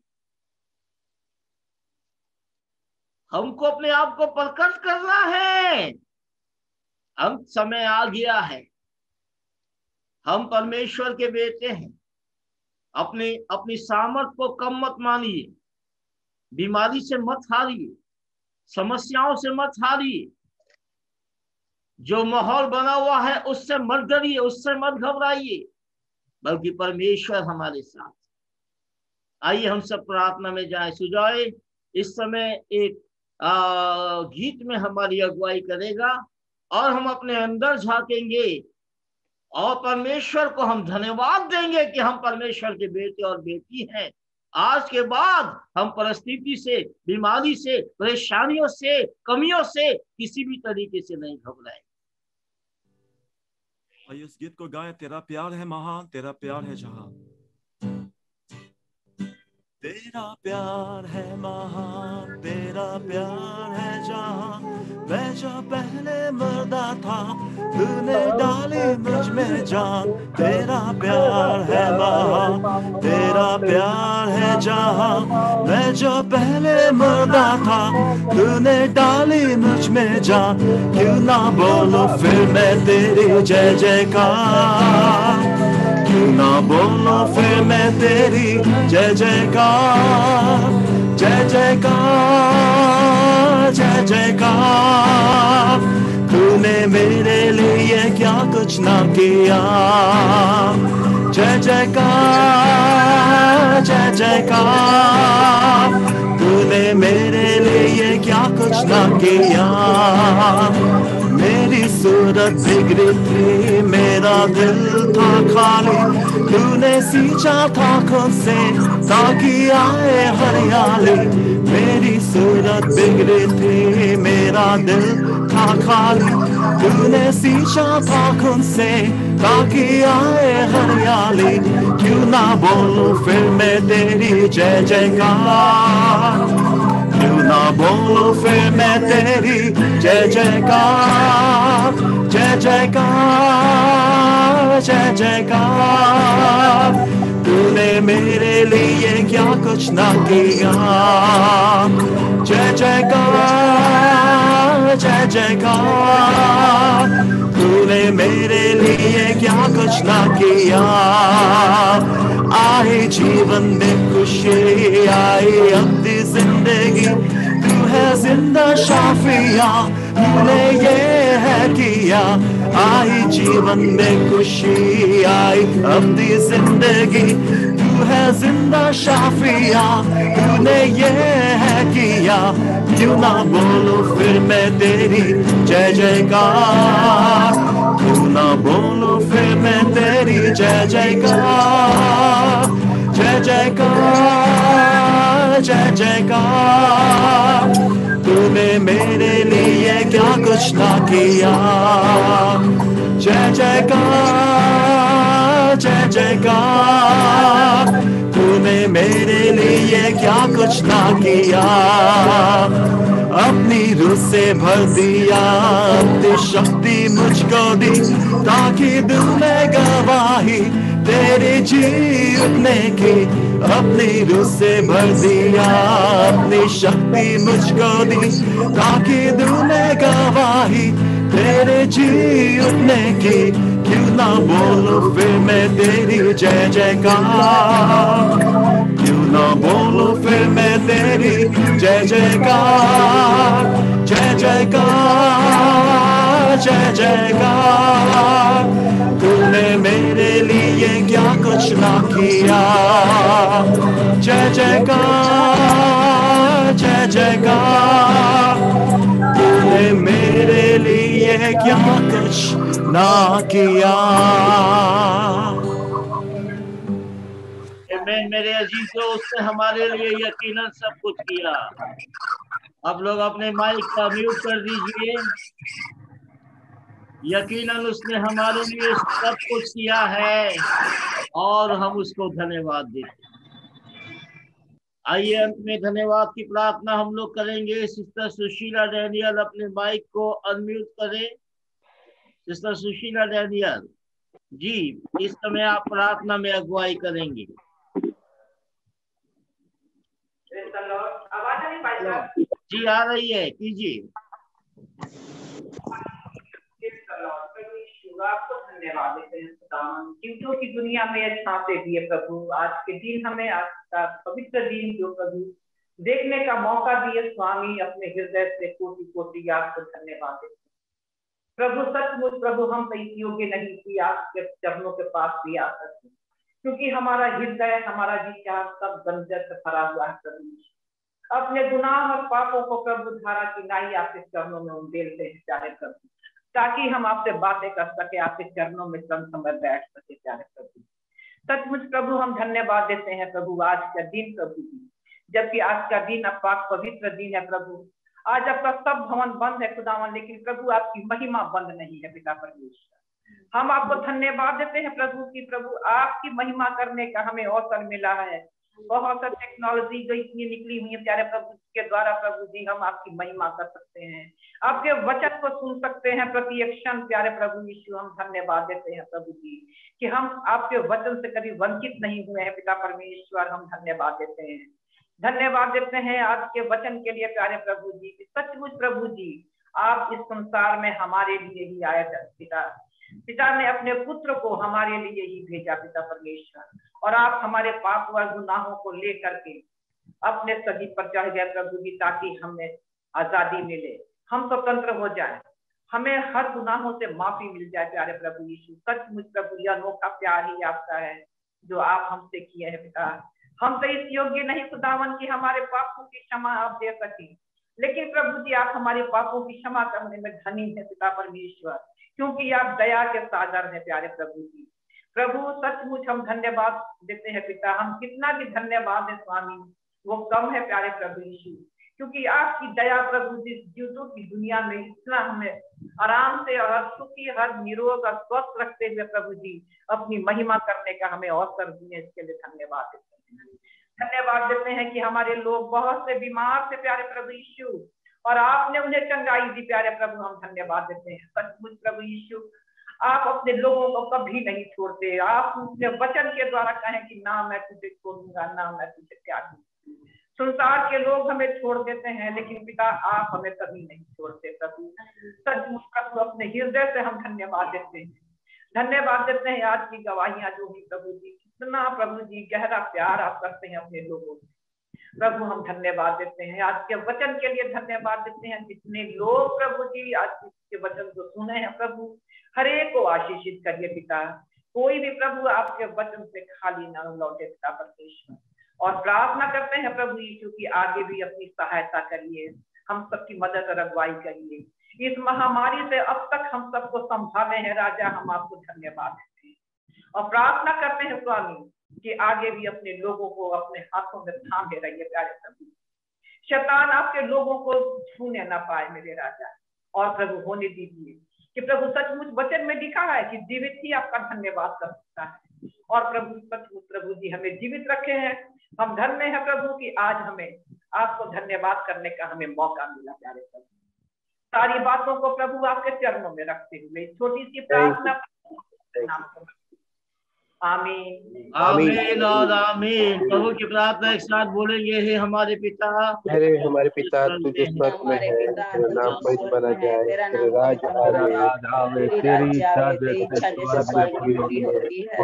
हमको अपने आप को प्रकट करना है। अंत समय आ गया है, हम परमेश्वर के बेटे हैं। अपनी सामर्थ को कम मत मानिए, बीमारी से मत हारिए, समस्याओं से मत हारिए। जो माहौल बना हुआ है उससे मत डरिए, उससे मत घबराइए, बल्कि परमेश्वर हमारे साथ। आइए हम सब प्रार्थना में जाएं। सुजाए इस समय एक गीत में हमारी अगुवाई करेगा और हम अपने अंदर झांकेंगे और परमेश्वर को हम धन्यवाद देंगे कि हम परमेश्वर के बेटे और बेटी हैं। आज के बाद हम परिस्थिति से, बीमारी से, परेशानियों से, कमियों से किसी भी तरीके से नहीं घबराएंगे। आइए इस गीत को गाएं। तेरा प्यार है महान, तेरा प्यार है जहां। तेरा प्यार है महान, तेरा प्यार है जहां। मैं जो पहले मरदा था, तूने डाली मुझ में जान। तेरा प्यार है महान, तेरा प्यार है जहां। मैं जो पहले मरदा था, तूने डाली मुझ में जान। क्यों ना बोलो फिर मैं तेरी जय जयकार, क्यों ना बोलो फिर मैं तेरी जय जयकार। जय जयकार, जय जयकार। तूने मेरे लिए क्या कुछ ना किया। जय जयकार, जय जयकार। तूने मेरे लिए क्या कुछ ना किया। मेरी सूरत बिगड़ी थी, मेरा दिल था खाली। तूने सींचा था खुद से ताकि आए हरियाली। मेरी सूरत बिगड़ी थी, मेरा दिल था खाली। तूने सींचा था खुद से ताकि आए हरियाली। क्यों ना बोलूं फिर मैं तेरी जय जयकार, क्यों ना बोलूं फिर मैं तेरी जय जयकार। जय जयकार, जय जयकार। तूने मेरे लिए क्या कुछ ना किया। जय जयकार, जय जयकार। तूने मेरे लिए क्या कुछ ना किया। आई जीवन में खुशी, आई अपनी जिंदगी, तू है जिंदा शाफिया, तूने ये है किया। आई जीवन में खुशी, आई अपनी जिंदगी, तू है जिंदा शाफिया, तूने ये है किया। क्यों ना बोलूं फिर मैं तेरी जय जयकार, क्यों ना बोलूं फिर मैं तेरी जय जयकार, जय जयकार, जय जयकार। तूने मेरे लिए क्या कुछ ना किया। जय जयकार, जय जयकार। तूने मेरे लिए क्या कुछ ना किया। अपनी रूह से भर दिया, अपनी शक्ति मुझको दी, ताकि दिल में गवाही तेरे जी उठने की। अपनी रूह से भर दिया, अपनी शक्ति मुझको दी, ताकि दिल में गवाही तेरे जी उठने की। क्यों ना बोलूं फिर मैं तेरी जय जयकार, क्यों ना बोलूं फिर मैं तेरी जय जयकार, जय जयकार, जय जयकार। तूने मेरे लिए क्या कुछ ना किया। जय जयकार, जय जयकार। तूने मेरे लिए क्या कुछ ना किया। मेरे अजीजों, उसने हमारे लिए यकीनन सब कुछ किया। आप लोग अपने माइक का म्यूट कर दीजिए। यकीनन उसने हमारे लिए सब कुछ किया है और हम उसको धन्यवाद देते हैं। आइए अंत में धन्यवाद की प्रार्थना हम लोग करेंगे। सिस्टर सुशीला डैनियल अपने माइक को अनम्यूट करें। सिस्टर सुशीला डैनियल जी, इस समय आप प्रार्थना में अगुवाई करेंगे। आवाज नहीं पाई सर? जी आ रही है, कीजिए। आपको धन्यवाद देते हैं क्योंकि दुनिया में छाते दिए प्रभु। आज के दिन हमें आज का पवित्र दिन जो प्रभु देखने का मौका दिए स्वामी, अपने हृदय से कोटि कोटि आपको धन्यवाद देते हैं प्रभु। सचमुच प्रभु हम तो इस योग्य नहीं कि आपके चरणों के पास भी आ सकते, क्योंकि हमारा हृदय, हमारा विचार सब बंजर से भरा हुआ है प्रभु। अपने गुनाह और पापों को प्रभु धारा की नाई आपके चरणों में उंडेलते हैं प्यारे प्रभु, ताकि हम आपसे बातें कर सके, आपके चरणों में कम समय बैठ सके प्यारे प्रभु। सचमुच प्रभु हम धन्यवाद देते हैं प्रभु आज का दिन प्रभु जी, जबकि आज का दिन आपका पवित्र दिन है प्रभु। आज आपका सब भवन बंद है खुदावन, लेकिन प्रभु आपकी महिमा बंद नहीं है पिता परमेश्वर। हम आपको धन्यवाद देते हैं प्रभु की प्रभु आपकी महिमा करने का हमें अवसर मिला है। बहुत सा टेक्नोलॉजी जो इतनी निकली हुई है प्यारे प्रभु के द्वारा प्रभु जी हम आपकी महिमा कर सकते हैं, आपके वचन को सुन सकते हैं प्रति एक क्षण प्यारे प्रभु यीशु। हम धन्यवाद देते हैं प्रभु जी कि हम आपके वचन से कभी वंचित नहीं हुए हैं पिता परमेश्वर। हम धन्यवाद देते हैं, धन्यवाद देते हैं आज के वचन के लिए प्यारे प्रभु जी। सचमुच प्रभु जी आप इस संसार में हमारे लिए ही आए पिता ने अपने पुत्र को हमारे लिए ही भेजा पिता परमेश्वर, और आप हमारे पाप व गुनाहों को लेकर के अपने सभी पर चढ़ गए प्रभु जी, ताकि हमें आजादी मिले, हम स्वतंत्र हो जाए, हमें हर गुनाहों से माफी मिल जाए प्यारे प्रभु यीशु। सचमुच प्रभु यह अनोखा प्यार ही आपका है जो आप हमसे किए हैं पिता। हम तो इस योग्य नहीं खुदावन की हमारे पापों की क्षमा आप दे सके, लेकिन प्रभु जी आप हमारे पापों की क्षमा करने में धनी है पिता परमेश्वर, क्योंकि आप दया के सागर हैं प्यारे प्रभु जी। प्रभु सचमुच हम धन्यवाद देते हैं पिता, हम कितना भी धन्यवाद है स्वामी वो कम है प्यारे प्रभु यीशु, क्योंकि आपकी दया प्रभु जी जीवों की दुनिया में इतना हमें आराम से और सुखी हर निरोग और स्वस्थ रखते हुए प्रभु जी अपनी महिमा करने का हमें अवसर दिए, इसके लिए धन्यवाद देते हैं। धन्यवाद देते हैं कि हमारे लोग बहुत से बीमार थे प्यारे प्रभु यीशु, और आपने उन्हें चंगाई दी प्यारे प्रभु। हम धन्यवाद देते हैं सचमुच प्रभु यीशु, आप अपने लोगों को कभी नहीं छोड़ते। आप अपने वचन के द्वारा कहें कि ना मैं तुझे छोड़ूंगा, ना मैं तुझे त्यागूंगा। संसार के लोग हमें छोड़ देते हैं, लेकिन पिता आप हमें कभी नहीं छोड़ते प्रभु। सचमुच प्रभु अपने हृदय से हम धन्यवाद देते हैं, धन्यवाद देते हैं आज की गवाहियां जो हुई प्रभु जी, कितना प्रभु जी गहरा प्यार आप करते हैं अपने लोगों से। प्रभु हम धन्यवाद देते हैं, आज के वचन के लिए धन्यवाद देते हैं। जितने लोग प्रभु जी आज के वचन को सुने हैं प्रभु, हर एक को आशीषित करिए पिता। कोई भी प्रभु आपके वचन से खाली ना लौटे पिता परमेश्वर। और प्रार्थना करते हैं प्रभु यीशु की आगे भी अपनी सहायता करिए, हम सबकी मदद और अगुवाई करिए। इस महामारी से अब तक हम सबको संभाले हैं राजा, हम आपको धन्यवाद देते हैं और प्रार्थना करते हैं स्वामी कि आगे भी अपने लोगों को अपने हाथों में थामे रहिए प्यारे प्रभु। शैतान आपके लोगों को छूने ना पाए मेरे राजा, और प्रभु होने दीजिए कि प्रभु सचमुच वचन में लिखा है कि जीवित ही आपका धन्यवाद कर सकता है। और प्रभु सचमुच प्रभु जी हमें जीवित रखे हैं, हम धन्य हैं प्रभु कि आज हमें आपको धन्यवाद करने का हमें मौका मिला प्यारे प्रभु। सारी बातों को प्रभु आपके चरणों में रखते हुए छोटी सी प्रार्थना आमीन आमीन और आमीन। प्रभु की प्रार्थना एक साथ बोलेंगे, हे हमारे पिता, अरे हमारे पिता तू जो स्वर्ग में है, तेरा नाम पवित्र बना जाए, तेरा राज आवे, तेरी इच्छा जैसे स्वर्ग में होती है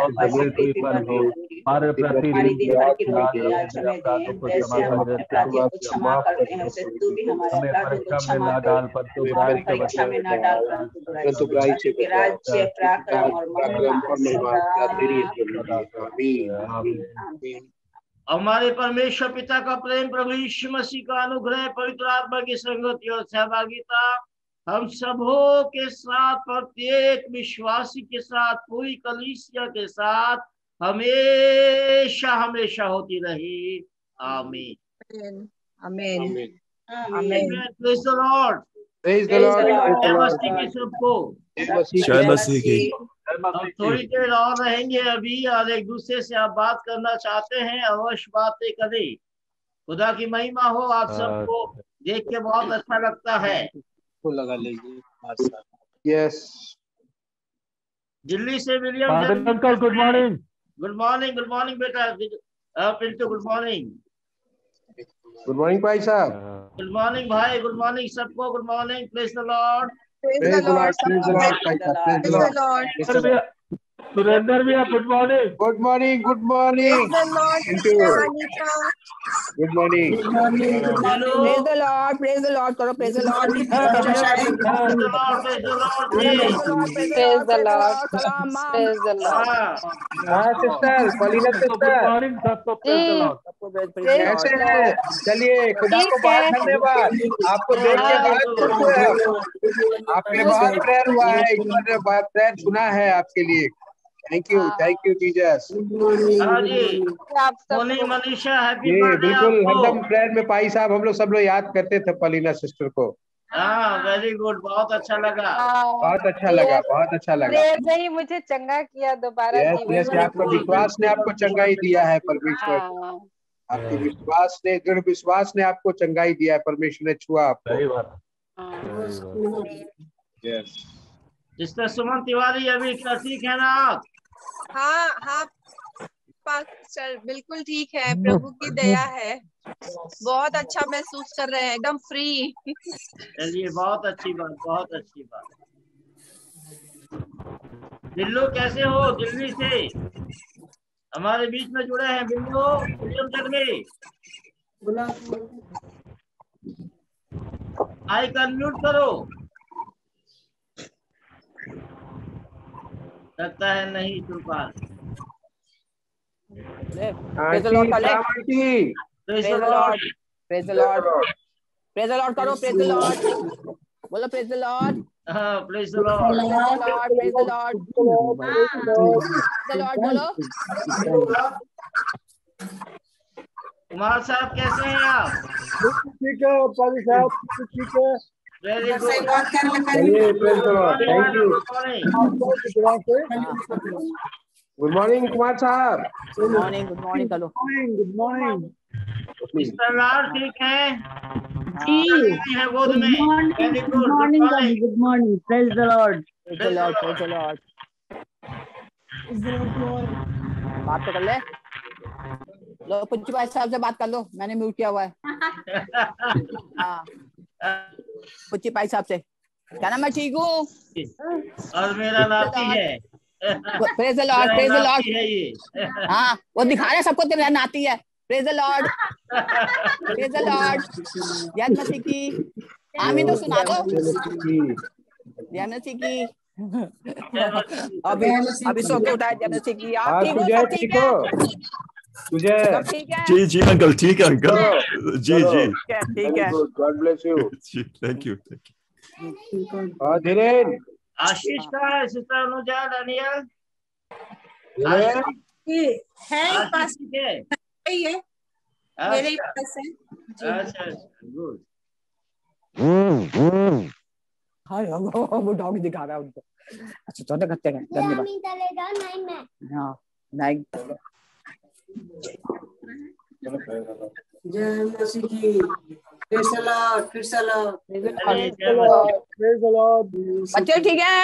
और जमीन पर हो। हमारे प्रतिदिन क्षमा करते हैं जैसे तू भी हमारे परीक्षा में ना डाल, पर तू परीक्षा में ना डाल, परंतु बुराई से राज्य पराक्रम और महिमा तेरी। हमारे परमेश्वर पिता का प्रेम, प्रभु यीशु मसीह का अनुग्रह, पवित्र आत्मा की संगति और सहभागिता हम सबों के साथ, प्रत्येक विश्वासी के साथ, पूरी कलीसिया के साथ हमेशा हमेशा होती रही। आमीन आमीन आमीन। Praise the lord. Praise the Lord. जय मसीह की सबको। जय मसीह की। हम थोड़ी देर और रहेंगे अभी, और एक दूसरे से आप बात करना चाहते हैं अवश्य बातें करें। खुदा की महिमा हो। आप सबको देख के बहुत अच्छा लगता है। को लगा लीजिए। यस। दिल्ली से William uncle, good morning. Good morning, good morning बेटा Pintu, good morning. Good morning भाई साहब। गुड मॉर्निंग भाई, गुड मॉर्निंग सबको, good morning. Praise the lord. Surendra भैया good morning. Good morning, good morning. Good morning. Praise the lord, praise the lord करो, praise the lord. हाँ sister, Paulina sister, कैसे हैं? चलिए, खुदा को बहुत धन्यवाद, आपको देख के बहुत खुश हुए हम। आपके बहुत प्रेयर हुआ है, ईश्वर ने बहुत प्रेयर सुना है आपके लिए। Thank you Jesus. Manisha, happy जी बर्थडे। बिल्कुल, हरदम प्रेयर में पाई साहब हम लोग सब लोग याद करते थे पलीना सिस्टर को। हाँ, वेरी गुड, बहुत अच्छा लगा। बहुत अच्छा लगा, बहुत अच्छा लगा। नहीं, मुझे चंगा किया दोबारा। यस, आपका विश्वास ने आपको चंगाई दिया है परमेश्वर। आपके विश्वास ने, दृढ़ विश्वास ने आपको चंगाई दिया है, परमेश्वर ने छुआ आपको। यस। सिस्टर सुमन तिवारी, अभी ठीक है ना आप? हाँ पास्टर, बिल्कुल ठीक है, प्रभु की दया है, बहुत अच्छा महसूस कर रहे हैं, एकदम फ्री। चलिए, बहुत अच्छी बात, बहुत अच्छी बात। बिल्लू कैसे हो? दिल्ली से हमारे बीच में जुड़े हैं बिल्लू। माइक अनम्यूट करो। लगता है नहीं सुन पा रहे। प्रेज़ द लॉर्ड करो, praise the lord, praise the lord, praise the lord करो, प्रेज़ द लॉर्ड बोलो, प्रेज़ द लॉर्ड। हाँ, praise the lord, praise the lord, praise the Lord बोलो। कुमार साहब कैसे हैं आप? ठीक है पाली साहब, ठीक है। Very good. चलिए, praise the lord, thank you. Good morning Kumar साहब। गुड मॉर्निंग, गुड मॉर्निंग करो। Good morning. मिस्टर लाल ठीक है? है गोद में। Very good, good morning, praise the lord, praise the lord, praise the lord. बात तो कर ले लो, पुच्ची भाई साहब से बात कर लो, मैंने म्यूट किया हुआ है। हाँ, पुच्ची भाई साहब से क्या नाम? मैं ठीक हूँ और मेरा नाती है। Praise the lord, praise the lord. हाँ, वो दिखा रहे सबको तेरा नाती है। Praise the lord, praise the Lord. जय मसीह की। आमीन तो सुना दो। जय मसीह की। अभी सो के उठाए। जय मसीह की। आप ठीक हो? सब ठीक है? तुझे सब ठीक है? जी अंकल, ठीक है अंकल। जी जी ठीक है। God bless you. जी थैंक यू। धीरेन आशीष का है, सिस्टर अनुजा, दानियल है पास है ये मेरे पास है। अच्छा गुड। हाँ वो डॉग दिखा रहा है उनको। अच्छा चौथे करते हैं। धन्यवाद। हाँ नाइक। जय मसीह की। Praise the lord, praise the Lord. बच्चे ठीक है?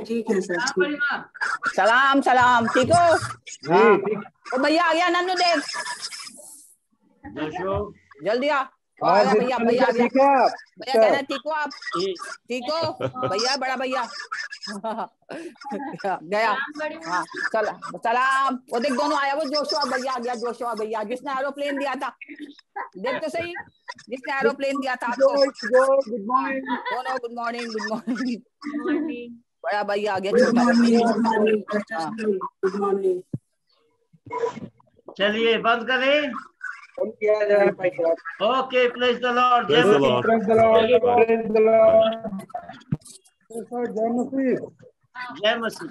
ठीक है सर। सलाम सलाम। ठीक हो? ओ भैया आ गया। नन्नू देख जल्दी आ। भैया भैया आ गया। भैया कहना ठीक हो आप? ठीक हो भैया? बड़ा भैया गया। हाँ सलाम। वो देख दोनों आया। वो जोशुआ भैया आ गया। जोशुआ भैया जिसने एरोप्लेन दिया था। देख तो सही, जिसने एरोप्लेन दिया था आपको। Good morning. दोनों गुड मॉर्निंग। Good morning. बड़ा भैया आ गया। छोटा चलिए बंद करें। Okay praise the lord. Praise the lord. Praise the lord. Praise the Lord. जय मसीह। जय मसीह।